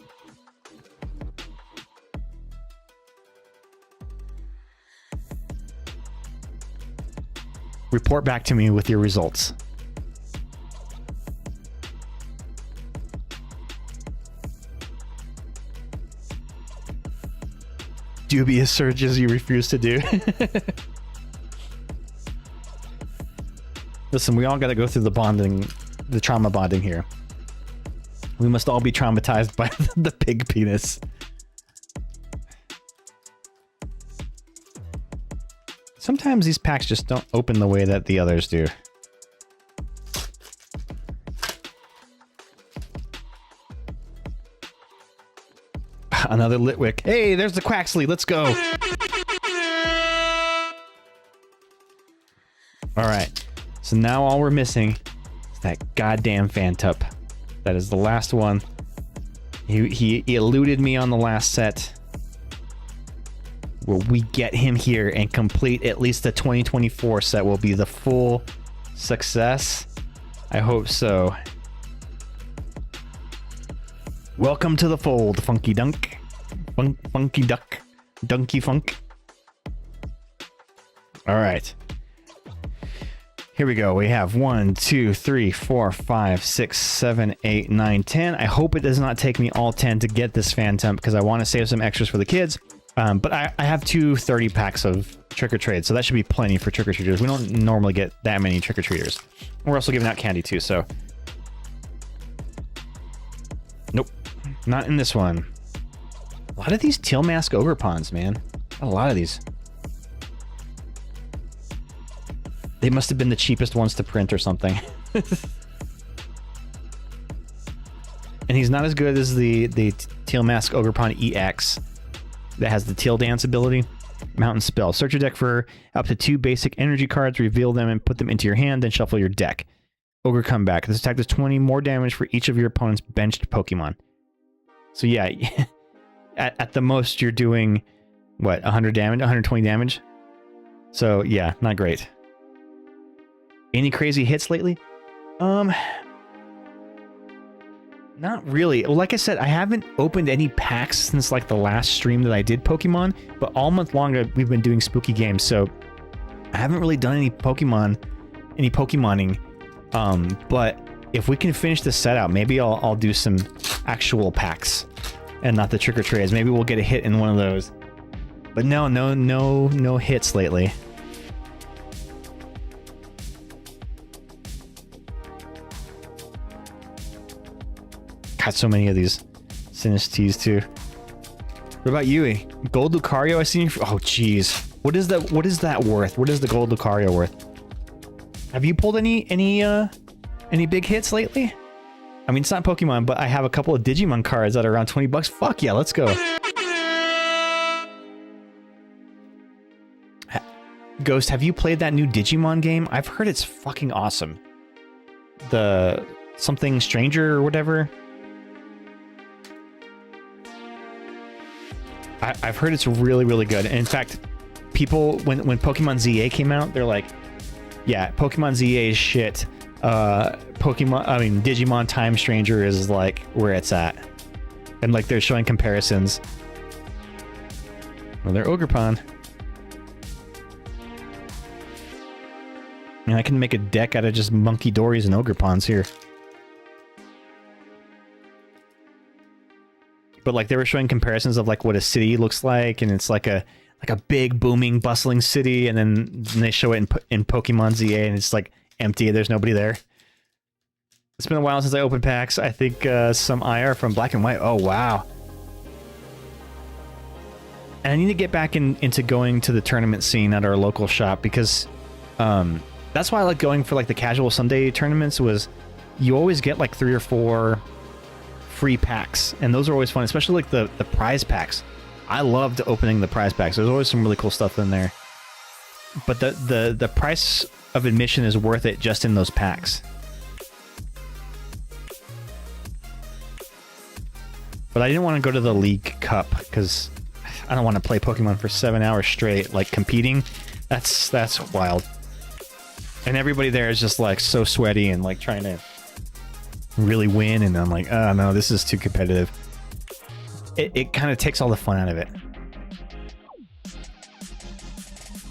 Report back to me with your results. Dubious searches you refuse to do. Listen, we all got to go through the trauma bonding here. We must all be traumatized by the pig penis. Sometimes these packs just don't open the way that the others do. Another Litwick. Hey, there's the Quaxley. Let's go. All right. So now all we're missing is that goddamn Fantup. That is the last one. He eluded me on the last set. Will we get him here and complete at least the 2024 set will be the full success? I hope so. Welcome to the fold, Funky Dunk. Funky Duck. Dunky Funk. All right. Here we go. We have 1, 2, 3, 4, 5, 6, 7, 8, 9, 10. I hope it does not take me all 10 to get this Phantom because I want to save some extras for the kids. But I have two 30 packs of trick-or-treat, so that should be plenty for trick-or-treaters. We don't normally get that many trick-or-treaters. We're also giving out candy too, so... Nope. Not in this one. A lot of these Teal Mask Ogre Ponds, man. A lot of these. They must have been the cheapest ones to print or something. And he's not as good as the Teal Mask Ogre Pond EX that has the Teal Dance ability. Mountain Spell. Search your deck for up to 2 basic energy cards, reveal them and put them into your hand, then shuffle your deck. Ogre Comeback. This attack does 20 more damage for each of your opponent's benched Pokemon. So yeah, at the most you're doing, what, 100 damage? 120 damage? So yeah, not great. Any crazy hits lately? Not really. Well, like I said, I haven't opened any packs since like the last stream that I did Pokemon, but all month long we've been doing spooky games, so I haven't really done any Pokemoning. But if we can finish this set out, maybe I'll do some actual packs and not the trick-or-treats. Maybe we'll get a hit in one of those. But no hits lately. Got so many of these Sinistes too. What about you? Gold Lucario I seen. Oh jeez. What is that worth? What is the Gold Lucario worth? Have you pulled any big hits lately? I mean, it's not Pokemon, but I have a couple of Digimon cards that are around 20 bucks. Fuck yeah, let's go. Ghost, have you played that new Digimon game? I've heard it's fucking awesome. The something stranger or whatever. I've heard it's really, really good. And in fact, people, when Pokemon ZA came out, they're like, yeah, Pokemon ZA is shit. Digimon Time Stranger is like where it's at. And like they're showing comparisons. Well, they're Ogerpon. And I can make a deck out of just Monkey Dories and Ogerpons here. But like they were showing comparisons of like what a city looks like, and it's like a big booming bustling city, and then they show it in Pokemon ZA and it's like empty, there's nobody there. It's been a while since I opened packs. I think some IR from Black and White. Oh wow. And I need to get back into going to the tournament scene at our local shop, because that's why I like going for like the casual Sunday tournaments. Was you always get like 3 or 4 free packs, and those are always fun, especially like the prize packs. I loved opening the prize packs. There's always some really cool stuff in there. But the price of admission is worth it just in those packs. But I didn't want to go to the League Cup because I don't want to play Pokemon for 7 hours straight, like competing. That's wild. And everybody there is just like so sweaty and like trying to really win, and I'm like, oh no, this is too competitive. It kind of takes all the fun out of it.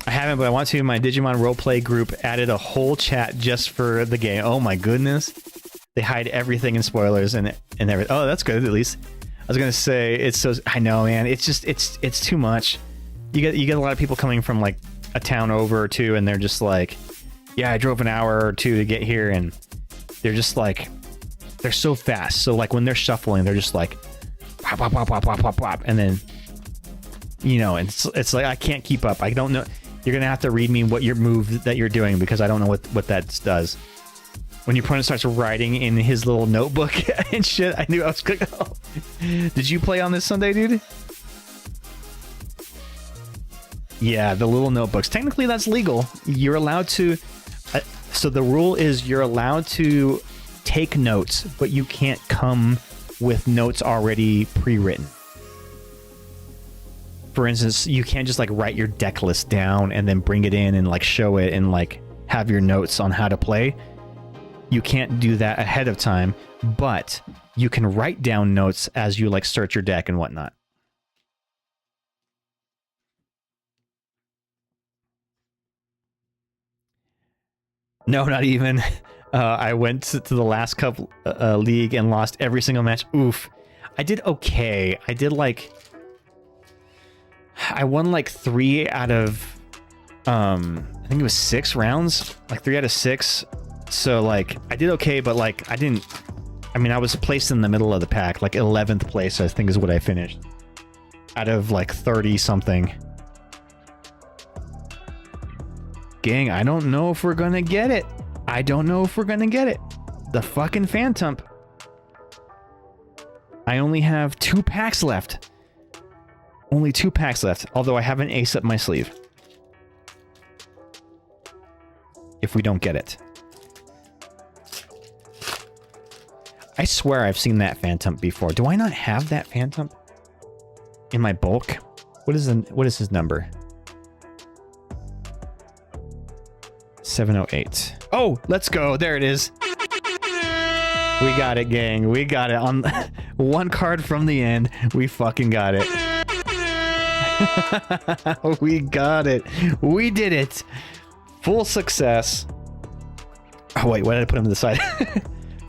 I haven't, but I want to. My Digimon roleplay group added a whole chat just for the game. Oh my goodness. They hide everything in spoilers and everything. Oh, that's good at least. I was gonna say it's so. I know, man. It's just it's too much. You get a lot of people coming from like a town over or two, and they're just like, yeah, I drove an hour or two to get here, and they're just like, they're so fast. So like when they're shuffling, they're just like, pop, pop, pop, pop, pop, pop, pop, and then, you know, it's like I can't keep up. I don't know. You're gonna have to read me what your move that you're doing because I don't know what that does. When your opponent starts writing in his little notebook and shit, I knew I was gonna go. Did you play on this Sunday, dude? Yeah, the little notebooks. Technically, that's legal. You're allowed to. So the rule is you're allowed to take notes, but you can't come with notes already pre-written. For instance, you can't just like write your deck list down and then bring it in and like show it and like have your notes on how to play. You can't do that ahead of time, but you can write down notes as you like search your deck and whatnot. No, not even. I went to the last cup league and lost every single match. Oof. I did okay. I did like... I won like 3 out of... I think it was 6 rounds. Like 3 out of 6. So like, I did okay, but like, I didn't... I mean, I was placed in the middle of the pack. Like 11th place, I think is what I finished. Out of like 30 something. Gang, I don't know if we're gonna get it. I don't know if we're gonna get it. The fucking Phantump. I only have 2 packs left. Only 2 packs left, although I have an ace up my sleeve. If we don't get it. I swear I've seen that Phantump before. Do I not have that Phantump in my bulk? What is his number? 708. Oh, let's go. There it is. We got it, gang. We got it. On 1 card from the end. We fucking got it. We got it. We did it. Full success. Oh, wait. Why did I put him to the side?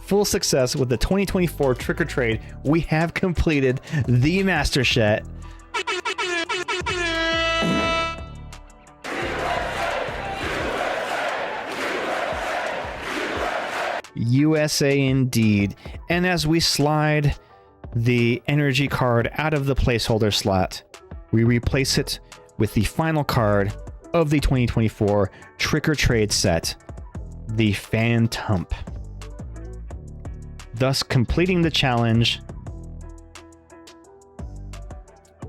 Full success with the 2024 Trick or Trade. We have completed the Master Set. USA indeed. And as we slide the energy card out of the placeholder slot, we replace it with the final card of the 2024 Trick or Trade set, the Phantump. Thus completing the challenge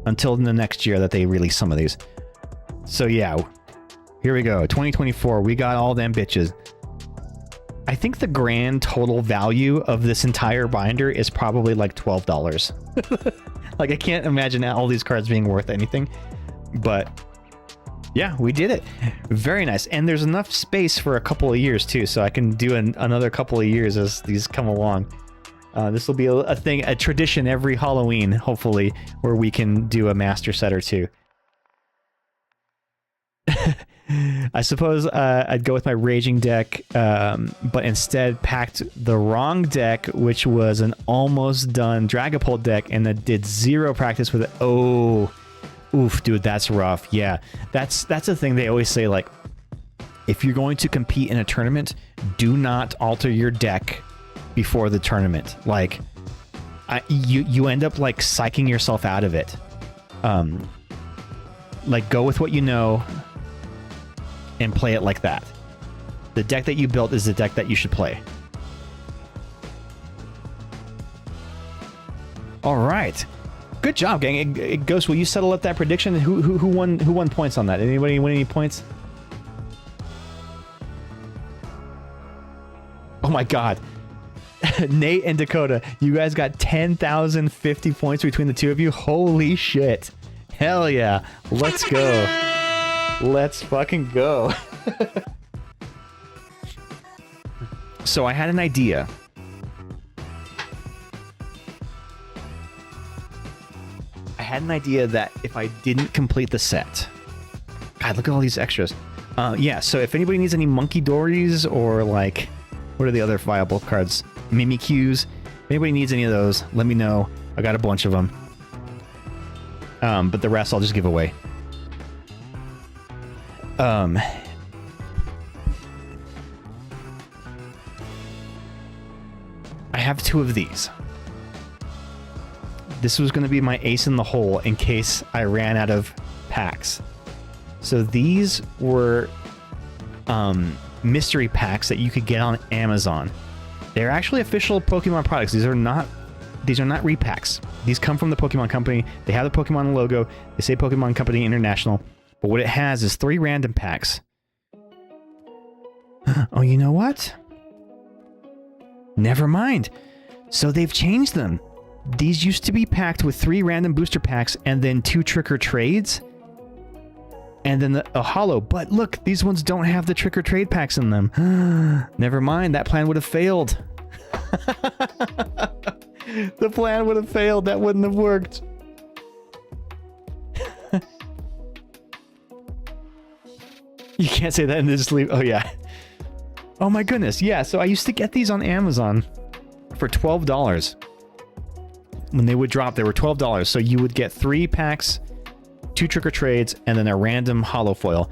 until the next year that they release some of these. So yeah, here we go. 2024, we got all them bitches. I think the grand total value of this entire binder is probably like $12. Like, I can't imagine all these cards being worth anything, but yeah, we did it. Very nice. And there's enough space for a couple of years too, so I can do another couple of years as these come along. This will be a thing, a tradition every Halloween, hopefully, where we can do a master set or two. I suppose I'd go with my Raging deck, but instead packed the wrong deck, which was an almost done Dragapult deck, and that did 0 practice with it. Oh, oof, dude, that's rough. Yeah, that's a thing they always say, like, if you're going to compete in a tournament, do not alter your deck before the tournament. Like, you end up like psyching yourself out of it. Like, go with what you know and play it like that. The deck that you built is the deck that you should play. All right. Good job, gang. Ghost, will you settle up that prediction? Who won points on that? Anybody win any points? Oh my god. Nate and Dakota, you guys got 10,050 points between the two of you. Holy shit. Hell yeah. Let's go. Let's fucking go. So I had an idea. I had an idea that if I didn't complete the set... God, look at all these extras. Yeah, so if anybody needs any Monkey Dories or like... What are the other viable cards? Mimikyus. If anybody needs any of those, let me know. I got a bunch of them. But the rest I'll just give away. I have two of these. This was going to be my ace in the hole in case I ran out of packs. So these were mystery packs that you could get on Amazon. They're actually official Pokemon products. These are not repacks. These come from the Pokemon Company. They have the Pokemon logo. They say Pokemon Company International. But what it has is 3 random packs. Oh, you know what? Never mind. So they've changed them. These used to be packed with 3 random booster packs and then 2 trick or trades. And then a holo. But look, these ones don't have the trick or trade packs in them. Never mind. That plan would have failed. The plan would have failed. That wouldn't have worked. You can't say that and just leave. Oh, yeah. Oh, my goodness. Yeah, so I used to get these on Amazon for $12. When they would drop, they were $12. So you would get 3 packs, 2 trick or trades, and then a random holo foil.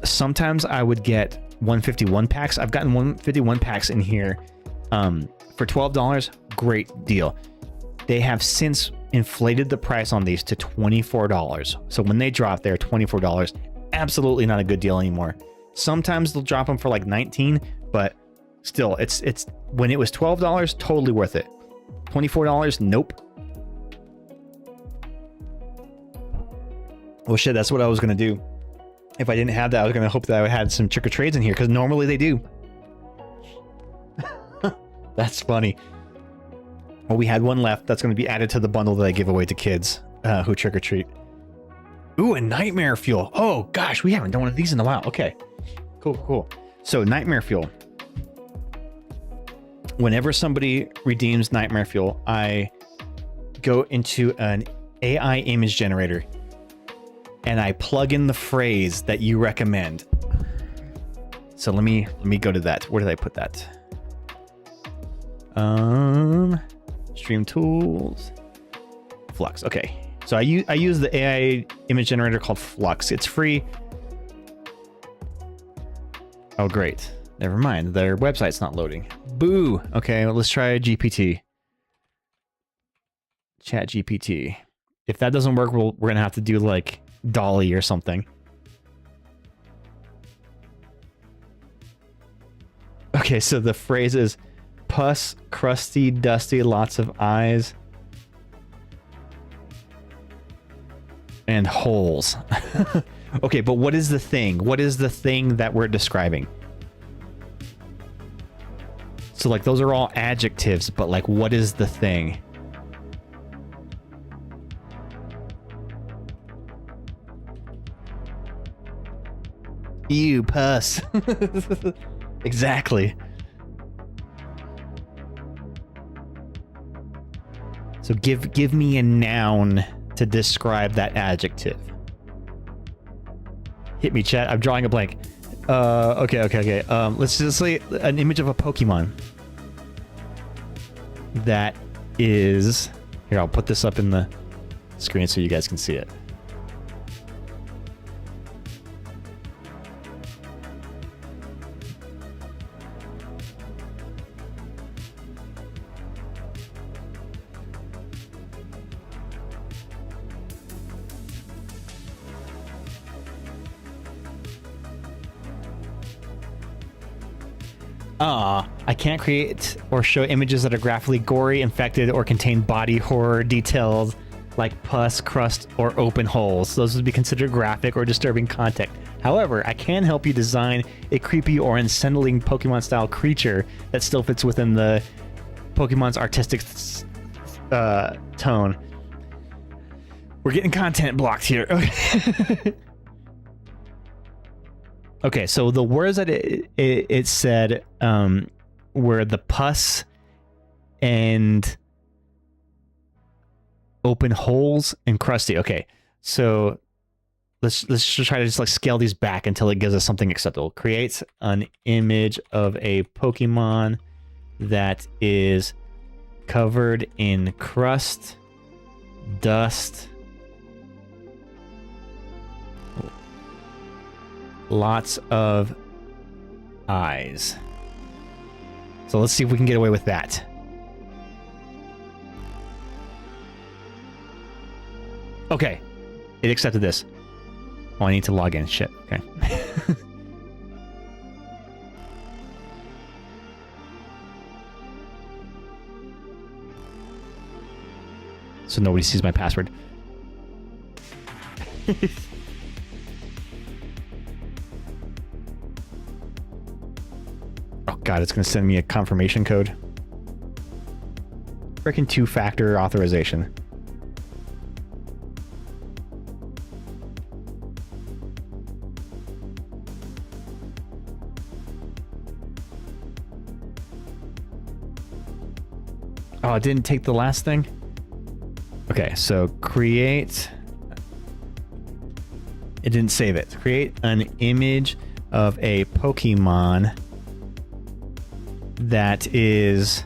Sometimes I would get 151 packs. I've gotten 151 packs in here for $12. Great deal. They have since inflated the price on these to $24. So when they drop, they're $24. Absolutely not a good deal anymore. Sometimes they'll drop them for like $19, but still, it's when it was $12, totally worth it. $24, nope. Well, shit, that's what I was gonna do. If I didn't have that, I was gonna hope that I had some trick or trades in here, because normally they do. That's funny. Well, we had one left that's gonna be added to the bundle that I give away to kids who trick or treat. Ooh, a Nightmare Fuel. Oh gosh, we haven't done one of these in a while. Okay, cool. So Nightmare Fuel. Whenever somebody redeems Nightmare Fuel, I go into an AI image generator and I plug in the phrase that you recommend. So let me go to that. Where did I put that? Stream tools, Flux. Okay. So I use the AI image generator called Flux. It's free. Oh, great. Never mind. Their website's not loading. Boo. Okay, well, let's try GPT. Chat GPT. If that doesn't work, we're going to have to do like Dolly or something. Okay, so the phrase is pus, crusty, dusty, lots of eyes. And holes. Okay, but what is the thing? What is the thing that we're describing? So like those are all adjectives, but like what is the thing? Ew, pus. Exactly. So give me a noun to describe that adjective. Hit me, chat. I'm drawing a blank. Okay. Let's just say an image of a Pokemon. That is... Here, I'll put this up in the screen so you guys can see it. I can't create or show images that are graphically gory, infected, or contain body horror details like pus, crust, or open holes. Those would be considered graphic or disturbing content. However, I can help you design a creepy or unsettling Pokemon-style creature that still fits within the Pokemon's artistic tone. We're getting content blocked here. Okay. Okay, so the words that it said were the pus and open holes and crusty. Okay, so let's just try to just like scale these back until it gives us something acceptable. Creates an image of a Pokemon that is covered in crust, dust, lots of eyes. So let's see if we can get away with that. Okay, it accepted this. Oh, I need to log in. Shit. Okay. So nobody sees my password. Oh god, it's gonna send me a confirmation code. Freaking two-factor authorization. Oh, it didn't take the last thing? Okay, so create... It didn't save it. Create an image of a Pokemon that is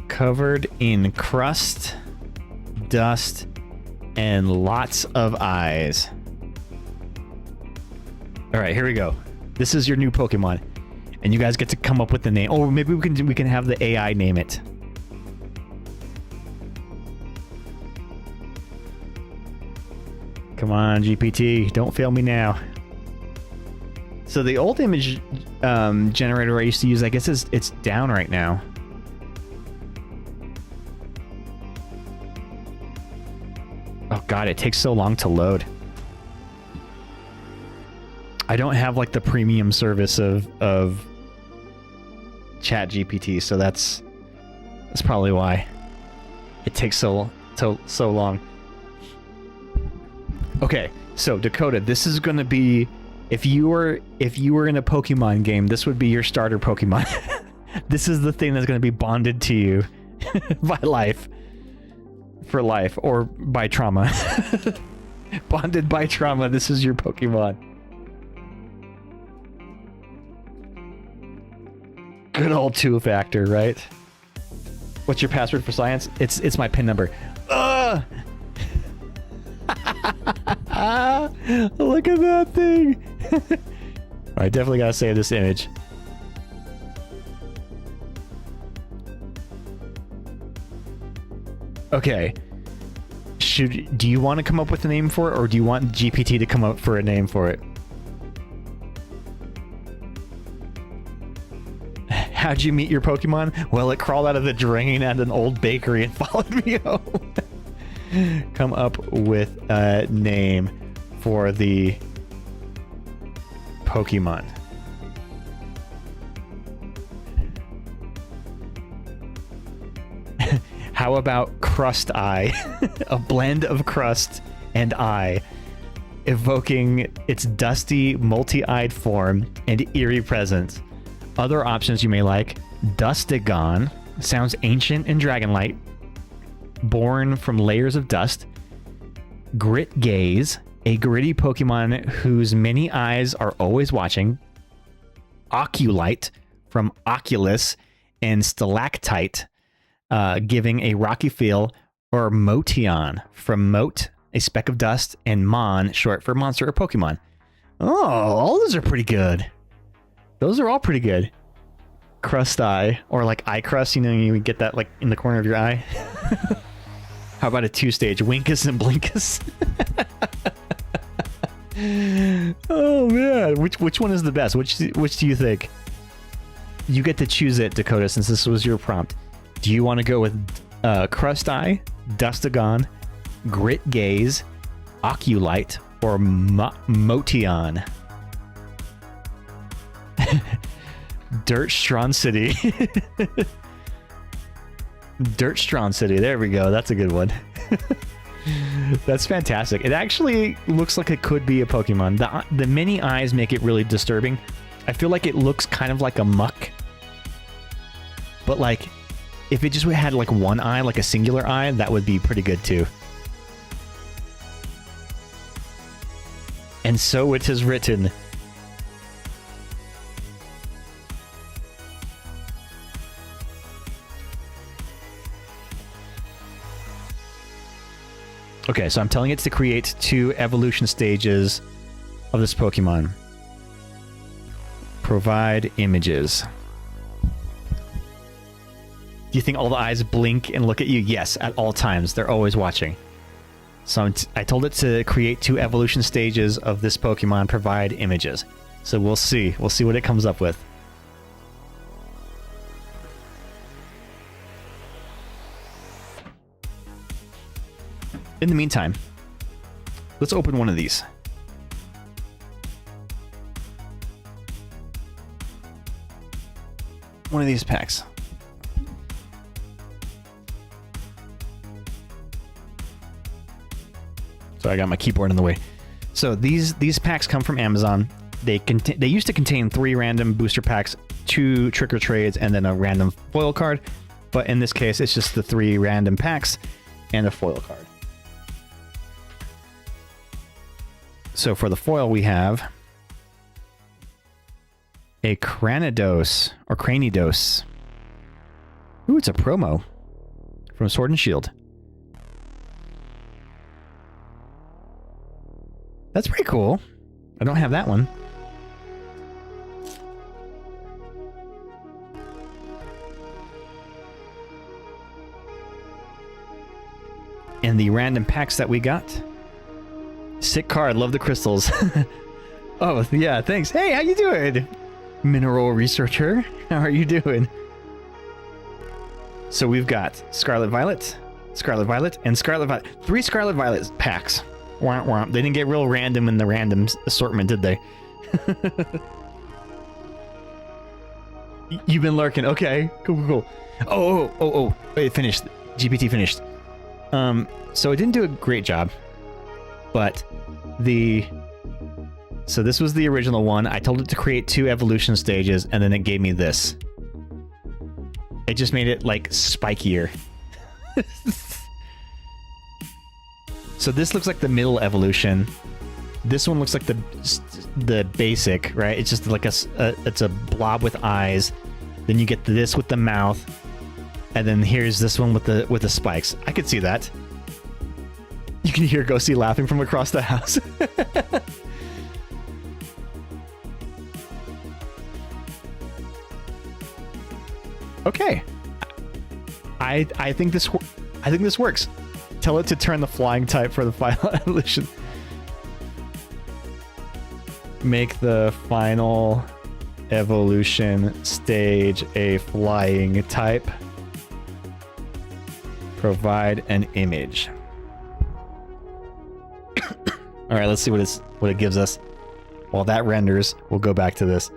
covered in crust, dust, and lots of eyes. All right, here we go. This is your new Pokemon, and you guys get to come up with the name. Oh, maybe we can have the AI name it. Come on, GPT, don't fail me now. So the old image generator I used to use, I guess it's down right now. Oh god, it takes so long to load. I don't have like the premium service of ChatGPT, so that's probably why it takes so long. Okay, so Dakota, this is going to be if you were in a Pokemon game, this would be your starter Pokemon. This is the thing that's going to be bonded to you by life. For life, or by trauma. Bonded by trauma, this is your Pokemon. Good old two-factor, right? What's your password for science? It's my PIN number. Look at that thing. I definitely gotta save this image. Okay. Do you want to come up with a name for it, or do you want GPT to come up for a name for it? How'd you meet your Pokemon? Well, it crawled out of the drain at an old bakery and followed me home. Come up with a name for the Pokemon. How about Crust Eye? A blend of crust and eye, evoking its dusty, multi-eyed form and eerie presence. Other options you may like: Dustigon, sounds ancient and dragon-like, born from layers of dust. Grit Gaze, a gritty Pokemon whose many eyes are always watching. Oculite, from Oculus and Stalactite, giving a rocky feel. Or Motion, from Mote, a speck of dust, and Mon, short for monster or Pokemon. Oh, all those are pretty good. Those are all pretty good. Crust Eye, or like eye crust, you know, you get that like in the corner of your eye. How about a two-stage Winkus and Blinkus? Oh man, which one is the best? Which do you think? You get to choose it, Dakota, since this was your prompt. Do you want to go with Crust Eye, Dustagon, Grit Gaze, Oculite, or Motion. Dirt Strong City. Dirt Strong City. There we go. That's a good one. That's fantastic. It actually looks like it could be a Pokemon. The mini eyes make it really disturbing. I feel like it looks kind of like a muck. But like, if it just had like one eye, like a singular eye, that would be pretty good too. And so it is written. Okay, so I'm telling it to create 2 evolution stages of this Pokemon. Provide images. Do you think all the eyes blink and look at you? Yes, at all times. They're always watching. So I told it to create 2 evolution stages of this Pokemon, provide images. So we'll see. We'll see what it comes up with. In the meantime, let's open one of these. One of these packs. So I got my keyboard in the way. So these packs come from Amazon. They used to contain 3 random booster packs, 2 trick or trades, and then a random foil card. But in this case, it's just the 3 random packs and a foil card. So for the foil, we have a Cranidos or Cranidos. Ooh, it's a promo from Sword and Shield. That's pretty cool. I don't have that one. And the random packs that we got. Sick card, love the crystals. Oh, yeah, thanks. Hey, how you doing? Mineral researcher, how are you doing? So we've got Scarlet Violet, and Scarlet Violet. 3 Scarlet Violet packs. Womp womp. They didn't get real random in the random assortment, did they? You've been lurking. Okay, cool. Oh. Wait, finished. GPT finished. So it didn't do a great job. But so this was the original one. I told it to create 2 evolution stages, and then it gave me this. It just made it like spikier. So this looks like the middle evolution. This one looks like the basic, right? It's just like it's a blob with eyes. Then you get this with the mouth, and then here's this one with the spikes. I could see that. You can hear Ghosty laughing from across the house. Okay. I think this works. Tell it to turn the flying type for the final evolution. Make the final evolution stage a flying type. Provide an image. All right, let's see what it gives us. While that renders, we'll go back to this.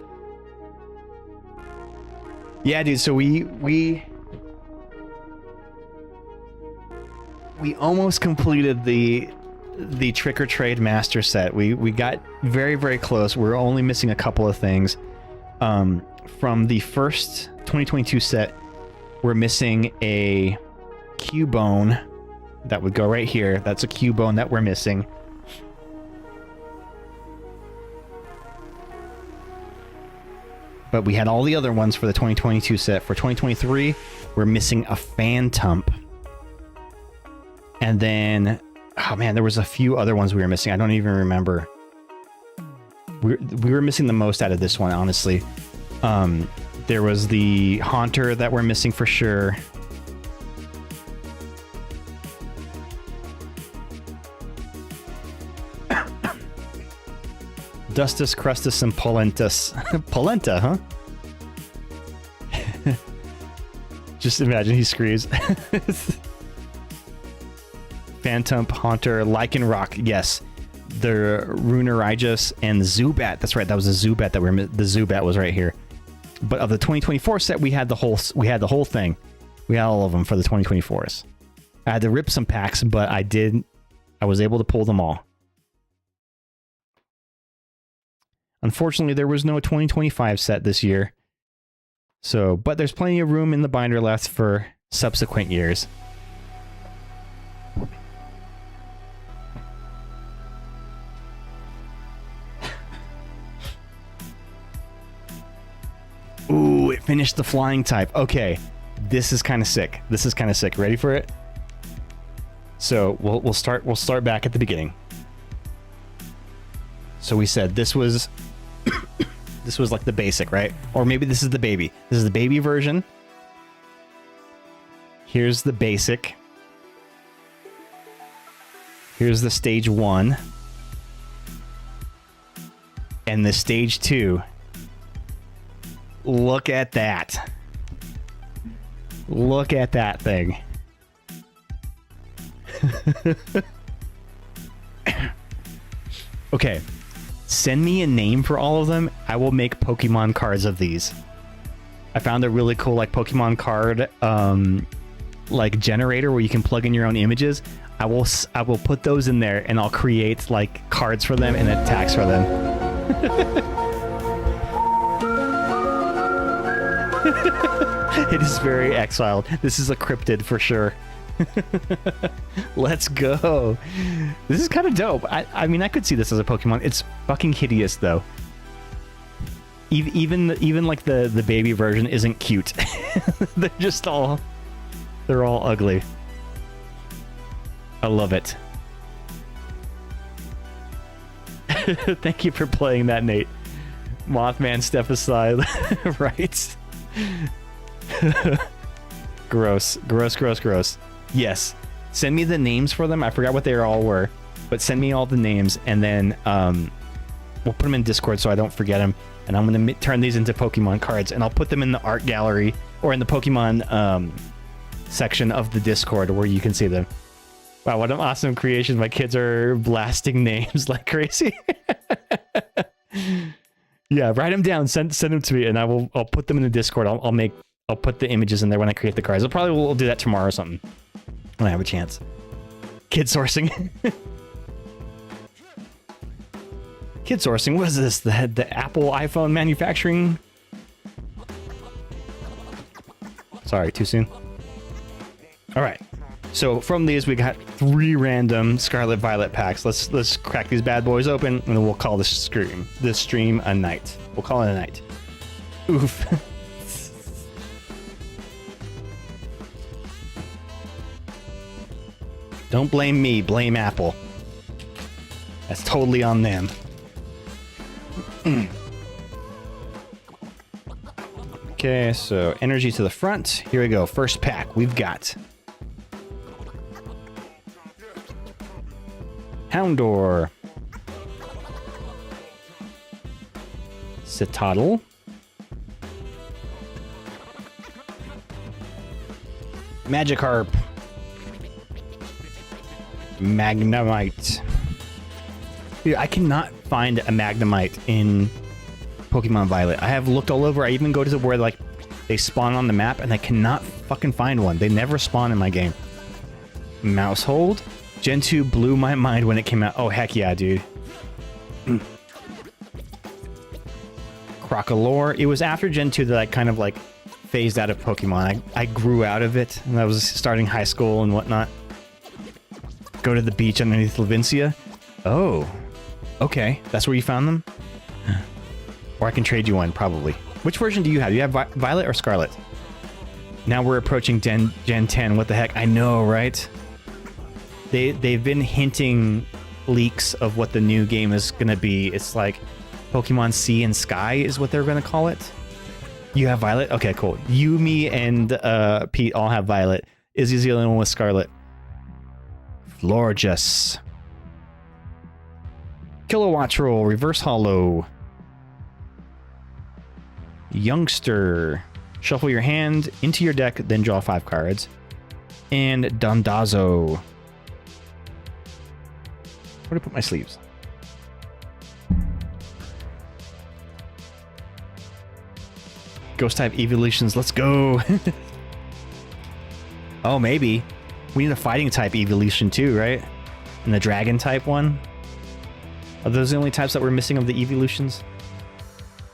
Yeah, dude. So we almost completed the Trick or Trade Master Set. We got very, very close. We're only missing a couple of things. From the first 2022 set, we're missing a Cubone that would go right here. That's a Cubone that we're missing. But we had all the other ones for the 2022 set. For 2023, we're missing a Phantump. And then, oh man, there was a few other ones we were missing. I don't even remember. We were missing the most out of this one, honestly. There was the Haunter that we're missing for sure. Dustus, Crustus, and Polentus. Polenta, huh? Just imagine he screams. Phantom, Haunter, Lycanroc, yes. The Runerigus and Zubat. That's right, that was a Zubat that the Zubat was right here. But of the 2024 set, we had the whole thing. We had all of them for the 2024s. I had to rip some packs, but I was able to pull them all. Unfortunately, there was no 2025 set this year. So, but there's plenty of room in the binder left for subsequent years. Ooh, it finished the flying type. Okay, this is kind of sick. This is kind of sick. Ready for it? So we'll start back at the beginning. So we said this was this was like the basic, right? Or maybe this is the baby. This is the baby version. Here's the basic. Here's the stage 1. And the stage 2. Look at that. Look at that thing. Okay. Send me a name for all of them. I will make Pokemon cards of these. I found a really cool like Pokemon card like generator where you can plug in your own images. I will put those in there and I'll create like cards for them and attacks for them. It is very exiled. This is a cryptid for sure. Let's go. This is kind of dope. I mean, I could see this as a Pokemon. It's fucking hideous though. Even like the baby version isn't cute. They're all ugly. I love it. Thank you for playing that, Nate. Mothman, step aside. Right. Gross. Yes. Send me the names for them. I forgot what they all were, but send me all the names and then we'll put them in Discord so I don't forget them. And I'm going to turn these into Pokemon cards and I'll put them in the art gallery or in the Pokemon section of the Discord where you can see them. Wow, what an awesome creation. My kids are blasting names like crazy. Yeah, write them down, send them to me, and I'll put them in the Discord. I'll put the images in there when I create the cards. We'll do that tomorrow or something when I have a chance. Kid sourcing. Kid sourcing. What is this? The Apple iPhone manufacturing? Sorry, too soon. All right. So from these, we got 3 random Scarlet Violet packs. Let's crack these bad boys open, and then we'll call this stream a night. We'll call it a night. Oof. Don't blame me, blame Apple. That's totally on them. Okay, so energy to the front. Here we go. First pack. We've got Houndour, Citadel, Magikarp, Magnemite. Dude, I cannot find a Magnemite in Pokemon Violet. I have looked all over. I even go to where like they spawn on the map and I cannot fucking find one. They never spawn in my game. Mousehold. Gen 2 blew my mind when it came out. Oh, heck yeah, dude. Crocalor. It was after Gen 2 that I kind of like phased out of Pokemon. I grew out of it and I was starting high school and whatnot. Go to the beach underneath Levincia. Oh, okay. That's where you found them? Or I can trade you one, probably. Which version do you have? Do you have Violet or Scarlet? Now we're approaching Gen 10. What the heck? I know, right? They've been hinting leaks of what the new game is going to be. It's like Pokemon Sea and Sky is what they're going to call it. You have Violet? Okay, cool. You, me, and Pete all have Violet. Izzy's the only one with Scarlet. Florges. Kilowattrel, Reverse Hollow. Youngster. Shuffle your hand into your deck, then draw 5 cards. And Dondazo. Where to put my sleeves? Ghost type evolutions, let's go. Oh, maybe. We need a fighting type evolution too, right? And the dragon type one? Are those the only types that we're missing of the evolutions?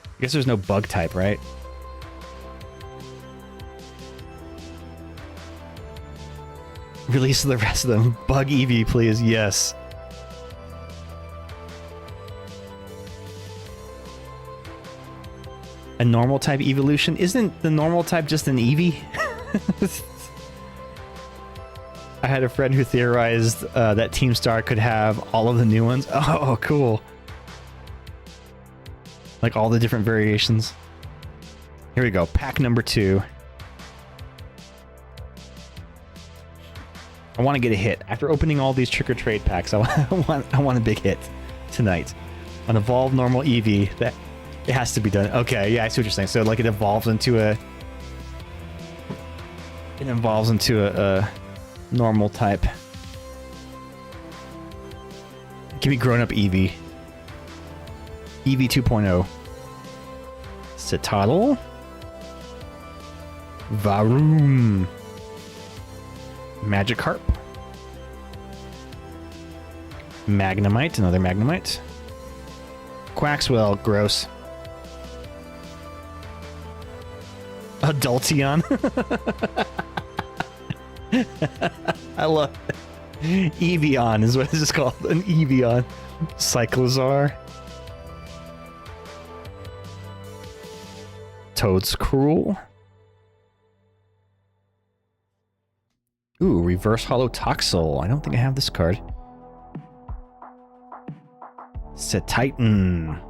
I guess there's no bug type, right? Release the rest of them. Bug Eevee, please. Yes. A normal type evolution? Isn't the normal type just an Eevee? I had a friend who theorized that Team Star could have all of the new ones. Oh, cool. Like all the different variations. Here we go. Pack number 2. I want to get a hit. After opening all these trick or trade packs, I want a big hit tonight. An evolved normal Eevee. That it has to be done. Okay, yeah, I see what you're saying. So like it evolves into a normal type. Give me grown up Eevee. Eevee 2.0. Citadel. Varoom. Magikarp. Magnemite, another Magnemite. Quaxwell, gross. Adultion. I love it. Evian is what it's called. An Evian. Cyclozar. Toadscruel. Ooh, Reverse Hollow Toxel. I don't think I have this card. Cetitan.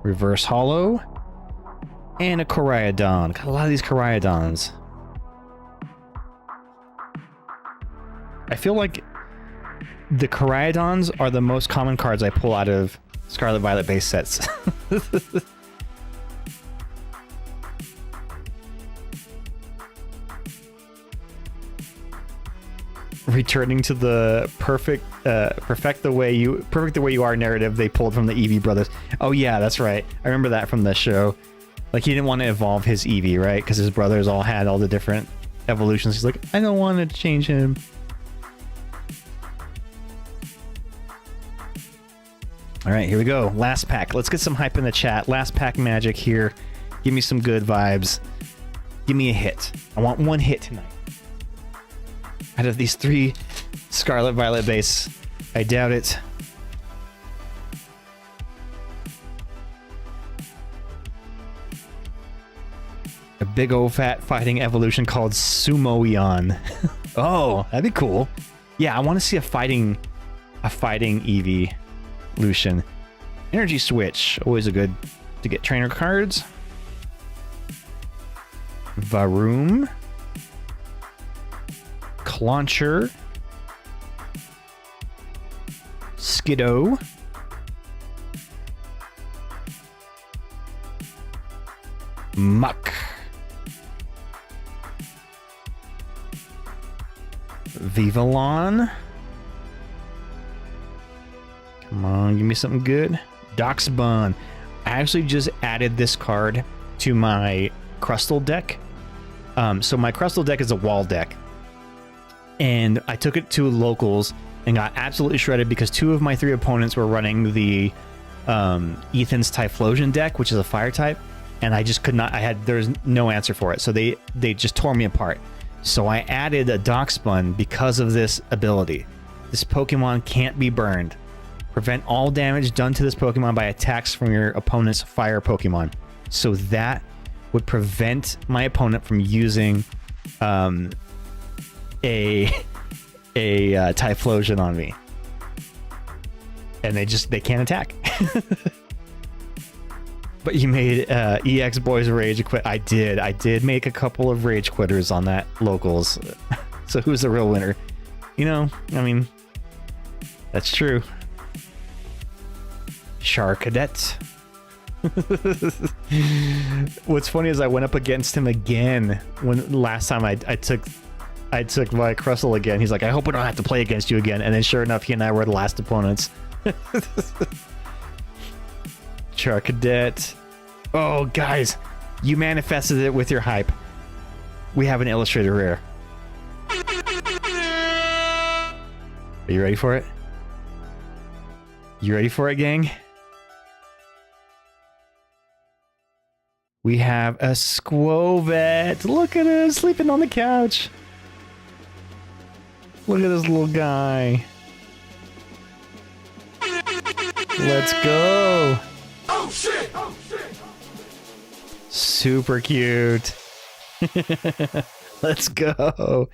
Reverse Hollow. And a Koraidon. Got a lot of these Koraidons. I feel like the Koraidons are the most common cards I pull out of Scarlet Violet base sets. Returning to the perfect the way you are narrative they pulled from the Eevee brothers. Oh yeah, that's right. I remember that from the show. Like he didn't want to evolve his Eevee, right? Because his brothers all had all the different evolutions. He's like, I don't want to change him. All right, here we go. Last pack. Let's get some hype in the chat. Last pack magic here. Give me some good vibes. Give me a hit. I want one hit tonight. Out of these 3 Scarlet Violet base, I doubt it. A big old fat fighting evolution called Sumoeon. Oh, that'd be cool. Yeah, I want to see a fighting Eevee Lucian. Energy Switch, always a good to get trainer cards. Varoom. Clauncher. Skiddo. Muck. Vivillon. Come on, give me something good. Doxbun. I actually just added this card to my Crustal deck. So my Crustal deck is a wall deck. And I took it to locals and got absolutely shredded because 2 of my 3 opponents were running the Ethan's Typhlosion deck, which is a fire type. And I just could not, there's no answer for it. So they just tore me apart. So I added a Doxbun because of this ability. This Pokemon can't be burned. Prevent all damage done to this Pokemon by attacks from your opponent's fire Pokemon. So that would prevent my opponent from using a Typhlosion on me. And they can't attack. But you made EX Boys Rage Quit. I did make a couple of Rage Quitters on that locals. So who's the real winner? You know, I mean, that's true. Charcadet. What's funny is I went up against him again when last time I took I took my Crustle again. He's like, I hope we don't have to play against you again. And then sure enough, he and I were the last opponents. Charcadet. Oh, guys, you manifested it with your hype. We have an illustrated rare. Are you ready for it? You ready for it, gang? We have a Skwovet. Look at him sleeping on the couch. Look at this little guy. Let's go. Oh shit! Oh shit! Super cute. Let's go.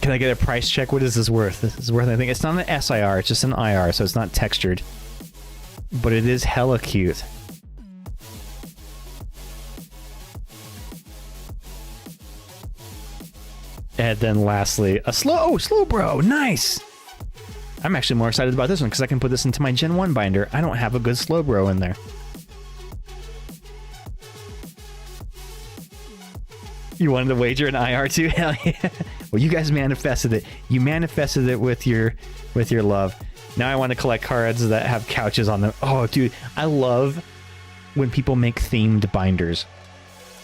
Can I get a price check? What is this worth? This is worth, I think. It's not an SIR, it's just an IR, so it's not textured. But it is hella cute. And then lastly, a Slowbro. Nice. I'm actually more excited about this one because I can put this into my Gen 1 binder. I don't have a good Slowbro in there. You wanted to wager an IR too? Hell yeah. Well, you guys manifested it. You manifested it with your love. Now I want to collect cards that have couches on them. Oh, dude, I love when people make themed binders.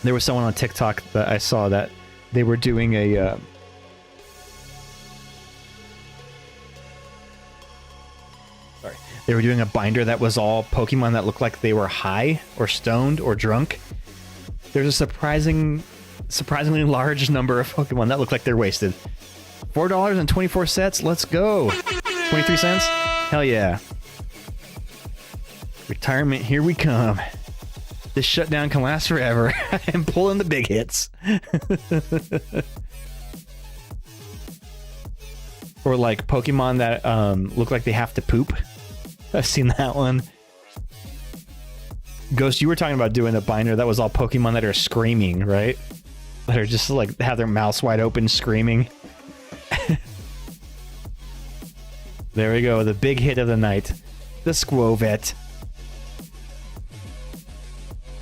There was someone on TikTok that I saw that they were doing a they were doing a binder that was all Pokemon that looked like they were high or stoned or drunk. There's a surprisingly large number of Pokemon that look like they're wasted. $4.24 sets. Let's go. 23 cents. Hell yeah. Retirement, here we come. This shutdown can last forever. I'm pulling the big hits. Or like Pokemon that look like they have to poop. I've seen that one. Ghost, you were talking about doing a binder that was all Pokemon that are screaming, right? That are just like have their mouths wide open screaming. There we go, the big hit of the night. The Skwovet.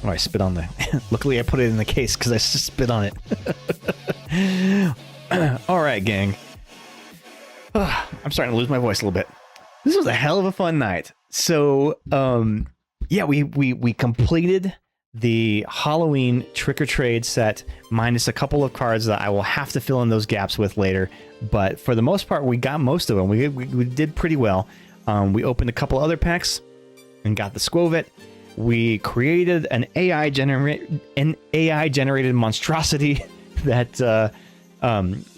Oh, I spit on the... Luckily I put it in the case because I just spit on it. Alright, gang. I'm starting to lose my voice a little bit. This was a hell of a fun night. So, yeah, we completed the Halloween trick-or-trade set minus a couple of cards that I will have to fill in those gaps with later. But for the most part, we got most of them. We did pretty well. We opened a couple other packs and got the Skwovet. We created an AI generated monstrosity that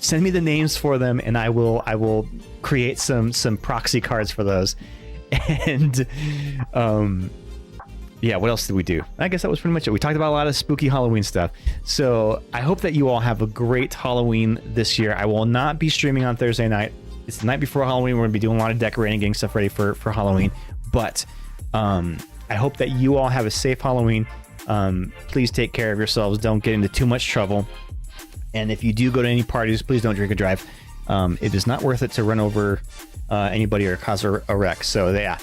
send me the names for them, and I will create some proxy cards for those. And yeah, what else did we do? I guess that was pretty much it. We talked about a lot of spooky Halloween stuff. So I hope that you all have a great Halloween this year. I will not be streaming on Thursday night. It's the night before Halloween. We're going to be doing a lot of decorating, getting stuff ready for Halloween. But I hope that you all have a safe Halloween. Please take care of yourselves. Don't get into too much trouble. And if you do go to any parties, please don't drink and drive. It is not worth it to run over anybody or cause a wreck. So yeah,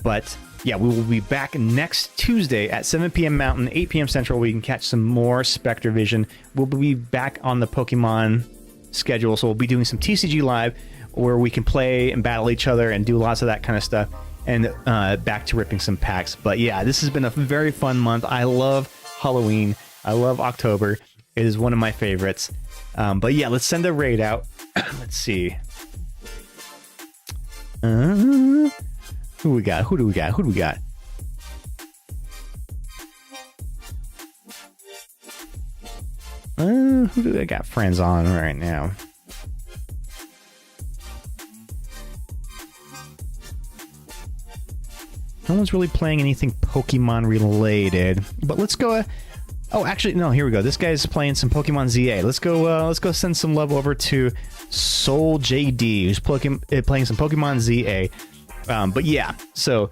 but yeah, we will be back next Tuesday at 7 p.m. Mountain, 8 p.m. Central. We can catch some more Spectre Vision. We'll be back on the Pokemon schedule, so we'll be doing some TCG Live where we can play and battle each other and do lots of that kind of stuff. And back to ripping some packs. But yeah, this has been a very fun month. I love Halloween. I love October. It is one of my favorites. But yeah, let's send a raid out. Let's see. Who we got? Who do we got? Who do we got? Who do I got friends on right now? No one's really playing anything Pokemon related, but let's go. Oh, actually, no. Here we go. This guy's playing some Pokemon ZA. Let's go. Let's go send some love over to Soul JD, who's playing some Pokemon ZA. But yeah, so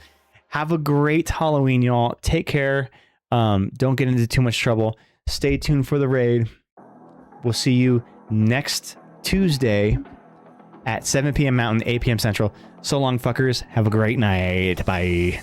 have a great Halloween, y'all. Take care. Don't get into too much trouble. Stay tuned for the raid. We'll see you next Tuesday at 7 p.m. Mountain, 8 p.m. Central. So long, fuckers. Have a great night. Bye.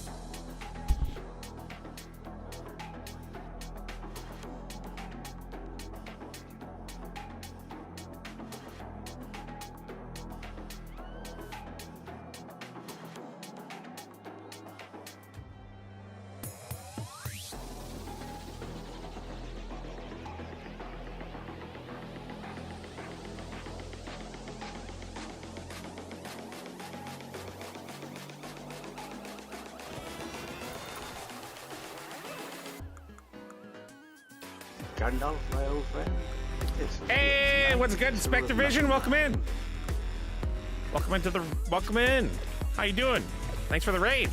Gandalf, my old friend. Hey, what's good, Inspector Vision? Welcome in. Welcome in. How you doing? Thanks for the raid.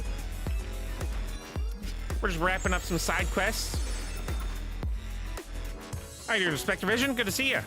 We're just wrapping up some side quests. How you doing, Inspector Vision? Good to see you.